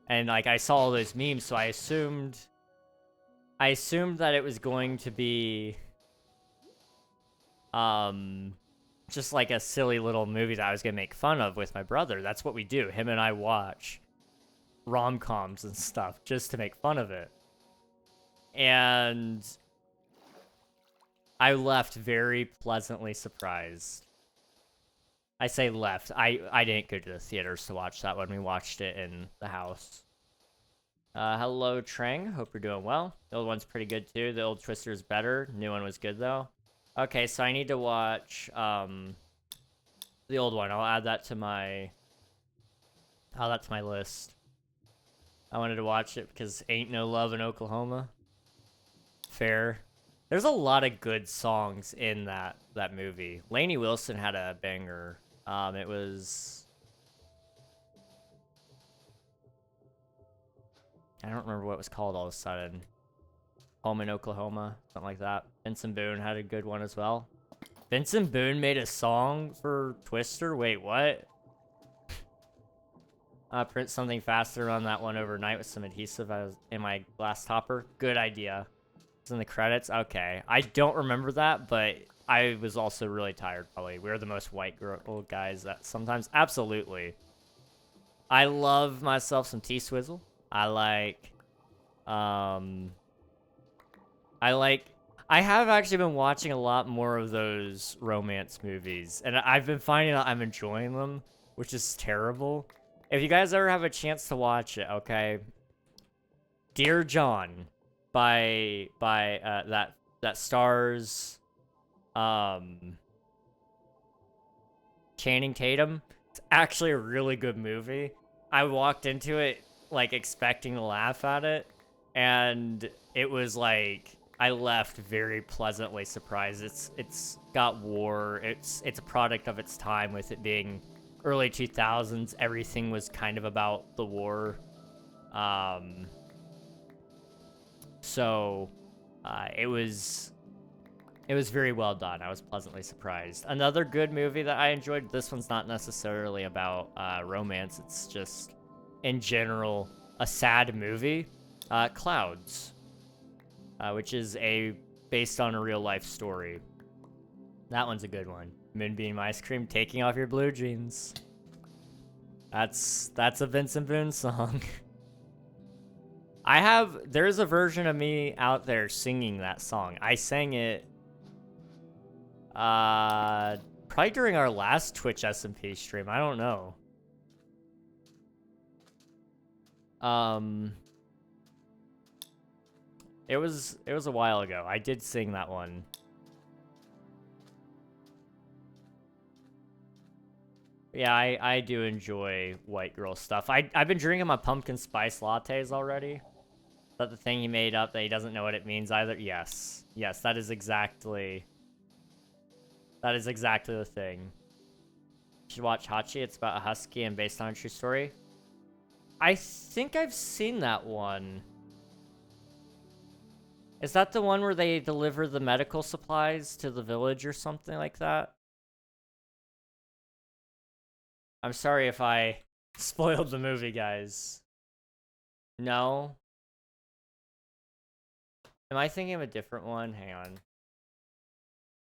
And like I saw all those memes, so I assumed that it was going to be just like a silly little movie that I was gonna make fun of with my brother. That's what we do. Him and I watch rom-coms and stuff just to make fun of it. And I left very pleasantly surprised. I say left. I didn't go to the theaters to watch that one. We watched it in the house. Hello, Trang. Hope you're doing well. The old one's pretty good too. The old Twister is better. New one was good though. Okay, so I need to watch the old one. I'll add that to my list. I wanted to watch it because Ain't No Love in Oklahoma. Fair. There's a lot of good songs in that movie. Lainey Wilson had a banger. It was... I don't remember what it was called all of a sudden. Home in Oklahoma, something like that. Vincent Boone had a good one as well. Vincent Boone made a song for Twister? Wait, what? Print something faster on that one overnight with some adhesive in my glass topper. Good idea. It's in the credits? Okay. I don't remember that, but I was also really tired, probably. We're the most white girl guys that sometimes... Absolutely. I love myself some T-Swizzle. I have actually been watching a lot more of those romance movies, and I've been finding out I'm enjoying them, which is terrible. If you guys ever have a chance to watch it, okay? Dear John, by that stars Channing Tatum. It's actually a really good movie. I walked into it like expecting to laugh at it, and it was like I left very pleasantly surprised. It's got war. It's a product of its time, with it being early 2000s. Everything was kind of about the war. So it was very well done. I was pleasantly surprised. Another good movie that I enjoyed. This one's not necessarily about romance. It's just in general a sad movie. Clouds, which is based on a real life story. That one's a good one. Moonbeam ice cream, taking off your blue jeans. That's a Vincent Boone song. There's a version of me out there singing that song. I sang it probably during our last Twitch SMP stream. I don't know. It was a while ago. I did sing that one. Yeah, I do enjoy white girl stuff. I've been drinking my pumpkin spice lattes already. Is that the thing he made up that he doesn't know what it means either? Yes. Yes, that is exactly the thing. You should watch Hachi. It's about a husky and based on a true story. I think I've seen that one. Is that the one where they deliver the medical supplies to the village or something like that? I'm sorry if I spoiled the movie, guys. No? Am I thinking of a different one? Hang on.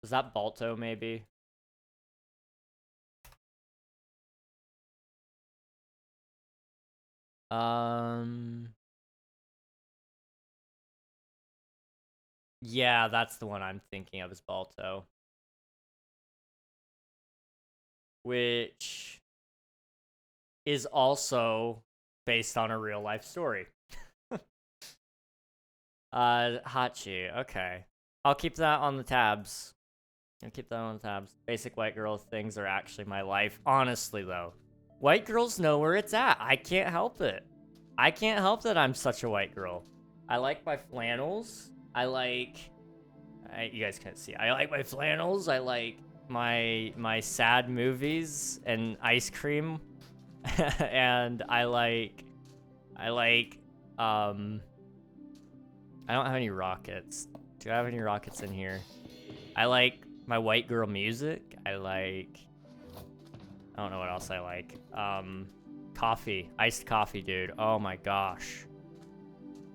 Was that Balto, maybe? Yeah, that's the one I'm thinking of as Balto. Which is also based on a real life story. Hachi, okay. I'll keep that on the tabs. I'll keep that on the tabs. Basic white girl things are actually my life. Honestly, though. White girls know where it's at. I can't help it. I can't help that I'm such a white girl. I like my flannels. I like... you guys can't see. I like my flannels. I like my sad movies and ice cream. And I don't have any rockets. Do I have any rockets in here? I like my white girl music. I don't know what else I like. Coffee. Iced coffee, dude. Oh my gosh.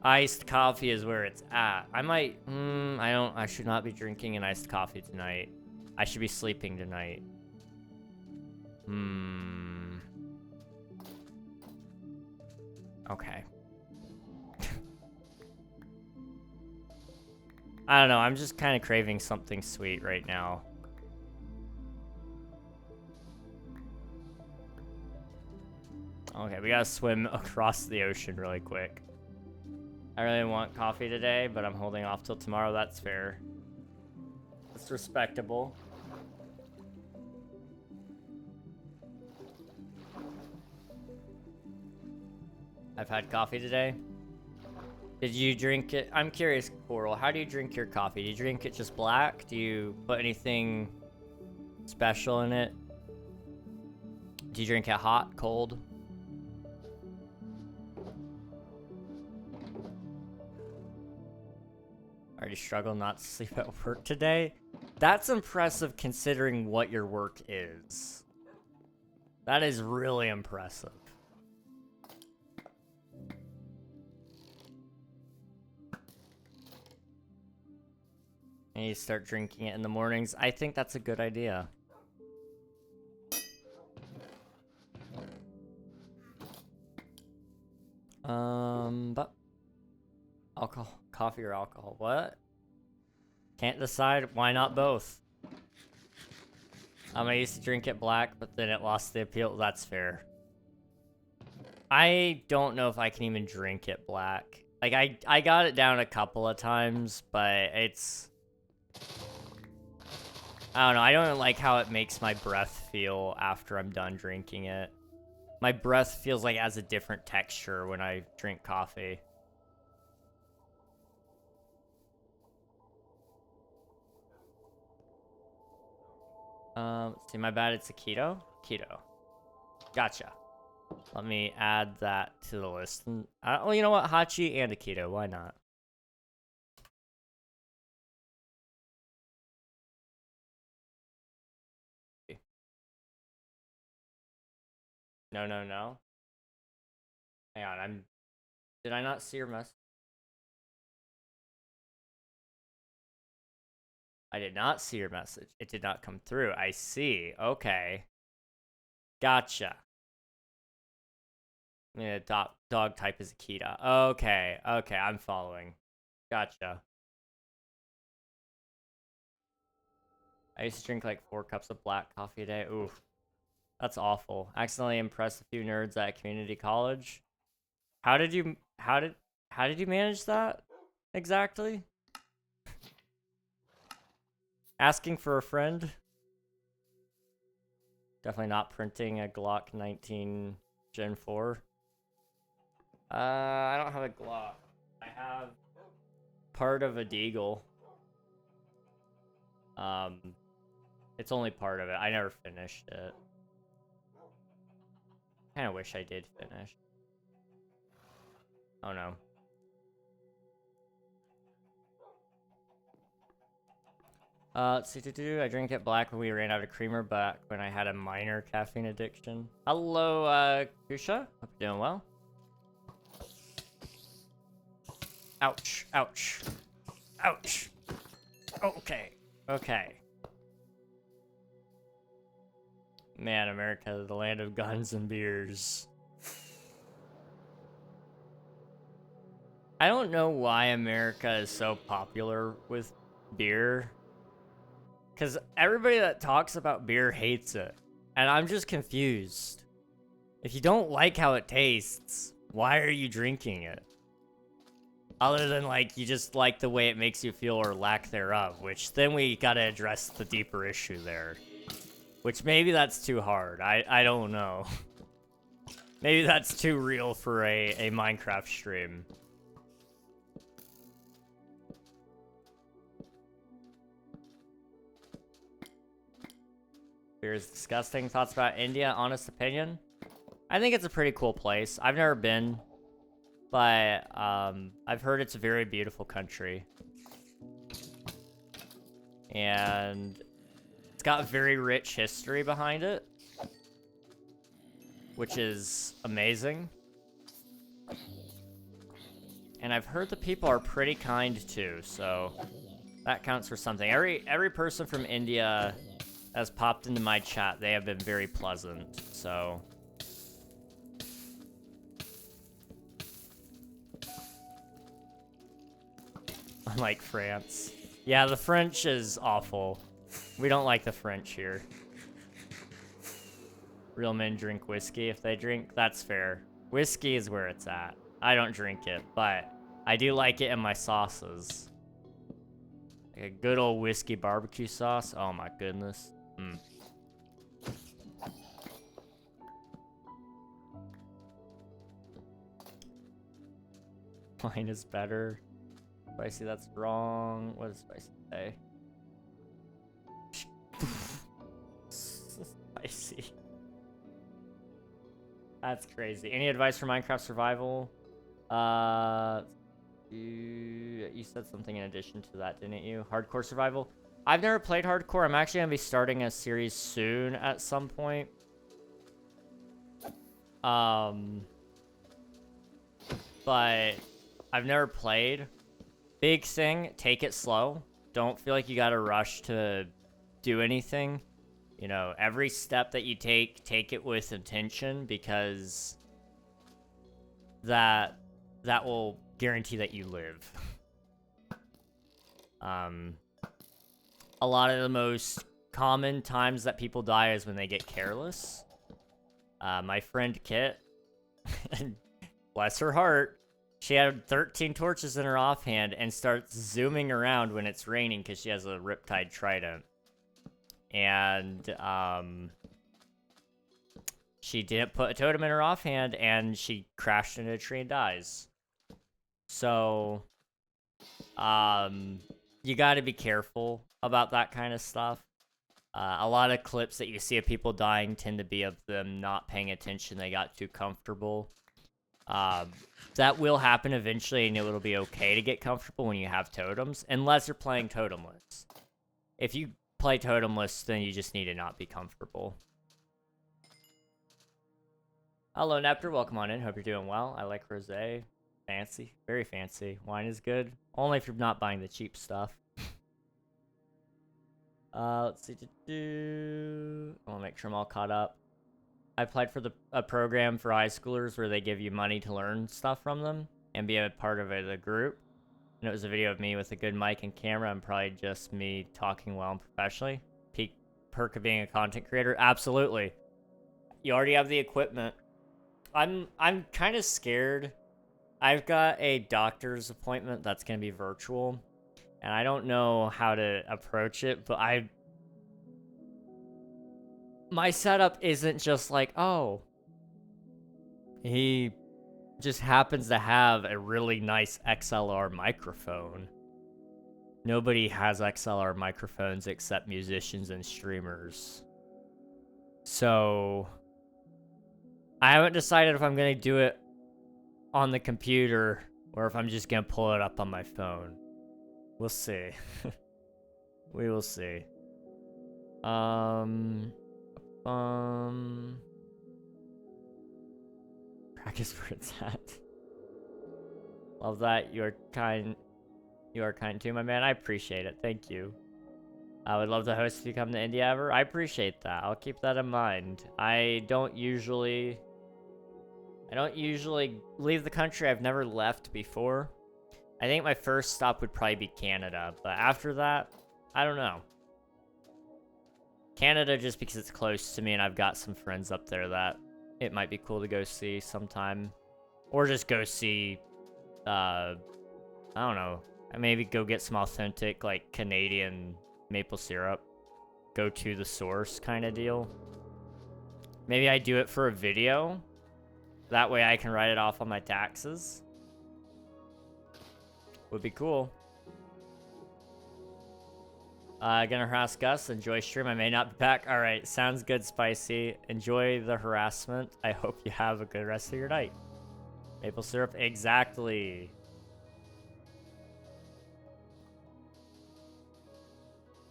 Iced coffee is where it's at. I should not be drinking an iced coffee tonight. I should be sleeping tonight. Okay. I don't know, I'm just kind of craving something sweet right now. Okay, we gotta swim across the ocean really quick. I really want coffee today, but I'm holding off till tomorrow. That's fair. That's respectable. I've had coffee today. Did you drink it? I'm curious, Coral. How do you drink your coffee? Do you drink it just black? Do you put anything special in it? Do you drink it hot, cold? Already struggle not to sleep at work today? That's impressive considering what your work is. That is really impressive. And you start drinking it in the mornings. I think that's a good idea. But alcohol, coffee or alcohol? What? Can't decide. Why not both? I used to drink it black, but then it lost the appeal. That's fair. I don't know if I can even drink it black. Like, I got it down a couple of times, but it's... I don't know. I don't like how it makes my breath feel after I'm done drinking it. My breath feels like it has a different texture when I drink coffee. Let's see, my bad, it's a keto? Keto. Gotcha. Let me add that to the list. Oh, you know what? Hachi and a keto. Why not? No, no, no. Hang on, did I not see your message? I did not see your message. It did not come through. I see. Okay. Gotcha. Yeah, dog type is Akita. Okay, okay, I'm following. Gotcha. I used to drink like 4 cups of black coffee a day. Oof. That's awful. Accidentally impressed a few nerds at community college. How did you manage that exactly? Asking for a friend? Definitely not printing a Glock 19 Gen 4. I don't have a Glock. I have part of a Deagle. It's only part of it. I never finished it. Kinda wish I did finish. Oh no. Let's see. I drink it black when we ran out of creamer, back when I had a minor caffeine addiction. Hello, Kusha. Hope you're doing well. Ouch. Ouch. Ouch. Okay. Okay. Man, America, the land of guns and beers. I don't know why America is so popular with beer. Because everybody that talks about beer hates it. And I'm just confused. If you don't like how it tastes, why are you drinking it? Other than, like, you just like the way it makes you feel or lack thereof. Which, then we gotta address the deeper issue there. Which, maybe that's too hard. I don't know. Maybe that's too real for a Minecraft stream. Beer is disgusting. Thoughts about India? Honest opinion? I think it's a pretty cool place. I've never been, but I've heard it's a very beautiful country. And it's got very rich history behind it, which is amazing. And I've heard the people are pretty kind too, so that counts for something. Every person from India has popped into my chat. They have been very pleasant, so. Unlike France. Yeah, the French is awful. We don't like the French here. Real men drink whiskey. If they drink, that's fair. Whiskey is where it's at. I don't drink it, but I do like it in my sauces. Like a good old whiskey barbecue sauce. Oh my goodness. Mine is better. Spicy, that's wrong. What does spicy say? Spicy. That's crazy. Any advice for Minecraft survival? You said something in addition to that, didn't you? Hardcore survival? I've never played hardcore. I'm actually gonna be starting a series soon at some point. But I've never played. Big thing, take it slow. Don't feel like you gotta rush to do anything. You know, every step that you take it with intention, because that will guarantee that you live. A lot of the most common times that people die is when they get careless. My friend Kit, bless her heart, she had 13 torches in her offhand and starts zooming around when it's raining because she has a Riptide Trident. And she didn't put a totem in her offhand and she crashed into a tree and dies. So, you gotta be careful about that kind of stuff. A lot of clips that you see of people dying tend to be of them not paying attention. They got too comfortable. That will happen eventually, and it'll be okay to get comfortable when you have totems, unless you're playing totemless. If you play totemless, then you just need to not be comfortable. Hello, Nepter. Welcome on in. Hope you're doing well. I like rosé. Fancy. Very fancy. Wine is good. Only if you're not buying the cheap stuff. Let's see. I want to make sure I'm all caught up. I applied for a program for high schoolers where they give you money to learn stuff from them and be a part of a group. And it was a video of me with a good mic and camera, and probably just me talking well and professionally. Peak perk of being a content creator. Absolutely. You already have the equipment. I'm kind of scared. I've got a doctor's appointment that's going to be virtual, and I don't know how to approach it, but my setup isn't just like, oh, he just happens to have a really nice XLR microphone. Nobody has XLR microphones except musicians and streamers. So I haven't decided if I'm going to do it on the computer or if I'm just gonna pull it up on my phone. We'll see. We will see. Practice where it's at. Love that. You are kind too, my man. I appreciate it. Thank you. I would love to host if you come to India ever. I appreciate that. I'll keep that in mind. I don't usually leave the country. I've never left before. I think my first stop would probably be Canada, but after that, I don't know. Canada just because it's close to me and I've got some friends up there that it might be cool to go see sometime. Or just go see, I don't know, maybe go get some authentic, like, Canadian maple syrup. Go to the source kind of deal. Maybe I do it for a video. That way I can write it off on my taxes. Would be cool. Gonna harass Gus. Enjoy stream. I may not be back. Alright, sounds good, Spicy. Enjoy the harassment. I hope you have a good rest of your night. Maple syrup, exactly.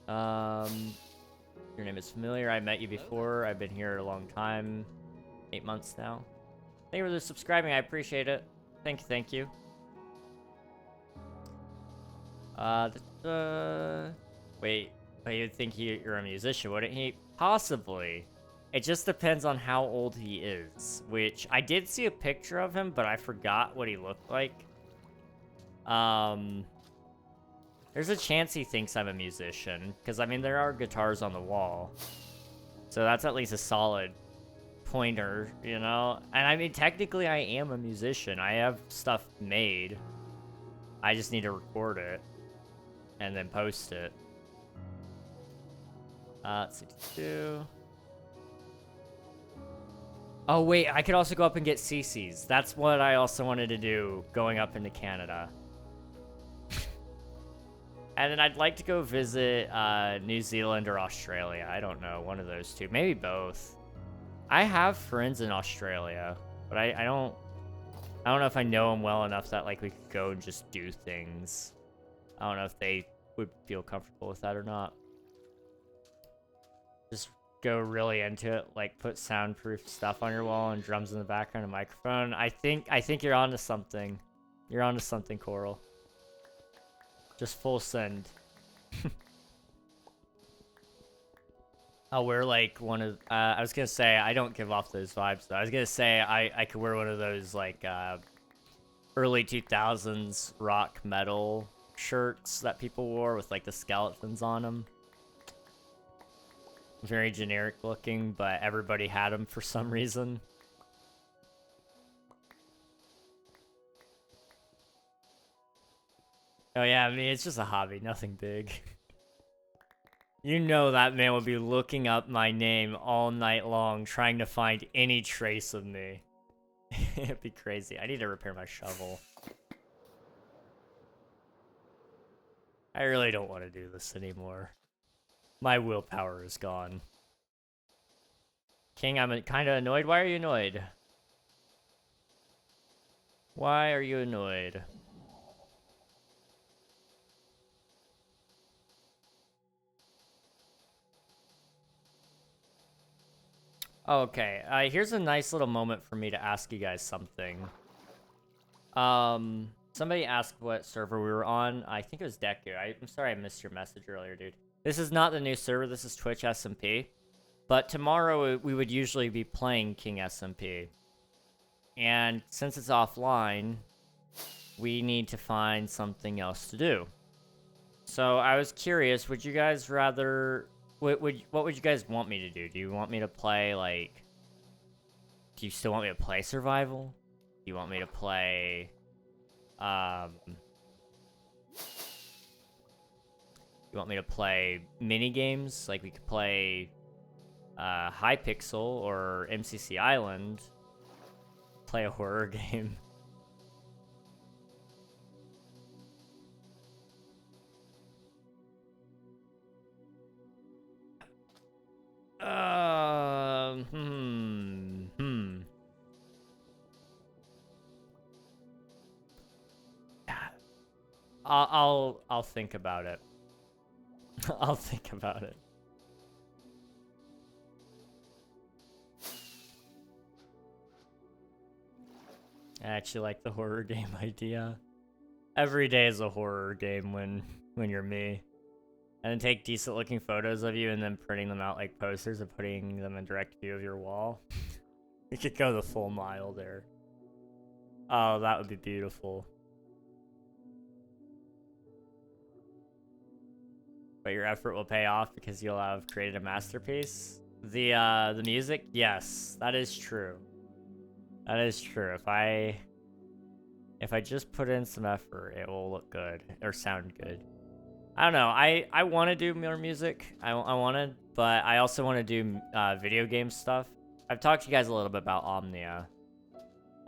Your name is familiar. I met you before. I've been here a long time. 8 months now. Thank you for subscribing. I appreciate it. Thank you. Wait, but you'd think you're a musician, wouldn't he? Possibly. It just depends on how old he is, which I did see a picture of him, but I forgot what he looked like. There's a chance he thinks I'm a musician, because, I mean, there are guitars on the wall. So that's at least a solid pointer, you know? And, I mean, technically I am a musician. I have stuff made. I just need to record it and then post it. 62. Oh, wait, I could also go up and get CC's. That's what I also wanted to do, going up into Canada. And then I'd like to go visit New Zealand or Australia. I don't know, one of those two. Maybe both. I have friends in Australia, but I don't know if I know them well enough that, like, we could go and just do things. I don't know if they would feel comfortable with that or not. Just go really into it, like put soundproof stuff on your wall and drums in the background and microphone. I think you're onto something. You're onto something, Coral. Just full send. I'll wear like one of I was gonna say I don't give off those vibes though. I was gonna say I could wear one of those like early 2000s rock metal shirts that people wore with like the skeletons on them. Very generic looking, but everybody had them for some reason. Oh yeah, I mean, it's just a hobby, nothing big. You know that man would be looking up my name all night long, trying to find any trace of me. It'd be crazy. I need to repair my shovel. I really don't want to do this anymore. My willpower is gone. King, I'm kind of annoyed. Why are you annoyed? Why are you annoyed? Okay, here's a nice little moment for me to ask you guys something. Somebody asked what server we were on. I think it was Deku. I'm sorry I missed your message earlier, dude. This is not the new server. This is Twitch SMP. But tomorrow we would usually be playing King SMP. And since it's offline, we need to find something else to do. So I was curious, would you guys rather... What would you guys want me to do? Do you want me to play, like... Do you still want me to play Survival? Do you want me to play... You want me to play mini games? Like we could play Hypixel or MCC Island. Play a horror game. I'll think about it. I'll think about it. I actually like the horror game idea. Every day is a horror game when you're me. And then take decent looking photos of you and then printing them out like posters and putting them in direct view of your wall. We could go the full mile there. Oh, that would be beautiful. But your effort will pay off because you'll have created a masterpiece. The music, yes, that is true. That is true. If I just put in some effort, it will look good or sound good. I don't know. I want to do more music. I want to, but I also want to do video game stuff. I've talked to you guys a little bit about Omnia.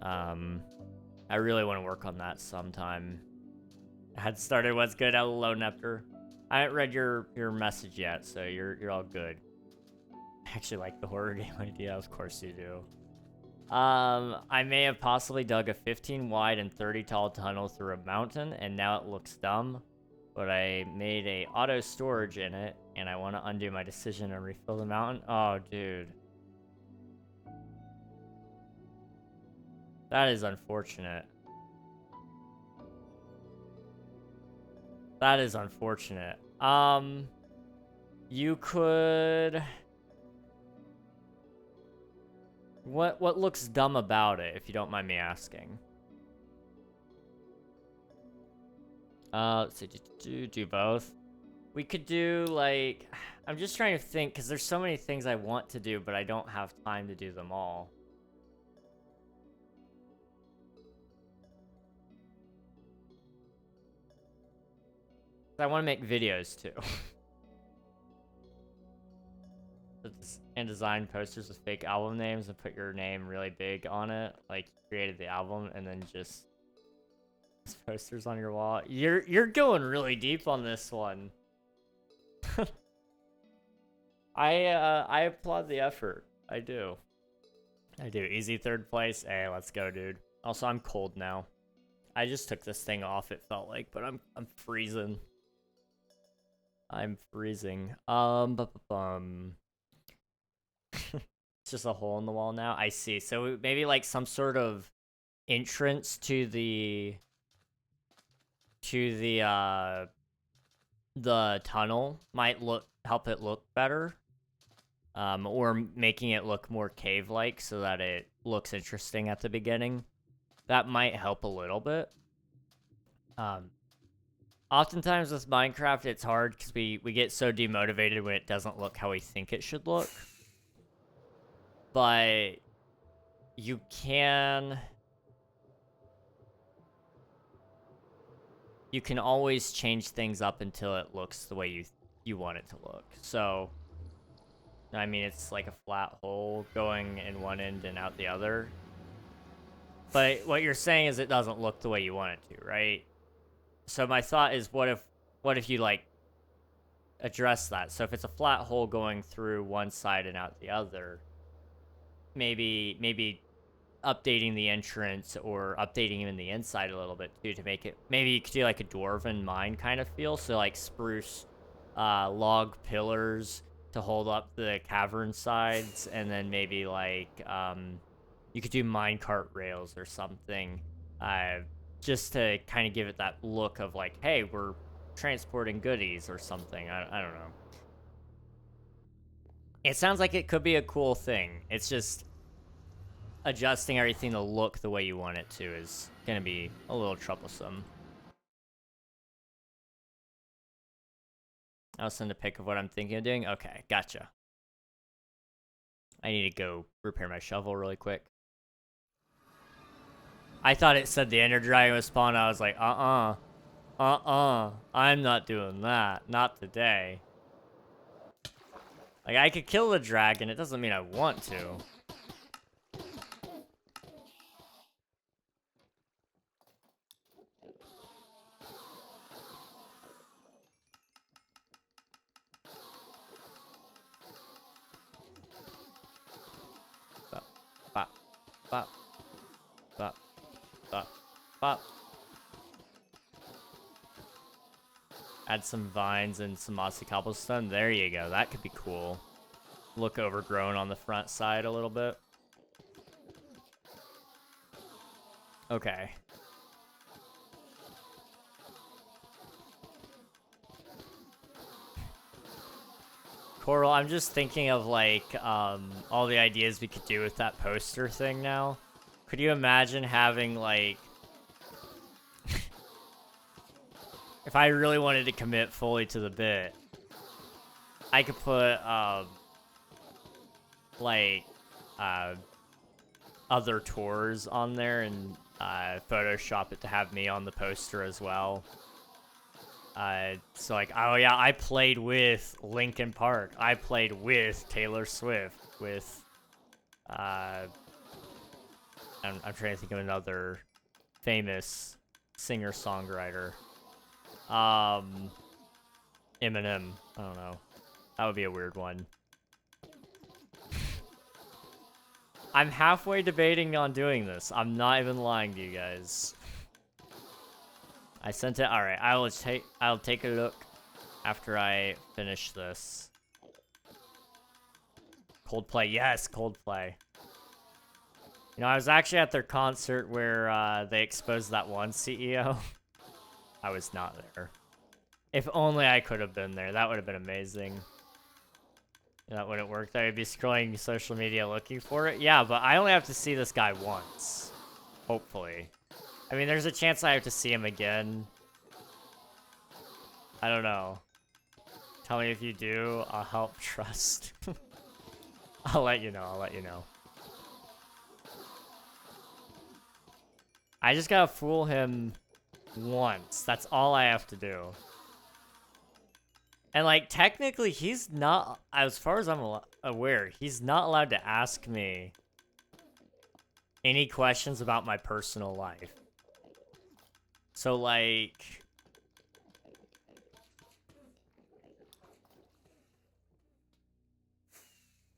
I really want to work on that sometime. I had started What's Good, hello Nepter. I haven't read your message yet, so you're all good. I actually like the horror game idea. Of course you do. I may have possibly dug a 15 wide and 30 tall tunnel through a mountain, and now it looks dumb. But I made a auto storage in it, and I want to undo my decision and refill the mountain. Oh, dude. That is unfortunate. That is unfortunate. You could... What looks dumb about it, if you don't mind me asking? Let's see, do both. We could do, like... I'm just trying to think, because there's so many things I want to do, but I don't have time to do them all. I want to make videos, too. And design posters with fake album names and put your name really big on it, like you created the album, and then just posters on your wall. You're going really deep on this one. I applaud the effort. I do. Easy third place. Hey, let's go, dude. Also, I'm cold now. I just took this thing off, it felt like, but I'm freezing. I'm freezing. It's just a hole in the wall now. I see. So maybe like some sort of entrance to the tunnel might help it look better. Or making it look more cave-like so that it looks interesting at the beginning. That might help a little bit. Oftentimes with Minecraft, it's hard because we get so demotivated when it doesn't look how we think it should look. But you can always change things up until it looks the way you want it to look. So, I mean, it's like a flat hole going in one end and out the other. But what you're saying is it doesn't look the way you want it to, right? So my thought is, what if you like address that? So if it's a flat hole going through one side and out the other, maybe updating the entrance or updating even the inside a little bit too to make it, maybe you could do like a dwarven mine kind of feel. So like spruce log pillars to hold up the cavern sides, and then maybe like you could do minecart rails or something, just to kind of give it that look of like, hey, we're transporting goodies or something. I don't know. It sounds like it could be a cool thing. It's just adjusting everything to look the way you want it to is going to be a little troublesome. I'll send a pic of what I'm thinking of doing. Okay, gotcha. I need to go repair my shovel really quick. I thought it said the Ender Dragon was spawned. I was like, I'm not doing that. Not today. Like, I could kill the dragon. It doesn't mean I want to. Bop, bop, bop, bop, bop. Add some vines and some mossy cobblestone. There you go. That could be cool. Look overgrown on the front side a little bit. Okay. Coral, I'm just thinking of like all the ideas we could do with that poster thing now. Could you imagine having like if I really wanted to commit fully to the bit, I could put like other tours on there and Photoshop it to have me on the poster as well. So like, oh yeah, I played with Linkin Park. I played with Taylor Swift. With I'm trying to think of another famous singer-songwriter. Eminem. I don't know. That would be a weird one. I'm halfway debating on doing this. I'm not even lying to you guys. I sent it. All right, I'll take a look after I finish this. Coldplay, yes, Coldplay. You know, I was actually at their concert where they exposed that one CEO. I was not there. If only I could have been there. That would have been amazing. That wouldn't work. I would be scrolling social media looking for it. Yeah, but I only have to see this guy once. Hopefully. I mean, there's a chance I have to see him again. I don't know. Tell me if you do. I'll help trust. I'll let you know. I'll let you know. I just gotta fool him once. That's all I have to do. And, like, technically, he's not, as far as I'm aware, he's not allowed to ask me any questions about my personal life. So, like,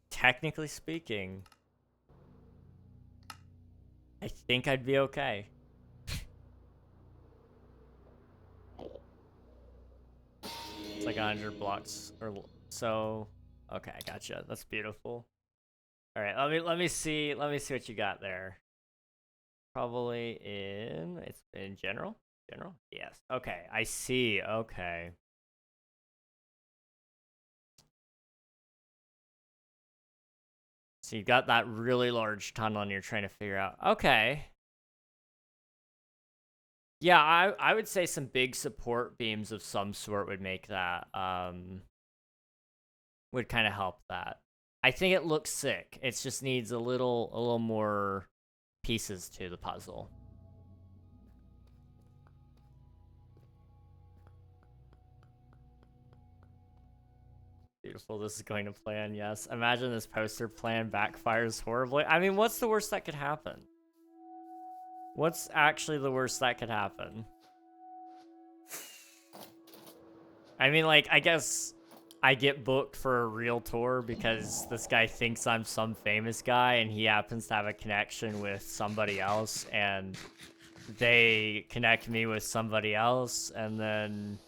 technically speaking, I think I'd be okay. It's like 100 blocks or so. Okay, I gotcha. That's beautiful. All right, let me see what you got there. Probably it's in general. General? Yes. Okay, I see. Okay. So you got that really large tunnel and you're trying to figure out. Okay. Yeah, I would say some big support beams of some sort would make that, would kind of help that. I think it looks sick. It just needs a little more pieces to the puzzle. Beautiful, this is going to plan, yes. Imagine this poster plan backfires horribly. I mean, what's the worst that could happen? What's actually the worst that could happen? I mean, like, I guess I get booked for a real tour because this guy thinks I'm some famous guy and he happens to have a connection with somebody else and they connect me with somebody else and then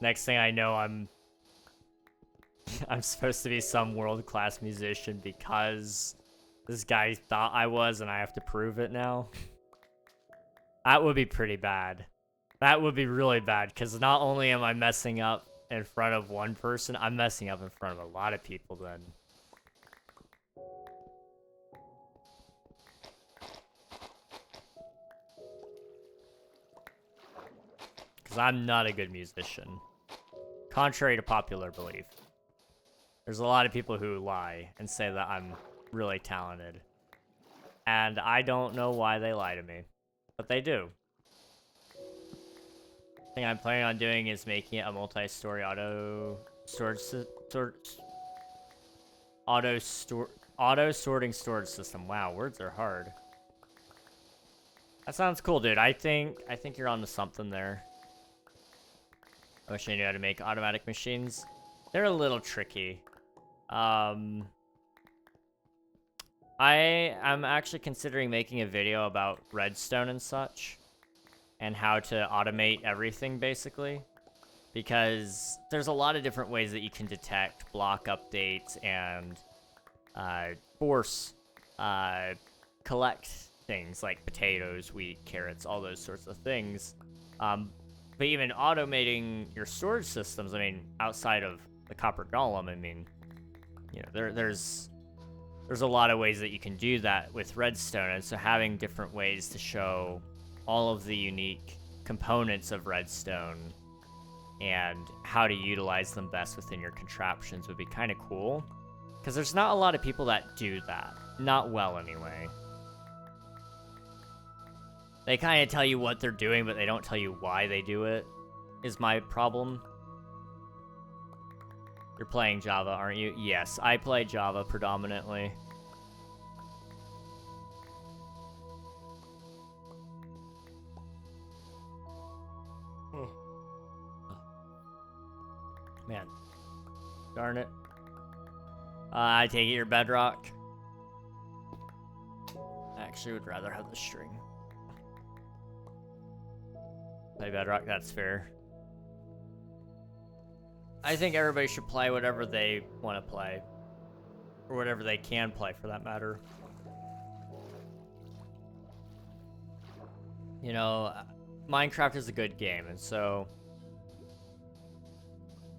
next thing I know I'm supposed to be some world-class musician because this guy thought I was and I have to prove it now. That would be pretty bad. That would be really bad because not only am I messing up in front of one person, I'm messing up in front of a lot of people then. Because I'm not a good musician. Contrary to popular belief. There's a lot of people who lie and say that I'm really talented. And I don't know why they lie to me. But they do. The thing I'm planning on doing is making it a multi-story auto sorting storage system. Wow, words are hard. That sounds cool, dude. I think you're onto something there. I wish I knew how to make automatic machines. They're a little tricky. I'm actually considering making a video about redstone and such. And how to automate everything, basically. because there's a lot of different ways that you can detect block updates and force collect things like potatoes, wheat, carrots, all those sorts of things. But even automating your storage systems, I mean, outside of the copper golem, I mean, you know, there's a lot of ways that you can do that with redstone, and so having different ways to show all of the unique components of redstone and how to utilize them best within your contraptions would be kind of cool, because there's not a lot of people that do that. Not well, anyway. They kind of tell you what they're doing, but they don't tell you why they do it, is my problem. You're playing Java, aren't you? Yes, I play Java predominantly. Man. Darn it. I take it you're Bedrock. I actually would rather have the string. Play Bedrock, that's fair. I think everybody should play whatever they want to play. Or whatever they can play, for that matter. You know, Minecraft is a good game, and so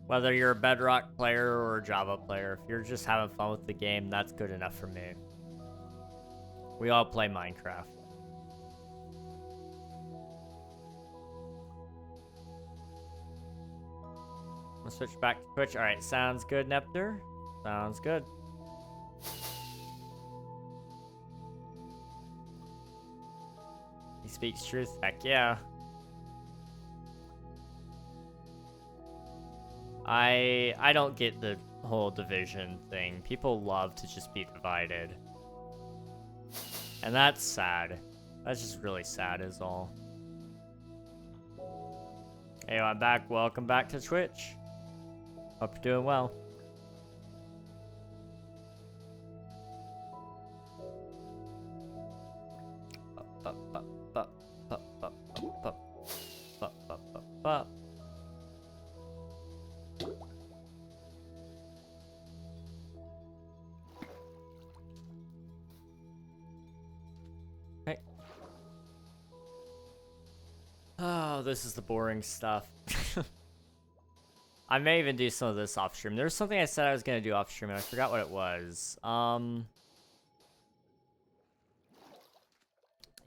whether you're a Bedrock player or a Java player, if you're just having fun with the game, that's good enough for me. We all play Minecraft. I'll switch back to Twitch. Alright, sounds good, Nepter. Sounds good. He speaks truth. Heck yeah. I don't get the whole division thing. People love to just be divided. And that's sad. That's just really sad is all. Hey, I'm back. Welcome back to Twitch. Hope you're doing well. Okay. Oh, this is the boring stuff. I may even do some of this off stream. There was something I said I was gonna do off stream and I forgot what it was.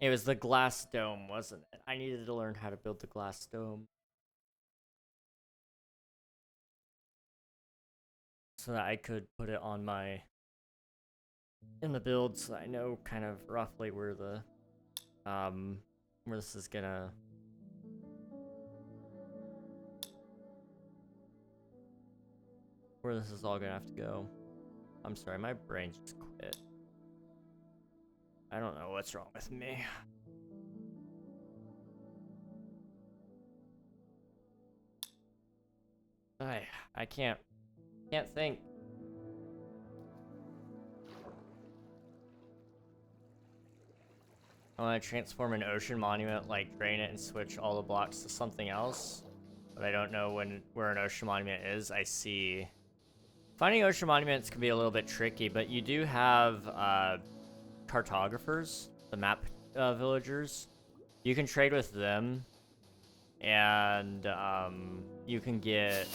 It was the glass dome, wasn't it? I needed to learn how to build the glass dome. So that I could put it on my... in the build, so that I know kind of roughly where the... where this is gonna... where this is all gonna have to go. I'm sorry, my brain just quit. I don't know what's wrong with me. I can't think. I want to transform an ocean monument, like drain it and switch all the blocks to something else. But I don't know where an ocean monument is. I see. Finding ocean monuments can be a little bit tricky, but you do have cartographers, the map villagers. You can trade with them, and you can get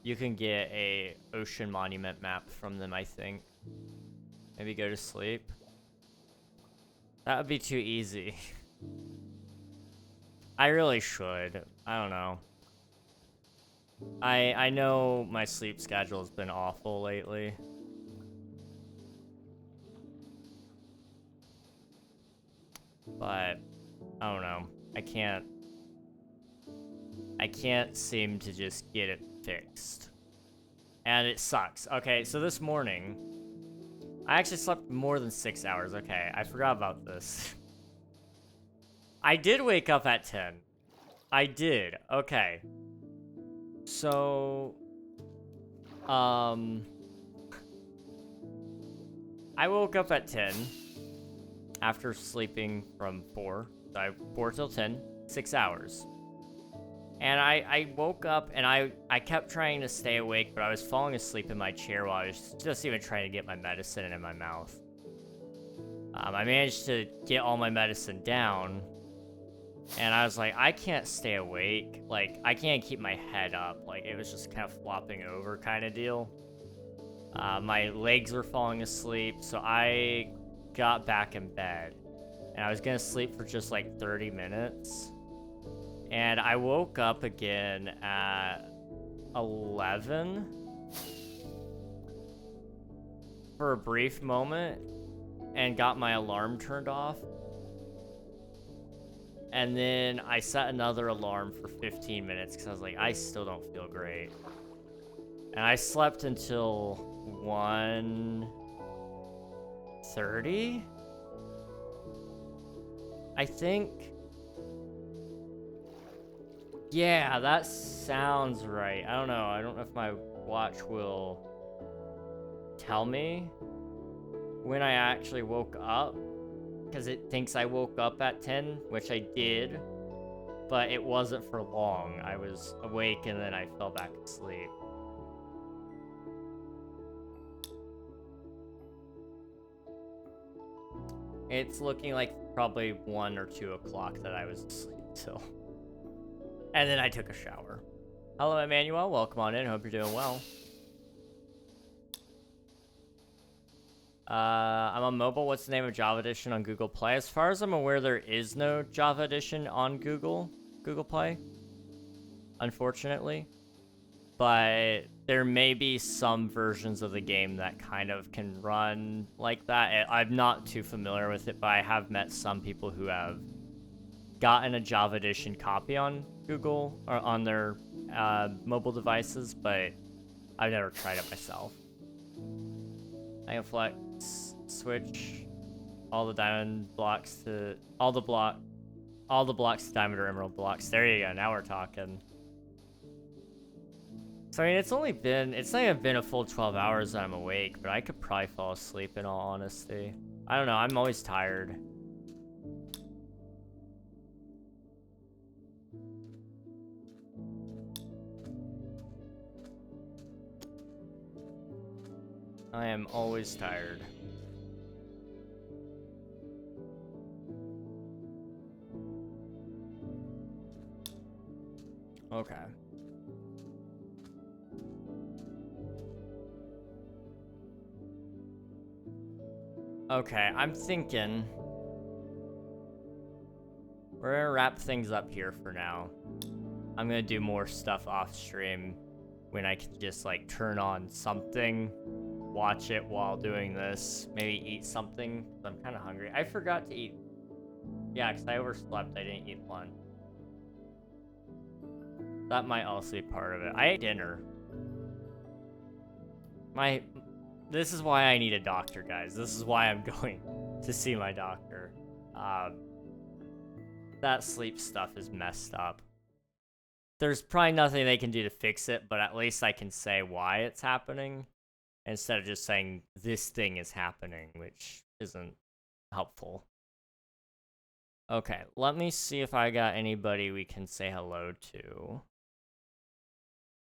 a ocean monument map from them, I think. Maybe go to sleep. That would be too easy. I really should. I don't know. I know my sleep schedule has been awful lately. But I don't know. I can't seem to just get it fixed. And it sucks. Okay, so this morning I actually slept more than 6 hours. Okay, I forgot about this. I did wake up at 10. I did. Okay. So, I woke up at 10 after sleeping from 4. So 4 till 10, 6 hours. And I woke up and I kept trying to stay awake, but I was falling asleep in my chair while I was just even trying to get my medicine in my mouth. I managed to get all my medicine down, and I was like, I can't stay awake. Like, I can't keep my head up. Like, it was just kind of flopping over kind of deal. My legs were falling asleep, so I got back in bed. And I was gonna sleep for just like 30 minutes. And I woke up again at 11 for a brief moment and got my alarm turned off. And then I set another alarm for 15 minutes because I was like, I still don't feel great. And I slept until 1:30, I think. Yeah, that sounds right. I don't know. I don't know if my watch will tell me when I actually woke up, because it thinks I woke up at 10, which I did, but it wasn't for long. I was awake and then I fell back asleep. It's looking like probably 1 or 2 o'clock that I was asleep till. And then I took a shower. Hello, Emmanuel. Welcome on in. Hope you're doing well. I'm on mobile. What's the name of Java Edition on Google Play? As far as I'm aware, there is no Java Edition on Google Play, unfortunately. But there may be some versions of the game that kind of can run like that. I'm not too familiar with it, but I have met some people who have gotten a Java Edition copy on Google or on their mobile devices, but I've never tried it myself. I can flex, switch all the diamond blocks to all the blocks to diamond or emerald blocks. There you go. Now we're talking. So I mean, it's not even been a full 12 hours that I'm awake, but I could probably fall asleep in all honesty. I don't know. I'm always tired. I am always tired. Okay. Okay, I'm thinking we're gonna wrap things up here for now. I'm gonna do more stuff off stream when I can just like turn on something, watch it while doing this, maybe eat something. I'm kind of hungry. I forgot to eat. Yeah, because I overslept. I didn't eat lunch. That might also be part of it. I ate dinner. This is why I need a doctor, guys. This is why I'm going to see my doctor. That sleep stuff is messed up. There's probably nothing they can do to fix it, but at least I can say why it's happening instead of just saying this thing is happening, which isn't helpful. Okay, let me see if I got anybody we can say hello to.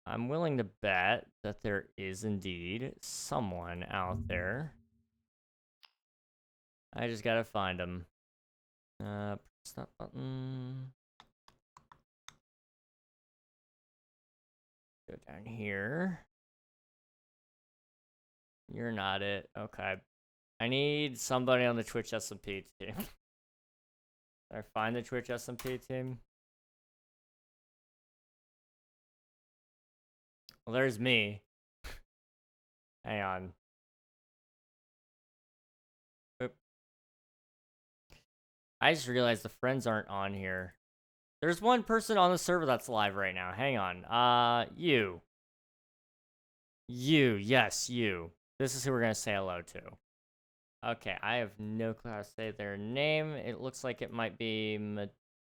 I'm willing to bet that there is indeed someone out there. I just gotta find them. Press that button. Go down here. You're not it. Okay. I need somebody on the Twitch SMP team. Did I find the Twitch SMP team? Well, there's me. Hang on. Oop. I just realized the friends aren't on here. There's one person on the server that's live right now. Hang on. You. Yes, you. This is who we're gonna say hello to. Okay, I have no clue how to say their name. It looks like it might be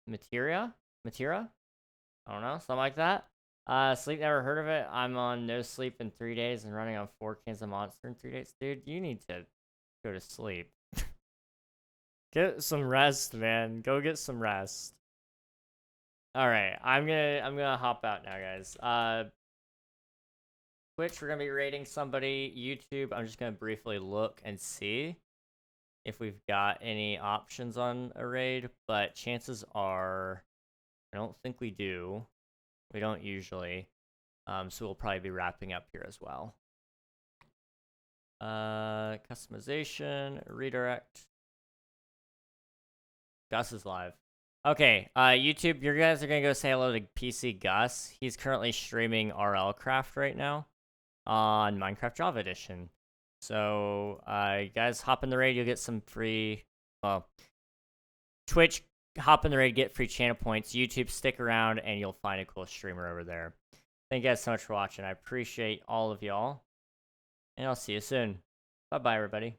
Matira? I don't know, something like that. Sleep, never heard of it. I'm on no sleep in 3 days and running on 4 cans of Monster in 3 days. Dude, you need to go to sleep. Get some rest, man. Go get some rest. All right, I'm gonna hop out now, guys. Twitch, we're gonna be rating somebody. YouTube, I'm just gonna briefly look and see if we've got any options on a raid, but chances are, I don't think we do. We don't usually. So we'll probably be wrapping up here as well. Customization, redirect. Gus is live. Okay, YouTube, you guys are gonna go say hello to PC Gus. He's currently streaming RL Craft right now on Minecraft Java Edition. So, you guys hop in the raid, you'll get some free, well, Twitch, hop in the raid, get free channel points. YouTube, stick around, and you'll find a cool streamer over there. Thank you guys so much for watching. I appreciate all of y'all, and I'll see you soon. Bye-bye, everybody.